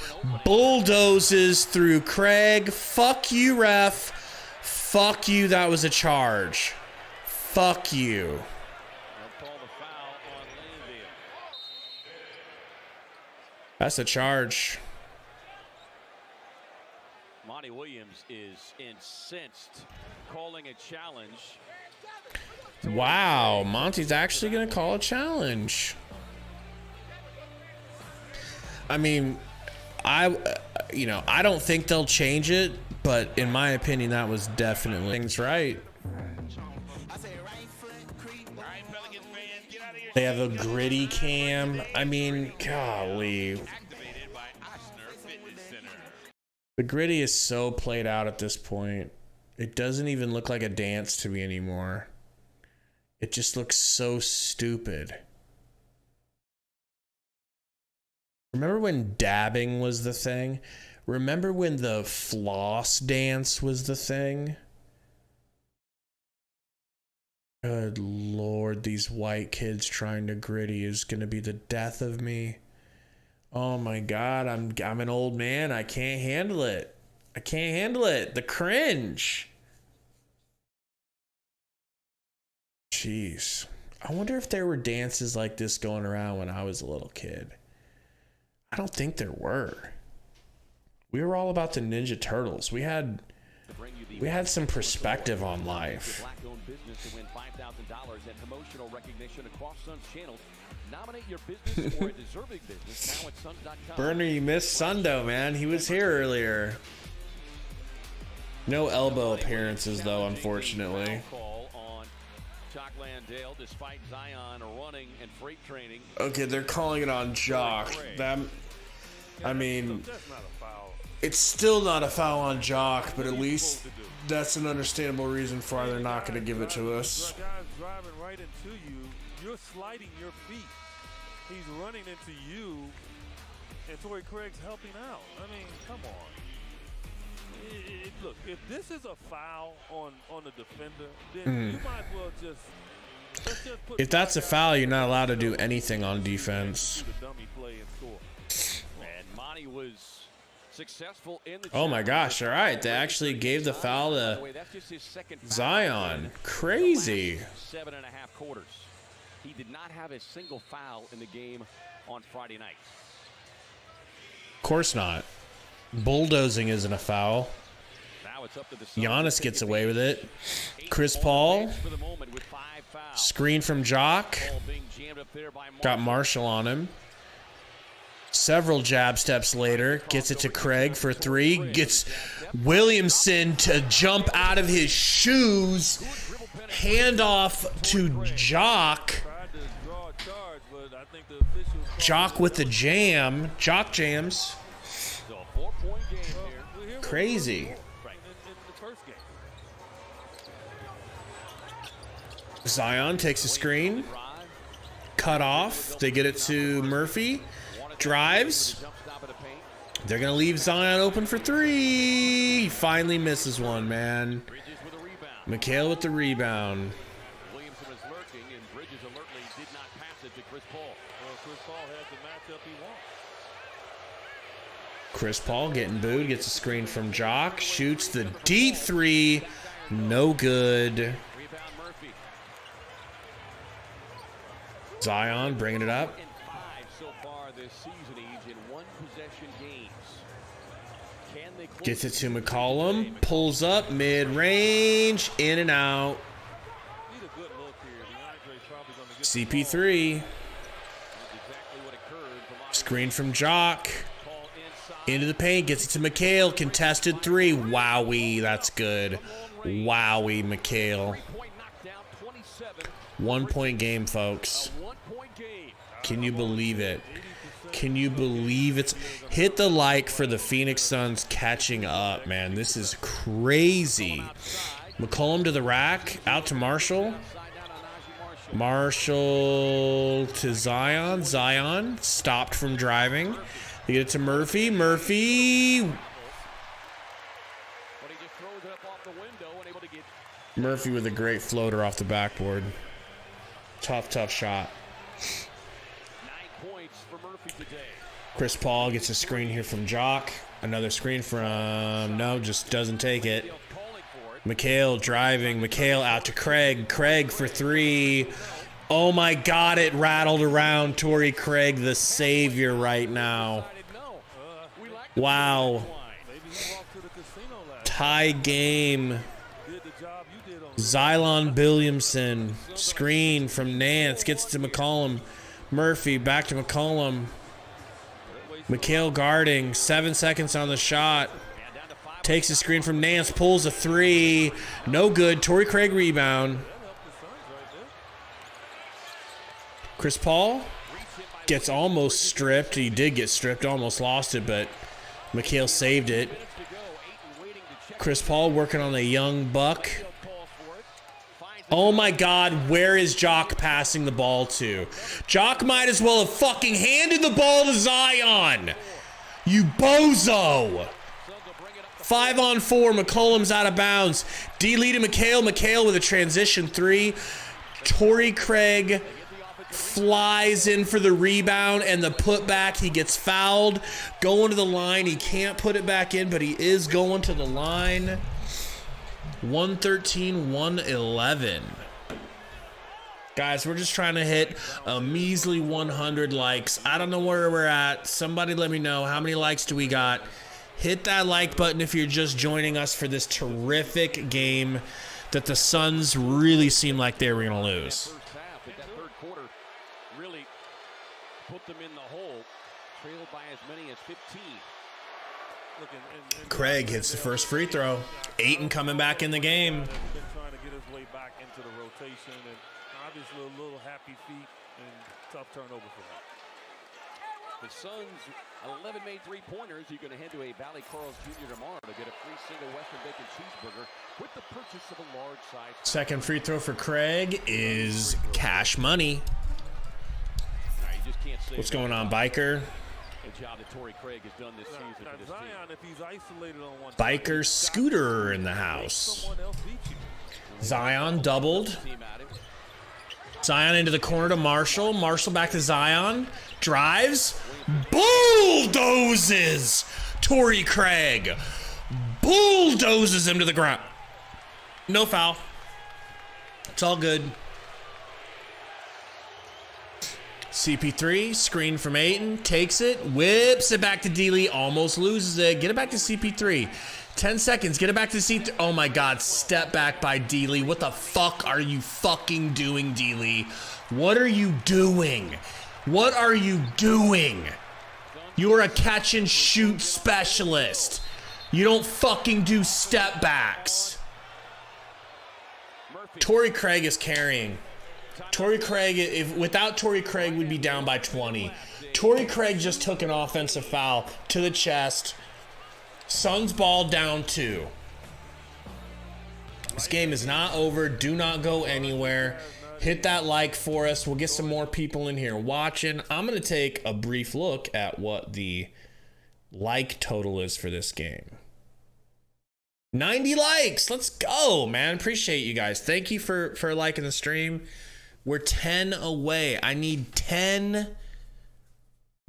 Bulldozes through Craig. Fuck you, ref. Fuck you, that was a charge. Fuck you. That's a charge. Monty Williams is incensed, calling a challenge. Wow, Monty's actually going to call a challenge. I mean, I don't think they'll change it, but in my opinion, that was definitely things right. They have a gritty cam. I mean, golly. The gritty is so played out at this point. It doesn't even look like a dance to me anymore. It just looks so stupid. Remember when dabbing was the thing? Remember when the floss dance was the thing? Good Lord, these white kids trying to gritty is gonna be the death of me. Oh my God, I'm an old man. I can't handle it. I can't handle it. The cringe. Jeez. I wonder if there were dances like this going around when I was a little kid. I don't think there were. We were all about the Ninja Turtles. We had some perspective on life. Burner, you missed Sundo, man. He was here earlier. No elbow appearances, though, unfortunately. Okay, they're calling it on Jock. I mean, it's still not a foul on Jock, but at least that's an understandable reason for why they're not going to give it to us. The guy's driving right into you. You're sliding your feet. He's running into you, and Torrey Craig's helping out. I mean, come on. Look, if this is a foul on the defender, then you might as well just put. If that's a foul, you're not allowed to do anything on defense. And Monty was successful in the Oh my gosh, all right. They actually gave the foul to Zion. Crazy. 7.5 quarters. He did not have a single foul in the game on Friday night. Of course not. Bulldozing isn't a foul. Now it's up to the Giannis gets away with it. Chris Paul. Screen from Jock. Got Marshall on him. Several jab steps later, gets it to Craig for three. Gets Williamson to jump out of his shoes. Hand off to Jock. Jock with the jam. Jock jams. Crazy. Zion takes a screen. Cut off. They get it to Murphy. Drives. They're going to leave Zion open for three. He finally misses one, man. McHale with the rebound. Williamson was lurking, and Bridges alertly did not pass it to Chris Paul. Well, Chris Paul had the matchup he wants. Chris Paul getting booed. Gets a screen from Jock. Shoots the deep three. No good. Rebound Murphy. Zion bringing it up. And 5 so far this season, each in one possession games. Can they close Gets it to McCollum. Pulls up mid-range. In and out. Need a good look here. DeAndre's probably going to get CP3. exactly what occurred from Screen from Jock. Into the paint. Gets it to McHale. Contested three. Wowie. That's good. Wowie, McHale. 3-point knockdown, 27. 1 point game, folks. 1-point game. Can you believe it? Can you believe it's hit the like for the Phoenix Suns catching up, man? This is crazy. McCollum to the rack, out to Marshall. Marshall to Zion. Zion stopped from driving. They get it to Murphy. Murphy. But he just throws it up off the window and able to get Murphy with a great floater off the backboard. Tough shot. 9 points for Murphy today. Chris Paul gets a screen here from Jock. Another screen from, no, just doesn't take it. McHale driving. McHale out to Craig. Craig for three. Oh my God, it rattled around. Torrey Craig, the savior right now. Wow. Tie game. did the job you did on Xylon Williamson. Screen from Nance. Gets to McCollum. Murphy back to McCollum. McHale guarding. 7 seconds on the shot. Takes a screen from Nance. Pulls a three. No good. Torrey Craig rebound. Chris Paul gets almost stripped. He did get stripped. Almost lost it, but McHale saved it. Chris Paul working on a young buck. Oh my God, where is Jock passing the ball to? Jock might as well have fucking handed the ball to Zion. You bozo. 5-on-4, McCollum's out of bounds. D-Lee to McHale. McHale with a transition three. Torrey Craig flies in for the rebound and the putback. He gets fouled. Going to the line. He can't put it back in, but he is going to the line. 113, 111. Guys, we're just trying to hit a measly 100 likes. I don't know where we're at. Somebody let me know. How many likes do we got? Hit that like button if you're just joining us for this terrific game that the Suns really seem like they were going to lose. First half, but that third quarter really put them in the hole, trailed by as many as 15. Craig hits the first free throw. Ayton coming back in the game. Been trying to get his way back into the rotation, and obviously a little happy feet and tough turnover for him. The Suns, 11 made three-pointers. You're going to head to a Valley Carl's Jr. tomorrow to get a free single Western Bacon cheeseburger with the purchase of a large size. Second free throw for Craig is cash money. You just can't say What's going on, Biker? the job that Torrey Craig has done this season for this Zion, team. if he's isolated on one Biker Scooter in the house. someone else beat you. Zion doubled. Team at him. Zion into the corner to Marshall. Marshall back to Zion. Drives. Bulldozes Torrey Craig. Bulldozes him to the ground. No foul. It's all good. CP3, screen from Ayton, takes it, whips it back to D-Lee, almost loses it. Get it back to CP3. 10 seconds, get it back to C3. Oh my God, step back by D-Lee. What the fuck are you fucking doing, D-Lee? What are you doing? What are you doing? You're a catch and shoot specialist. You don't fucking do step backs. Torrey Craig is carrying. Torrey Craig, without Torrey Craig, we'd be down by 20. Torrey Craig just took an offensive foul to the chest. Suns ball down 2. This game is not over. Do not go anywhere. Hit that like for us. We'll get some more people in here watching. I'm going to take a brief look at what the like total is for this game. 90 likes. Let's go, man. Appreciate you guys. Thank you for liking the stream. We're 10 away. I need 10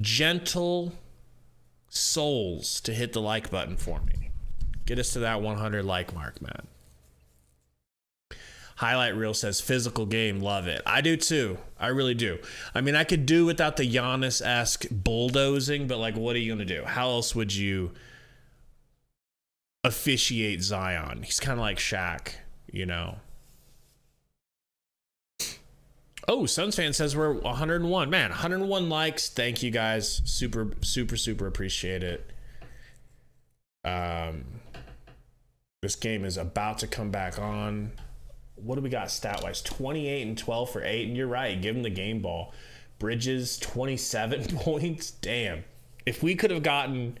gentle souls to hit the like button for me. Get us to that 100 like mark, man. Highlight Reel says physical game. Love it. I do too. I really do. I mean, I could do without the Giannis-esque bulldozing, but like, what are you going to do? How else would you officiate Zion? He's kind of like Shaq, you know? Oh, Suns fan says we're 101. Man, 101 likes. Thank you guys. Super, super, super appreciate it. This game is about to come back on. What do we got stat-wise? 28 and 12 for 8. And you're right. Give him the game ball. Bridges, 27 points. Damn. If we could have gotten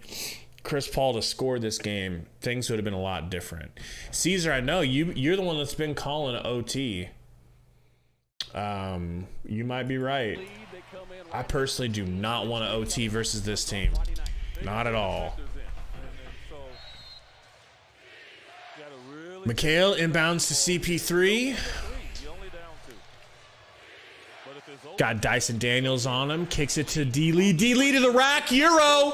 Chris Paul to score this game, things would have been a lot different. Caesar, I know you're the one that's been calling OT. You might be right. I personally do not want to OT versus this team. Not at all. McHale inbounds to CP3. Got Dyson Daniels on him. Kicks it to D-Lee. D-Lee to the rack. Euro.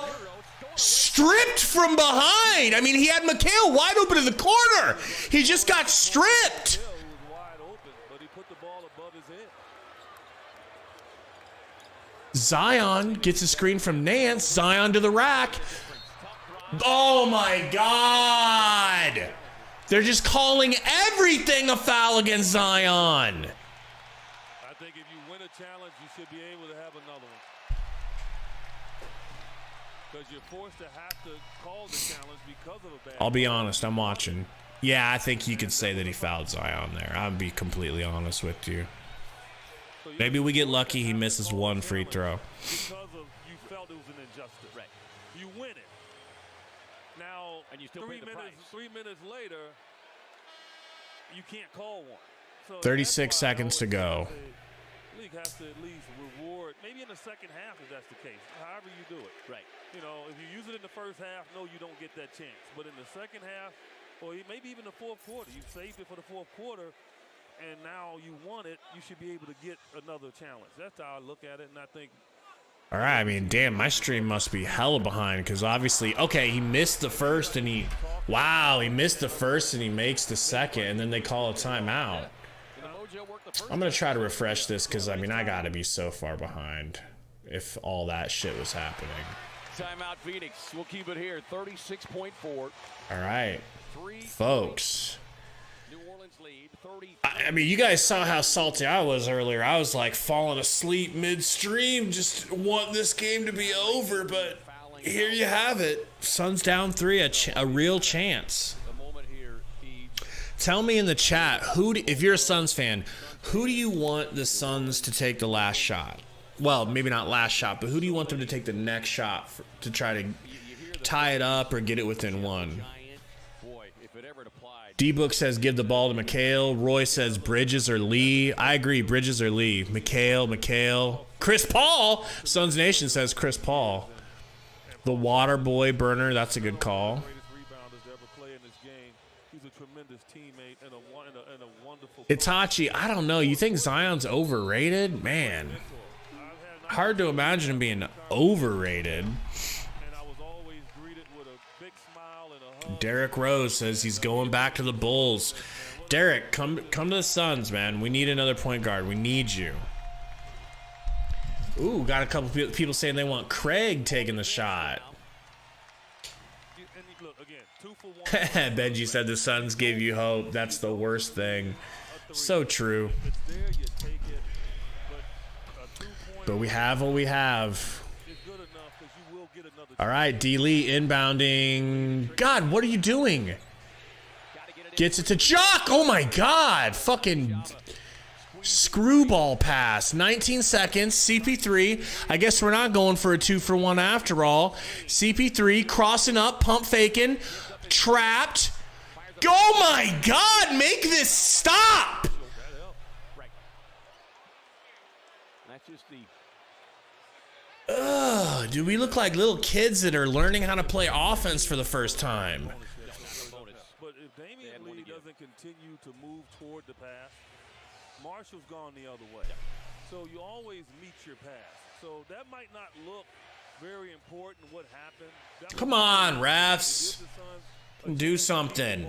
Stripped from behind. I mean, he had McHale wide open in the corner. He just got stripped. Zion gets a screen from Nance. Zion to the rack. Oh my God. They're just calling everything a foul against Zion. I think if you win a challenge, you should be able to have another one. Because you're forced to have to call the challenge because of a bad. I'll be honest, I'm watching. Yeah, I think you could say that he fouled Zion there. I'll be completely honest with you. Maybe we get lucky he misses one free throw. Because of you felt it was an injustice. Right. You win it. Now, And you still 3 pay the minutes, price. 3 minutes later, you can't call one. So 36 that's why I seconds to always go. say the league has to at least reward, maybe in the second half if that's the case, however you do it. Right. You know, if you use it in the first half, no, you don't get that chance. But in the second half, or maybe even the fourth quarter, you saved it for the fourth quarter, and now you want it, you should be able to get another challenge. That's how I look at it, and I think. All right, I mean, damn, my stream must be hella behind because obviously, okay, he missed the first and he missed the first and he makes the second, and then they call a timeout. I'm going to try to refresh this because, I mean, I got to be so far behind if all that shit was happening. Timeout Phoenix. We'll keep it here. 36.4. All right, folks. New Orleans lead 30. I mean, you guys saw how salty I was earlier. I was like falling asleep midstream, just want this game to be over, but here you have it. Suns down 3, a real chance. The moment here, Tell me in the chat, if you're a Suns fan, who do you want the Suns to take the last shot? Well, maybe not last shot, but who do you want them to take the next shot to try to tie it up or get it within one? boy, if it ever applied. D-Book says give the ball to McHale. Roy says Bridges or Lee. I agree, Bridges or Lee. McHale. Chris Paul. Suns Nation says Chris Paul. The water boy burner, that's a good call. Greatest rebounders to ever play in this game. He's a tremendous teammate and a wonderful. Itachi, I don't know. You think Zion's overrated? Man, hard to imagine him being overrated. And I was always greeted with a big smile and a hug. Derek Rose says he's going back to the Bulls. Derek, come to the Suns, man. We need another point guard. We need you. Ooh, got a couple people saying they want Craig taking the shot. And look, again, 2 for 1. Benji said the Suns gave you hope. That's the worst thing. So true. It's there, you take it. But a 2-point But we have what we have. is good enough because you will get another. All right, D. Lee inbounding. God, what are you doing? Gets it to Jock. Oh my God. Fucking screwball pass. 19 seconds. CP3. I guess we're not going for a 2-for-1 after all. CP3 crossing up, pump faking, trapped. Oh my God, make this stop. That's just the Ugh, do we look like little kids that are learning how to play offense for the first time? But if Damian Lee doesn't continue to move toward the pass, Marshall's gone the other way. So you always meet your pass. So that might not look very important what happened. Come on, refs. Do something.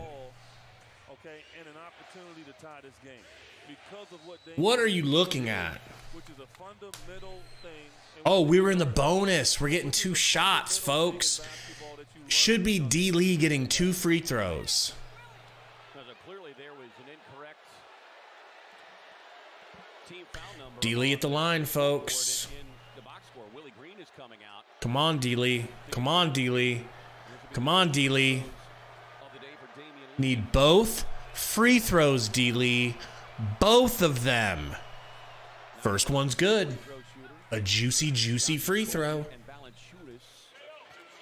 Okay, and an opportunity to tie this game. Because of what What are you looking at? which is a fundamental thing. Oh, we were in the bonus. We're getting 2 shots, folks. Should be D. Lee getting 2 free throws. clearly there was an incorrect team foul number. D. Lee at the line, folks. In the box score, Willie Green is coming out Come on, D. Lee. Come on, D. Lee. Come on, D. Lee. of the day for Damian Lee. Need both free throws, D. Lee. Both of them. First one's good. A juicy free throw. And Valanciunas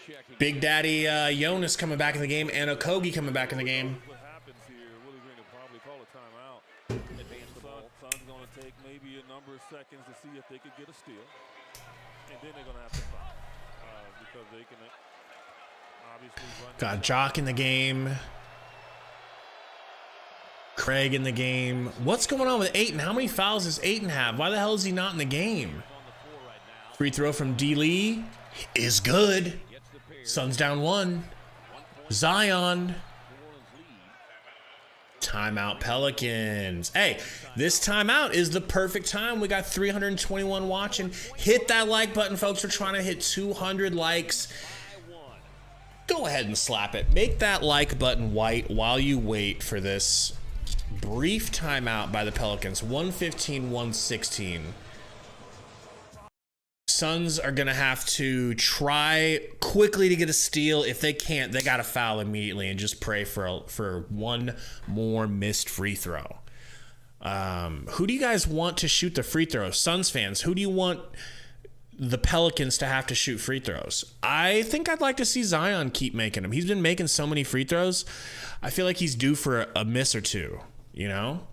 checking. Big Daddy Jonas coming back in the game, and Okogie coming back in the game. What happens here, Willie Green will probably call a timeout. Advance the ball. Suns going to take maybe a number of seconds to see if they could get a steal. And then they're going to have to foul. Because they can obviously run. Got Jock in the game. Craig in the game. What's going on with Ayton? How many fouls does Ayton have? Why the hell is he not in the game? Free throw from D. Lee is good. Suns down 1. Zion. Timeout Pelicans. Hey, this timeout is the perfect time. We got 321 watching. Hit that like button, folks. We're trying to hit 200 likes. go ahead and slap it. Make that like button white while you wait for this brief timeout by the Pelicans. 115-116. Suns are going to have to try quickly to get a steal. If they can't, they got to foul immediately and just pray for one more missed free throw. Who do you guys want to shoot the free throws? Suns fans, who do you want the Pelicans to have to shoot free throws? I think I'd like to see Zion keep making them. He's been making so many free throws. I feel like he's due for a miss or two, you know?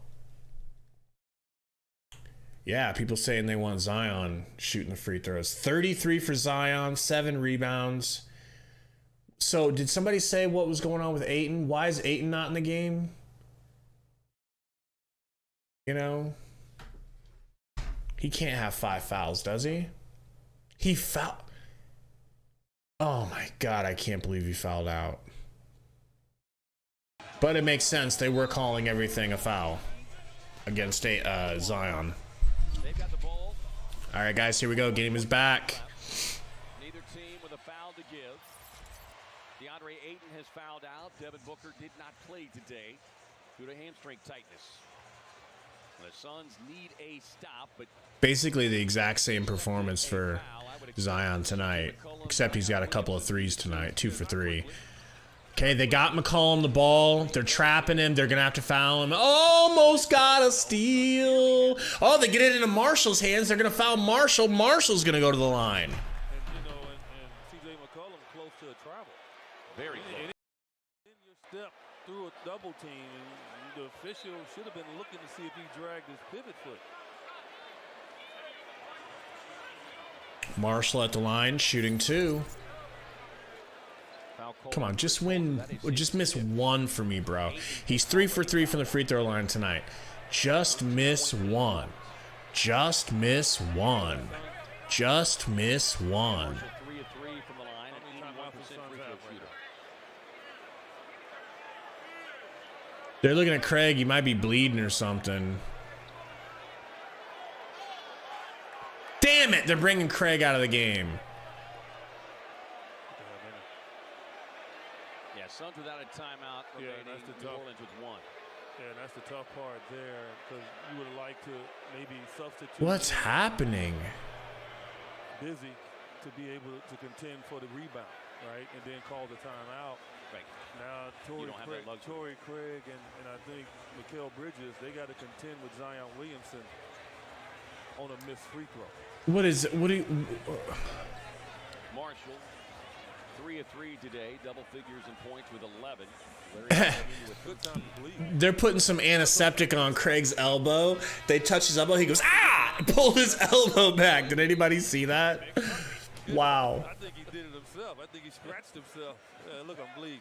Yeah, people saying they want Zion shooting the free throws. 33 for Zion, 7 rebounds. So did somebody say what was going on with Ayton? Why is Ayton not in the game? You know? He can't have 5 fouls, does he? He fouled. Oh my God, I can't believe he fouled out. But it makes sense. They were calling everything a foul against Zion. All right, guys, here we go. Game is back. Neither team with a foul to give. DeAndre Ayton has fouled out. Devin Booker did not play today due to hamstring tightness. The Suns need a stop, but basically the exact same performance for Zion tonight, except he's got a couple of threes tonight, 2 for 3. Okay, they got McCollum the ball. They're trapping him. They're going to have to foul him. Almost got a steal. Oh, they get it into Marshall's hands. They're going to foul Marshall. Marshall's going to go to the line. And C.J. McCollum close to a travel. very close. In your step through a double team, and the official should have been looking to see if he dragged his pivot foot. Marshall at the line, shooting 2. Come on, just win. Just miss 1 for me, bro. He's 3 for 3 from the free throw line tonight. Just miss 1. Just miss 1. Just miss 1. 3 of 3 from the line, an 81% free throw shooter. They're looking at Craig. He might be bleeding or something. Damn it! They're bringing Craig out of the game. Suns without a timeout remaining. That's the New tough. Orleans with 1. Yeah, that's the tough part there, because you would have liked to maybe substitute. What's happening? Busy to be able to contend for the rebound, right, and then call the timeout. Right. Now Torrey don't have that luxury. Craig and I think Mikal Bridges, they got to contend with Zion Williamson on a missed free throw. What do you? Marshall, 3 of 3 today, double figures in points with 11. Good time to bleed. They're putting some antiseptic on Craig's elbow. They touch his elbow. He goes, ah! Pulled his elbow back. Did anybody see that? Wow. I think he did it himself. I think he scratched himself. Look, I'm bleeding.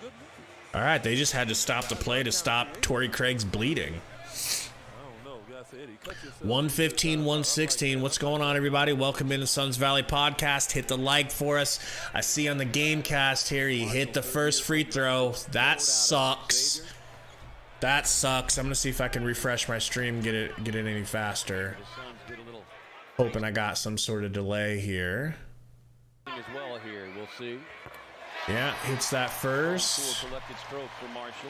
Good. All right, they just had to stop the play to stop Torrey Craig's bleeding. 115-116. What's going on, everybody? Welcome into Suns Valley Podcast. Hit the like for us. I see on the game cast here, he hit the first free throw. That sucks. That sucks. I'm gonna see if I can refresh my stream, get it any faster. Hoping I got some sort of delay here. As well here, we'll see. Yeah, hits that first. Collected stroke for Marshall.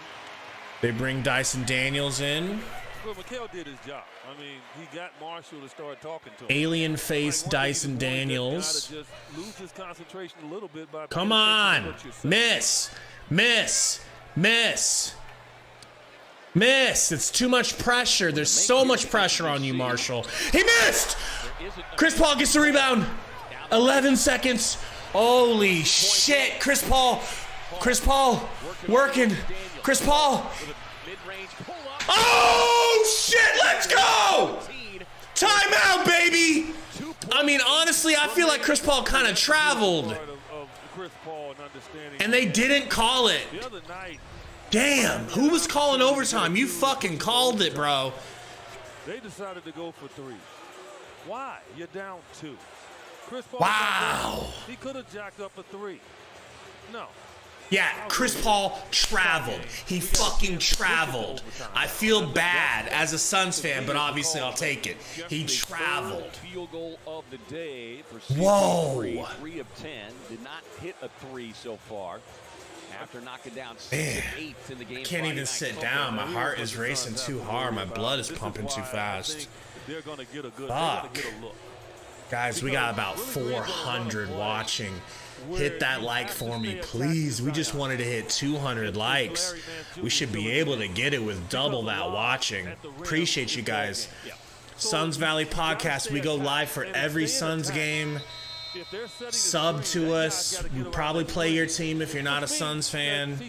They bring Dyson Daniels in. Well, Mikal did his job. I mean, he got Marshall to start talking to him. Alien face Dyson Daniels. Just lose his concentration a little bit by come on. Miss. It's too much pressure. There's so much pressure on you, Marshall. He missed. Chris Paul gets the rebound. 11 seconds. Holy shit. Chris Paul working. Chris Paul. Oh, shit, let's go! Timeout, baby! I mean, honestly, I feel like Chris Paul kind of traveled. And they didn't call it. Damn, who was calling overtime? You fucking called it, bro. They decided to go for 3. Why? You're down 2. Chris Paul. Wow. He could have jacked up a 3. No. Yeah, Chris Paul traveled. He fucking traveled. I feel bad as a Suns fan, but obviously I'll take it. He traveled. Field goal of the day for Whoa. 3 of 10. Did not hit a 3 so far. After knocking down 6 of 8 in the game. I can't even sit down. My heart is racing too hard. My blood is pumping too fast. They're going to get a good look. Guys, we got about 400 watching. Hit that like for me, please. We just wanted to hit 200 likes. We should be able to get it with double that watching. Appreciate you guys. Suns Valley Podcast. We go live for every Suns game. Sub to us. We probably play your team if you're not a Suns fan.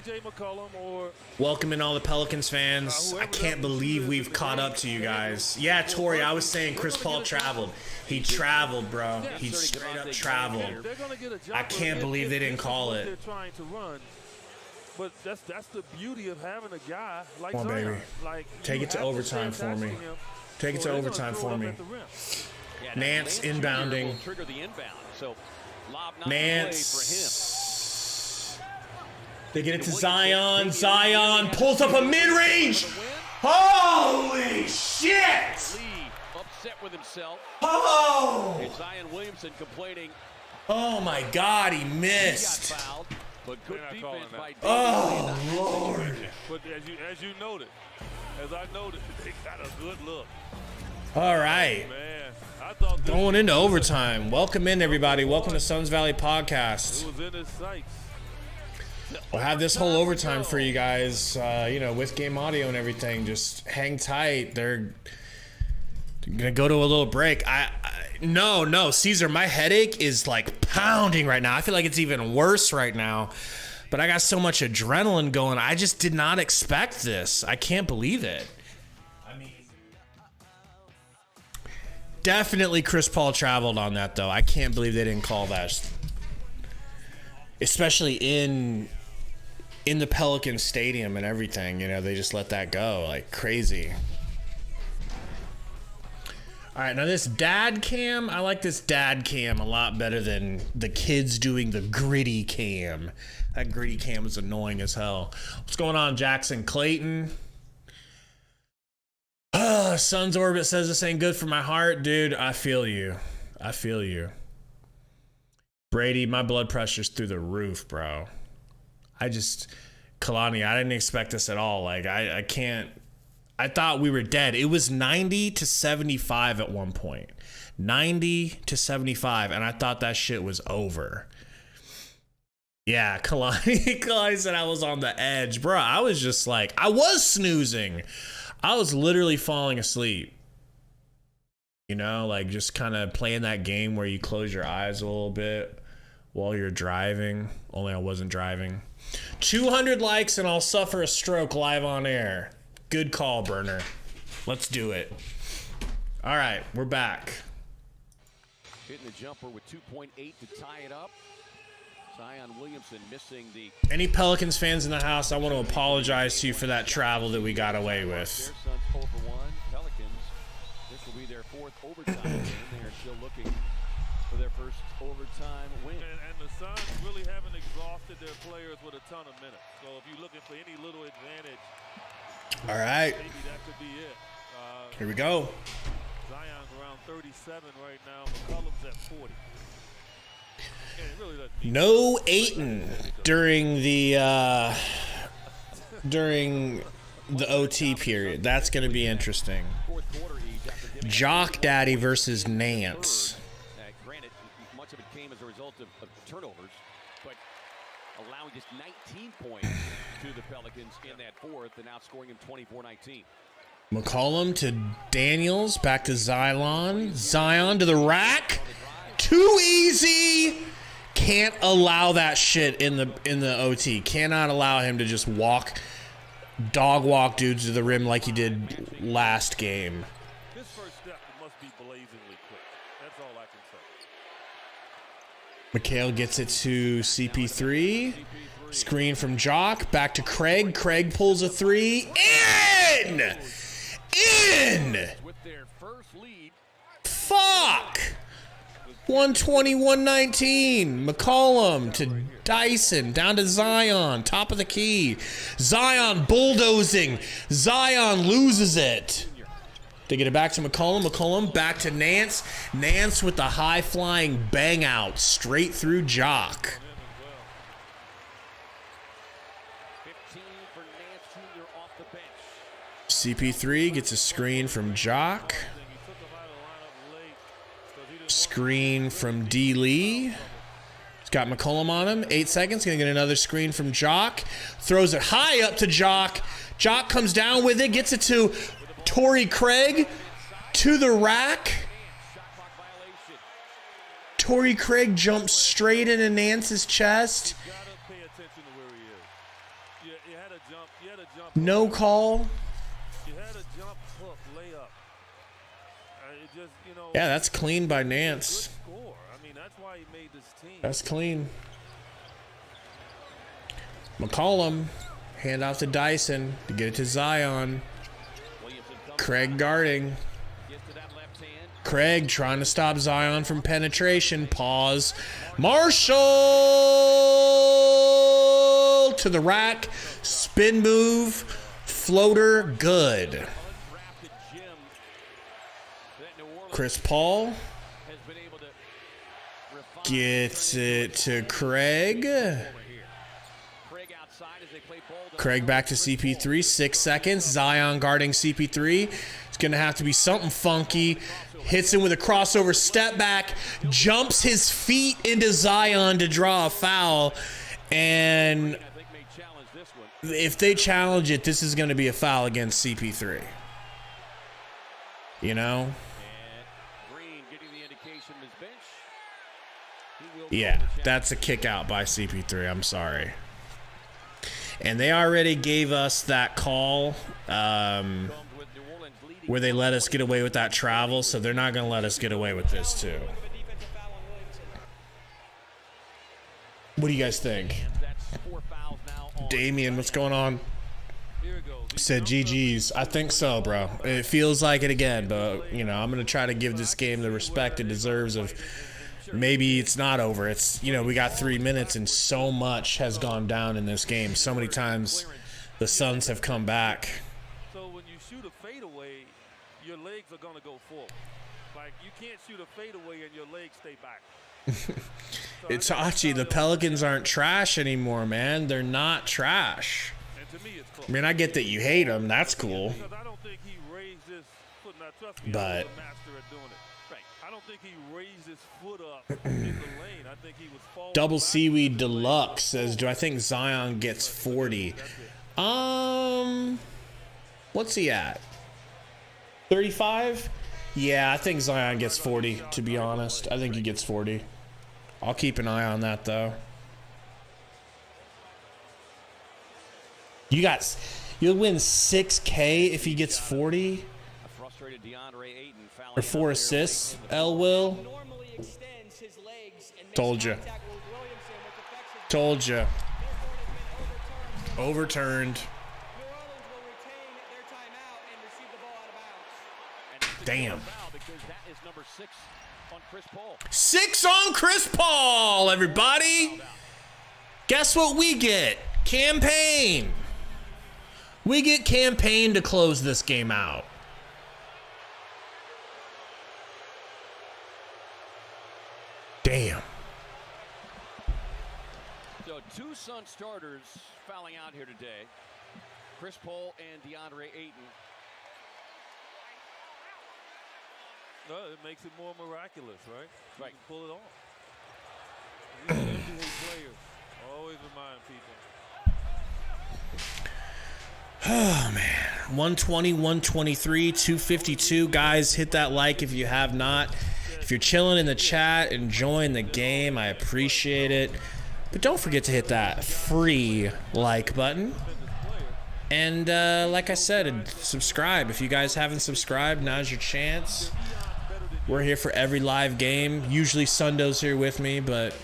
Welcome in all the Pelicans fans. I can't believe we've caught up to you guys. Yeah, Tori, I was saying Chris Paul traveled. He traveled, bro. He straight up traveled. I can't believe they didn't call it. But that's the beauty of having a guy like Come on, baby. Like, take it to overtime for me. Take it to overtime for me. Nance inbounding. Nance. They get it to Zion. Zion pulls up a mid-range. Holy shit! Upset with himself. Oh! It's Zion Williamson complaining. Oh my God, he missed. But good defense by oh Lord! But as you noted, as I noted, they got a good look. All right. Man, I thought going into overtime. Welcome in, everybody. Welcome to Suns Valley Podcast. It was in his sights. We'll have this whole overtime for you guys, with game audio and everything. Just hang tight. They're gonna go to a little break. No, Caesar, my headache is like pounding right now. I feel like it's even worse right now. But I got so much adrenaline going. I just did not expect this. I can't believe it. Definitely Chris Paul traveled on that, though. I can't believe they didn't call that. Especially in the Pelicans stadium and everything. They just let that go like crazy. All right, now this dad cam, I like this dad cam a lot better than the kids doing the gritty cam. That gritty cam is annoying as hell. What's going on, Jackson Clayton? Sun's Orbit says this ain't good for my heart. Dude, I feel you. Brady, my blood pressure's through the roof, bro. Kalani, I didn't expect this at all. Like, I can't. I thought we were dead. It was 90 to 75 at one point. 90 to 75, and I thought that shit was over. Yeah, Kalani said I was on the edge. Bro, I was just like, I was snoozing. I was literally falling asleep. Like just kind of playing that game where you close your eyes a little bit while you're driving. Only I wasn't driving. 200 likes and I'll suffer a stroke live on air. Good call, Burner. Let's do it. All right, we're back. Hitting the jumper with 2.8 to tie it up. Zion Williamson missing the. Any Pelicans fans in the house, I want to apologize to you for that travel that we got away with. Their Suns 0 for 1. Pelicans, this will be their 4th overtime game. They are still looking for their first overtime win. And the Suns really haven't exhausted their players with a ton of minutes. So if you're looking for any little advantage, all right, maybe that could be it. Here we go. Zion's around 37 right now. McCollum's at 40. No Ayton during the OT period. That's going to be interesting. Jock Daddy versus Nance. Granted, much of it came as a result of turnovers, but allowing just 19 points to the Pelicans in that fourth and outscoring him 24-19. McCollum to Daniels, back to Zion. Zion to the rack. Too easy. Can't allow that shit in the OT. Cannot allow him to just dog walk dudes to the rim like he did last game. His first step must be blazingly quick. That's all I can say. McHale gets it to CP3. Screen from Jock. Back to Craig. Craig pulls a three. In! With their first lead. Fuck! 120-119. McCollum to Dyson. Down to Zion. Top of the key. Zion bulldozing. Zion loses it. They get it back to McCollum. McCollum back to Nance. Nance with the high-flying bang out straight through Jock. 15 for Nance Jr. off the bench. CP3 gets a screen from Jock. Screen from D. Lee. He's got McCollum on him. 8 seconds. Gonna get another screen from Jock. Throws it high up to Jock. Jock comes down with it. Gets it to Torrey Craig. To the rack. Torrey Craig jumps straight into Nance's chest. No call. Yeah, that's clean by Nance. That's clean. McCollum, hand off to Dyson to get it to Zion. Craig guarding. Craig trying to stop Zion from penetration. Pause. Marshall to the rack. Spin move. Floater. Good. Chris Paul gets it to Craig. Craig back to CP3. 6 seconds. Zion guarding CP3. It's going to have to be something funky. Hits him with a crossover step back. Jumps his feet into Zion to draw a foul. And if they challenge it, this is going to be a foul against CP3. You know? Yeah, that's a kick out by CP3. I'm sorry. And they already gave us that call where they let us get away with that travel, so they're not going to let us get away with this too. What do you guys think? Damien, what's going on? Said GG's. I think so, bro. It feels like it again, but, you know, I'm going to try to give this game the respect it deserves of maybe it's not over. It's, you know, we got 3 minutes and so much has gone down in this game. So many times the Suns have come back. So when you shoot a fadeaway, your legs are going to go forward. Like, you can't shoot a fadeaway and your legs stay back. It's Hachi. The Pelicans aren't trash anymore, man. They're not trash. And to me, it's close. I mean, I get that you hate them. That's cool. Because I don't think he raised his foot. Now, trust me, But I was a master at doing it. Right. I don't think he raised his foot up in the lane. I think he was falling Double back. Seaweed Deluxe says, do I think Zion gets 40? What's he at? 35? Yeah, I think Zion gets 40, to be honest. I think he gets 40. I'll keep an eye on that, though. You'll win 6K if he gets 40? Or 4 assists, L. Will? Told you. Told you. Overturned. Damn. 6 on Chris Paul, everybody. Guess what we get? Campaign. We get campaign to close this game out. Damn. So 2 Sun starters fouling out here today. Chris Paul and DeAndre Ayton. It makes it more miraculous, right? Right. You can pull it off. These NBA players always remind people. Oh, man. 120, 123, 252. Guys, hit that like if you have not. If you're chilling in the chat, enjoying the game, I appreciate it. But don't forget to hit that free like button. And like I said, subscribe. If you guys haven't subscribed, now's your chance. We're here for every live game. Usually Sundo's here with me, but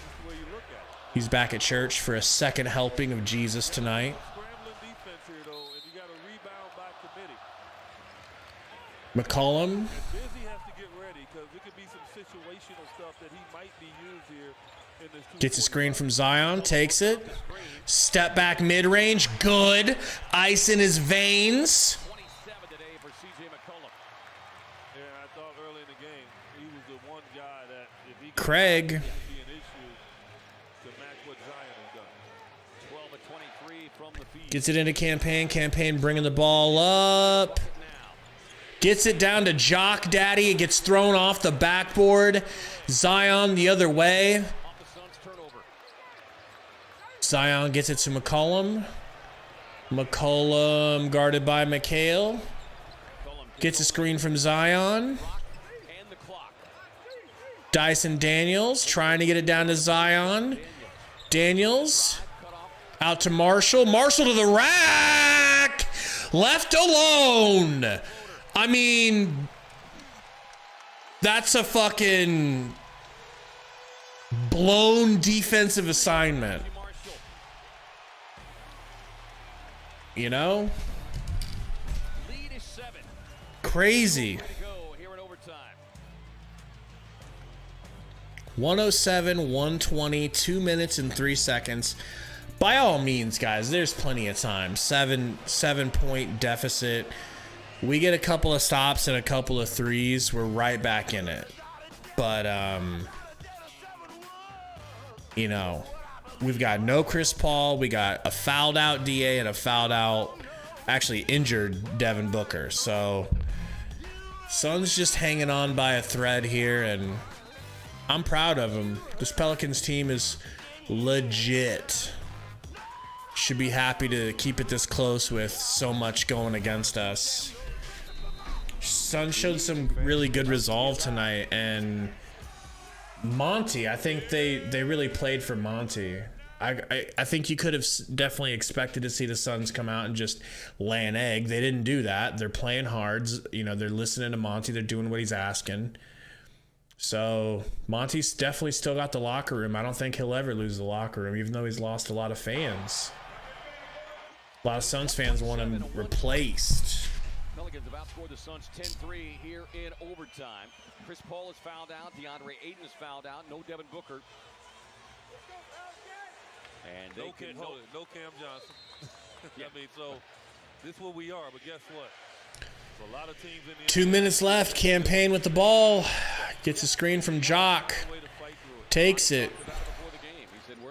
he's back at church for a second helping of Jesus tonight. Busy McCollum. has to get ready because it could be some situational stuff that he might be used here in this. Gets a screen from Zion, takes it. Step back mid-range, good. Ice in his veins. 27 today for C.J. McCollum. Yeah, I thought early in the game he was the one guy that if he could Craig. be an issue to match what Zion has done. 12 of 23 from the feed. Gets it into Campaign. Campaign bringing the ball up. Gets it down to Jock Daddy. It gets thrown off the backboard. Zion the other way. Off the Suns turnover. Zion gets it to McCollum. McCollum guarded by McHale. Gets a screen from Zion. And the clock. Dyson Daniels trying to get it down to Zion. Daniels out to Marshall. Marshall to the rack. Left alone. I mean, that's a fucking blown defensive assignment. You know? Lead is 7. Crazy. To go here in overtime. 107, 120, 2 minutes and 3 seconds. By all means, guys, there's plenty of time. 7-point deficit. We get a couple of stops and a couple of threes. We're right back in it. But, you know, we've got no Chris Paul. We got a fouled out DA and a fouled out, actually injured Devin Booker. So, Suns just hanging on by a thread here, and I'm proud of them. This Pelicans team is legit. Should be happy to keep it this close with so much going against us. Suns showed some really good resolve tonight, and Monty, I think they really played for Monty. I think you could have definitely expected to see the Suns come out and just lay an egg. They didn't do that. They're playing hard. You know, they're listening to Monty. They're doing what he's asking. So Monty's definitely still got the locker room. I don't think he'll ever lose the locker room, even though he's lost a lot of fans. A lot of Suns fans want him replaced. Pelicans have outscored the Suns 10-3 here in overtime. Chris Paul is fouled out. DeAndre Ayton is fouled out. No Devin Booker. And No Cam Johnson. Yeah. I mean, so this is what we are, but guess what? There's a lot of teams in the 2 minutes left. Campaign with the ball. Gets a screen from Jock. Takes it.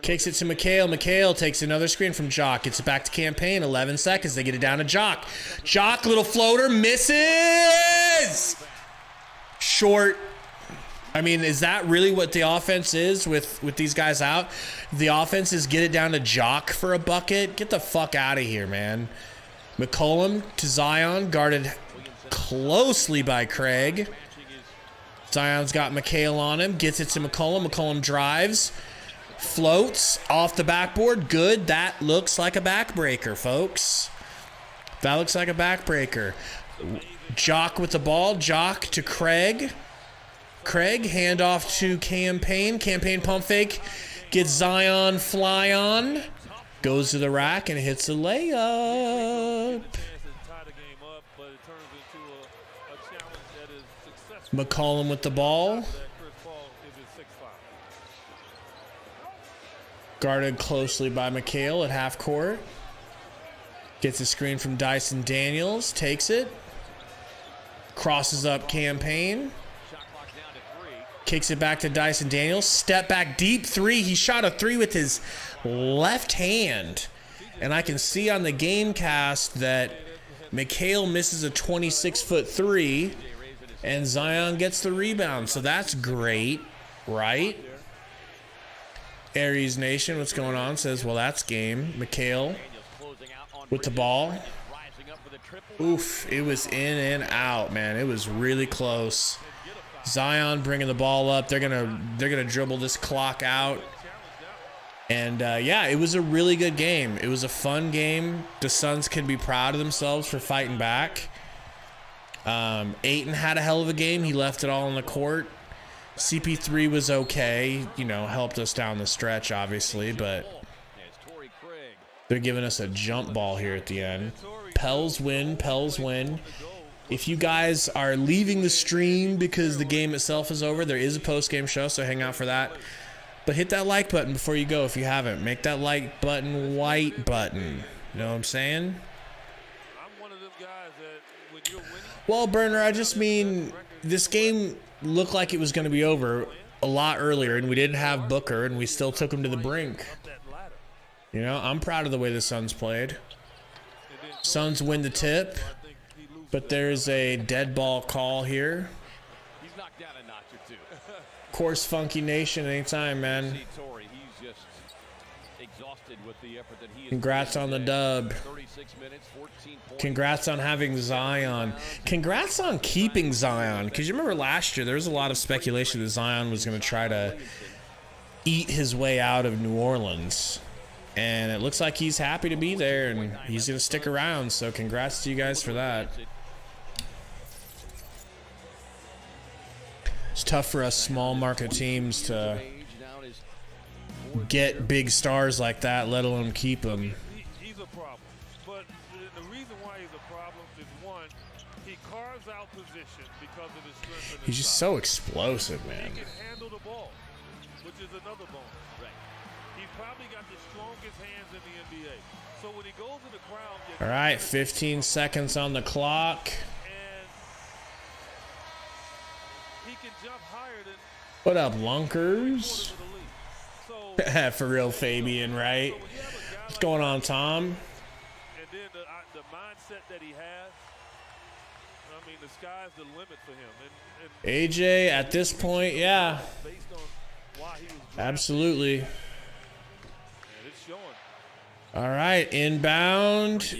Kicks it to McHale. McHale takes another screen from Jock. Gets it back to Campaign. 11 seconds. They get it down to Jock. Jock, little floater. Misses! Short. I mean, is that really what the offense is with these guys out? The offense is get it down to Jock for a bucket? Get the fuck out of here, man. McCollum to Zion. Guarded closely by Craig. Zion's got McHale on him. Gets it to McCollum. McCollum drives. Floats off the backboard. Good. That looks like a backbreaker, folks. That looks like a backbreaker. Jock with the ball. Jock to Craig. Craig, handoff to Campaign. Campaign pump fake. Gets Zion fly on. Goes to the rack and hits a layup. McCollum with the ball. Guarded closely by McHale at half court. Gets a screen from Dyson Daniels. Takes it. Crosses up Campaign. Kicks it back to Dyson Daniels. Step back deep three. He shot a three with his left hand. And I can see on the game cast that McHale misses a 26-foot three. And Zion gets the rebound. So that's great, right? Aries Nation, what's going on? Says, well, that's game. McHale with the ball. Oof, it was in and out, man. It was really close. Zion bringing the ball up. They're gonna dribble this clock out. And yeah, it was a really good game. It was a fun game. The Suns can be proud of themselves for fighting back. Ayton had a hell of a game. He left it all on the court. CP3 was okay, you know, helped us down the stretch, obviously, but they're giving us a jump ball here at the end. Pels win. If you guys are leaving the stream because the game itself is over, there is a post-game show, so hang out for that. But hit that like button before you go if you haven't. Make that like button white button. You know what I'm saying? Well, Burner, I just mean this game looked like it was going to be over a lot earlier, and we didn't have Booker, and we still took him to the brink. You know, I'm proud of the way the Suns played. Suns win the tip, but there's a dead ball call here. He's knocked down a notch or two. Of course, Funky Nation, anytime, man. He's just exhausted with the effort that he is. Congrats on the dub. 36 minutes, 14 points. Congrats on having Zion. Congrats on keeping Zion. Because you remember last year, there was a lot of speculation that Zion was going to try to eat his way out of New Orleans. And it looks like he's happy to be there, and he's going to stick around. So congrats to you guys for that. It's tough for us small market teams to get big stars like that, let alone keep them. He's a problem. But the reason why he's a problem is, one, he carves out position because of his strength. He's just so explosive, man. He can handle the ball, which is another bonus. Right. He's probably got the strongest hands in the NBA. So when he goes to the crowd, All right, 15 seconds on the clock. and he can jump higher than What up, Lunkers? the league. So For real, Fabian, right? What's going on, Tom? and then the mindset that he has, I mean, the sky's the limit for him. And AJ, at this point, yeah, based on why he was drafted, absolutely. and it's showing. All right, inbound.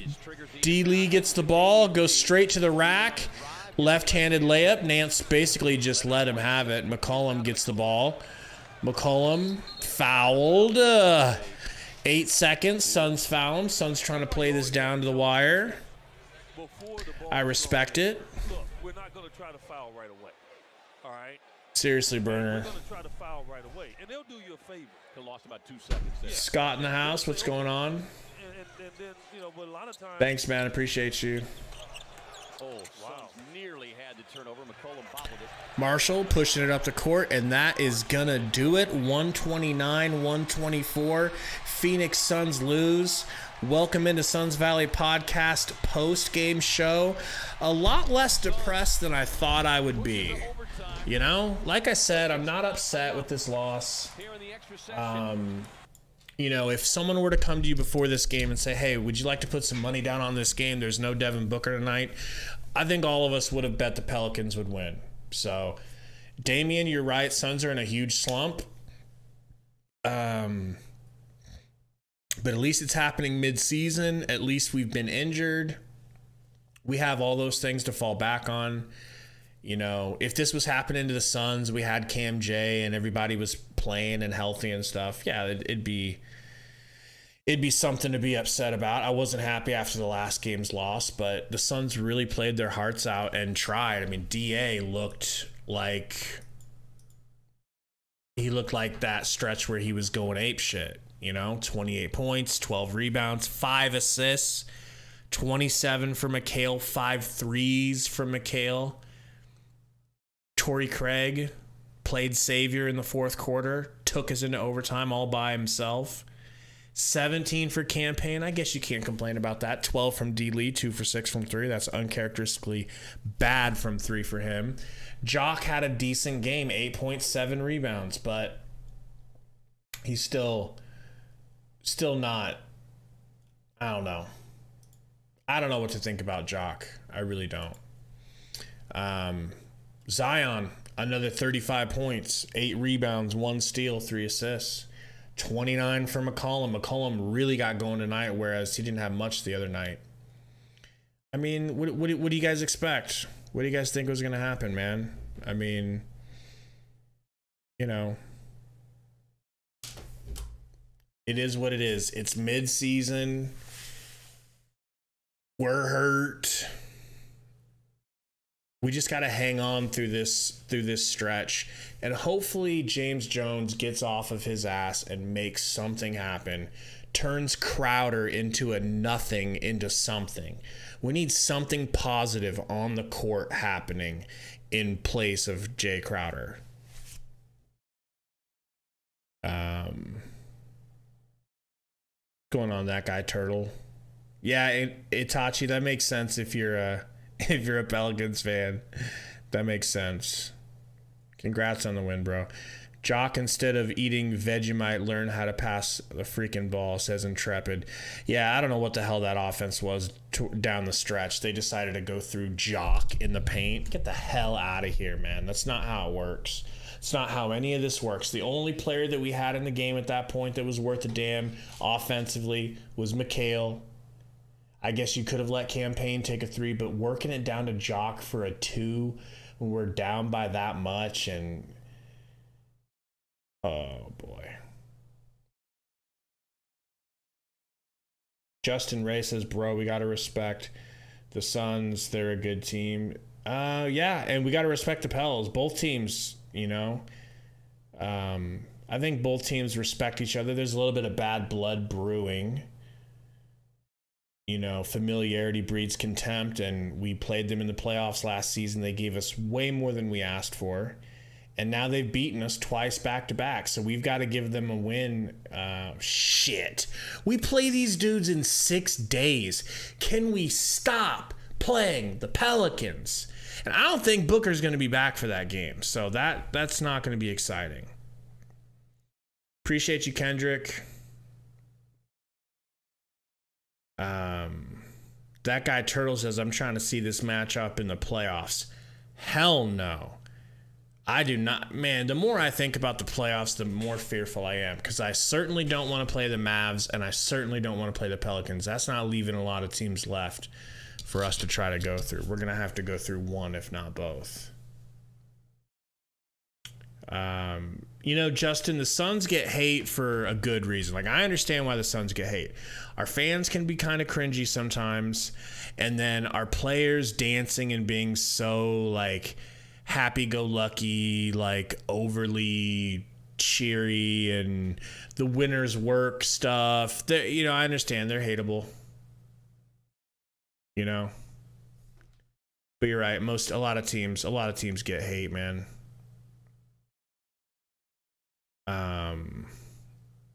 D-Lee gets the ball, goes straight to the rack. Left-handed layup. Nance basically just let him have it. McCollum gets the ball. McCollum fouled. 8 seconds. Suns foul him. Suns trying to play this down to the wire. I respect it. Look, we're not going to try to foul right away. All right? Seriously, We're Burner. going to try to foul right away. And they'll do you a favor. He lost about 2 seconds there. Scott in the house. What's going on? And then, you know, but a lot of times. Thanks, man. Appreciate you. Oh, wow. Nearly had the turnover. McCollum bobbled it. Marshall pushing it up the court, and that is gonna do it. 129-124. Phoenix Suns lose. Welcome into Suns Valley Podcast post-game show. A lot less depressed than I thought I would be. You know, like I said, I'm not upset with this loss. You know, if someone were to come to you before this game and say, hey, would you like to put some money down on this game? There's no Devin Booker tonight. I think all of us would have bet the Pelicans would win. So, Damian, you're right. Suns are in a huge slump. But at least it's happening mid-season. At least we've been injured. We have all those things to fall back on. You know, if this was happening to the Suns, we had Cam J and everybody was playing and healthy and stuff. Yeah, it'd be something to be upset about. I wasn't happy after the last game's loss, but the Suns really played their hearts out and tried. I mean, DA looked like that stretch where he was going ape shit. You know, 28 points, 12 rebounds, 5 assists, 27 for McHale, 5 threes from McHale. Torrey Craig played savior in the fourth quarter, took us into overtime all by himself. 17 for Campaign. I guess you can't complain about that. 12 from D. Lee, 2 for 6 from 3. That's uncharacteristically bad from 3 for him. Jock had a decent game, 8.7 rebounds, but he's still not. I don't know. I don't know what to think about Jock. I really don't. Zion, another 35 points, 8 rebounds, 1 steal, 3 assists. 29 for McCollum. McCollum really got going tonight, whereas he didn't have much the other night. I mean, what do you guys expect? What do you guys think was going to happen, man? I mean, you know, it is what it is. It's mid-season. We're hurt. We just got to hang on through this stretch, and hopefully James Jones gets off of his ass and makes something happen turns Crowder into a nothing into something. We need something positive on the court happening in place of Jay Crowder. Going on that guy Turtle. Yeah, Itachi, that makes sense if you're a Pelicans fan. That makes sense. Congrats on the win, bro. Jock, instead of eating Vegemite, learn how to pass the freaking ball, says Intrepid. Yeah, I don't know what the hell that offense was down the stretch. They decided to go through Jock in the paint. Get the hell out of here, man. That's not how it works. It's not how any of this works. The only player that we had in the game at that point that was worth a damn offensively was McHale. I guess you could have let Campaign take a 3, but working it down to Jock for a 2 when we're down by that much, and oh boy. Justin Ray says, bro, we got to respect the Suns. They're a good team. Yeah, and we got to respect the Pels. Both teams, you know. I think both teams respect each other. There's a little bit of bad blood brewing. You know, familiarity breeds contempt, and we played them in the playoffs last season. They gave us way more than we asked for. And now they've beaten us twice back-to-back, so we've got to give them a win. Shit. We play these dudes in 6 days. Can we stop playing the Pelicans? And I don't think Booker's going to be back for that game, so that's not going to be exciting. Appreciate you, Kendrick. That guy Turtle says, I'm trying to see this matchup in the playoffs. Hell no. I do not. Man, the more I think about the playoffs, the more fearful I am, because I certainly don't want to play the Mavs, and I certainly don't want to play the Pelicans. That's not leaving a lot of teams left for us to try to go through. We're going to have to go through one, if not both. You know, Justin, the Suns get hate for a good reason. Like, I understand why the Suns get hate. Our fans can be kind of cringy sometimes, and then our players dancing and being so, like, happy-go-lucky, like, overly cheery, and the winner's work stuff. You know, I understand they're hateable. You know? But you're right. A lot of teams get hate, man.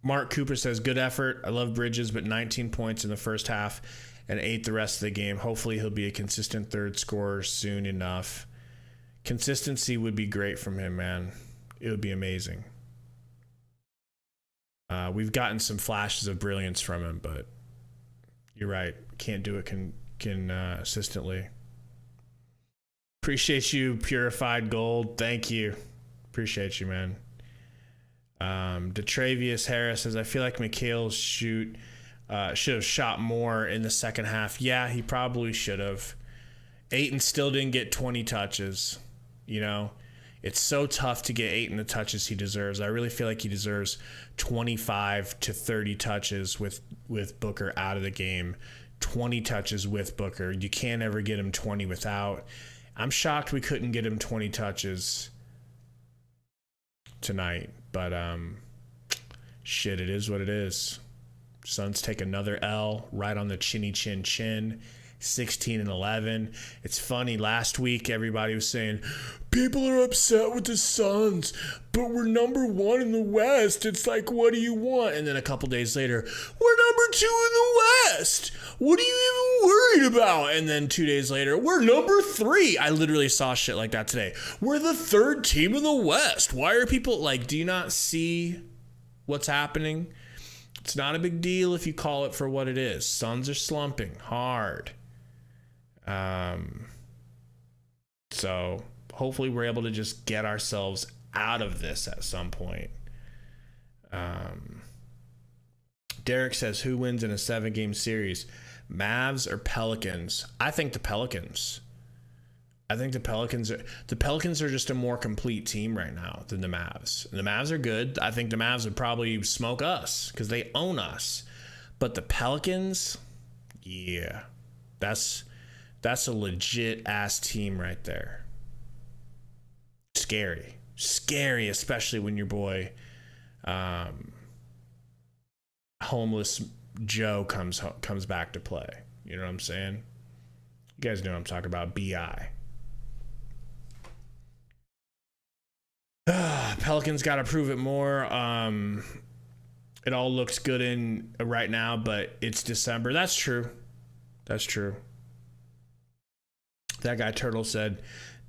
Mark Cooper says, good effort. I love Bridges, but 19 points in the first half and 8 the rest of the game. Hopefully he'll be a consistent third scorer soon enough. Consistency would be great from him, man. It would be amazing. We've gotten some flashes of brilliance from him, but you're right. Can't do it consistently. Appreciate you, Purified Gold. Thank you. Appreciate you, man. Detravius Harris says, I feel like McHale should have shot more in the second half. Yeah, he probably should have. Ayton still didn't get 20 touches. You know, it's so tough to get Ayton the touches he deserves. I really feel like he deserves 25 to 30 touches with Booker out of the game. 20 touches with Booker. You can't ever get him 20 without. I'm shocked we couldn't get him 20 touches tonight. But, shit, it is what it is. Suns take another L right on the chinny chin chin. 16-11. It's funny, last week everybody was saying, people are upset with the Suns, but we're number 1 in the West. It's like, what do you want? And then a couple days later, we're number 2 in the West. What are you even worried about? And then 2 days later, we're number 3. I literally saw shit like that today. We're the 3rd team in the West. Why are people like, do you not see what's happening? It's not a big deal if you call it for what it is. Suns are slumping hard. So hopefully we're able to just get ourselves out of this at some point. Derek says, who wins in a 7-game series? Mavs or Pelicans? I think the Pelicans. The Pelicans are just a more complete team right now than the Mavs. The Mavs are good. I think the Mavs would probably smoke us because they own us. But the Pelicans, yeah, that's a legit ass team right there. Scary, especially when your boy homeless Joe comes back to play. You know what I'm saying? You guys know what I'm talking about. BI. Pelicans got to prove it more. It all looks good in right now, but it's December. That's true. That's true. That guy Turtle said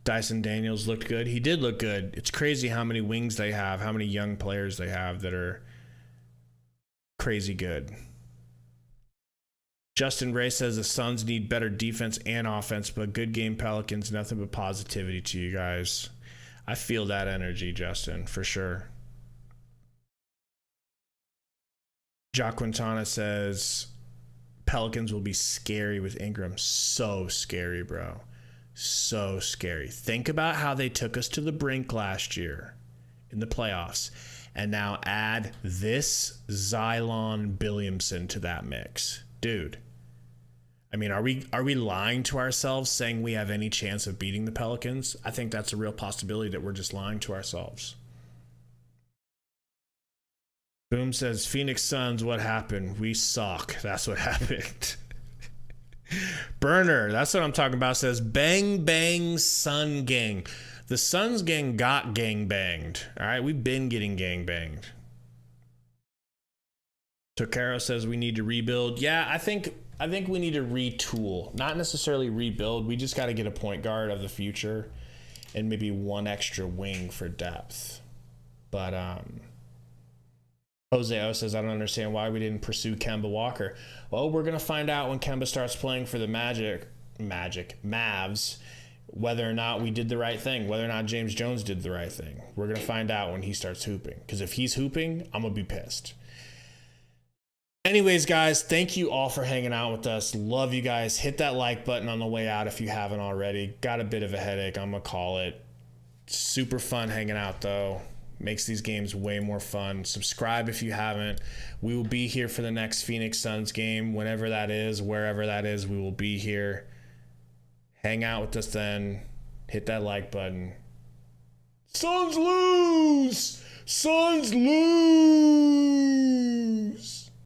Dyson Daniels looked good. He did look good. It's crazy how many wings they have, how many young players they have that are crazy good. Justin Ray says the Suns need better defense and offense, but good game Pelicans. Nothing but positivity to you guys. I feel that energy, Justin, for sure. Jock Quintana says Pelicans will be scary with Ingram. So scary, bro. So scary. Think about how they took us to the brink last year in the playoffs, and now add this Xylon Billiamson to that mix. Dude, I mean, are we lying to ourselves saying we have any chance of beating the Pelicans? I think that's a real possibility that we're just lying to ourselves. Boom says, Phoenix Suns, what happened? We suck. That's what happened. Burner, that's what I'm talking about, says, bang, bang, Sun gang. The Suns gang got gang banged. All right, we've been getting gang banged. Tokaro says we need to rebuild. Yeah, I think we need to retool. Not necessarily rebuild. We just got to get a point guard of the future and maybe one extra wing for depth. But Jose O says, I don't understand why we didn't pursue Kemba Walker. Well, we're going to find out when Kemba starts playing for the Mavs, whether or not we did the right thing, whether or not James Jones did the right thing. We're going to find out when he starts hooping. Because if he's hooping, I'm going to be pissed. Anyways, guys, thank you all for hanging out with us. Love you guys. Hit that like button on the way out if you haven't already. Got a bit of a headache, I'm going to call it. Super fun hanging out, though. Makes these games way more fun. Subscribe if you haven't. We will be here for the next Phoenix Suns game. Whenever that is, wherever that is, we will be here. Hang out with us then. Hit that like button. Suns lose! Suns lose!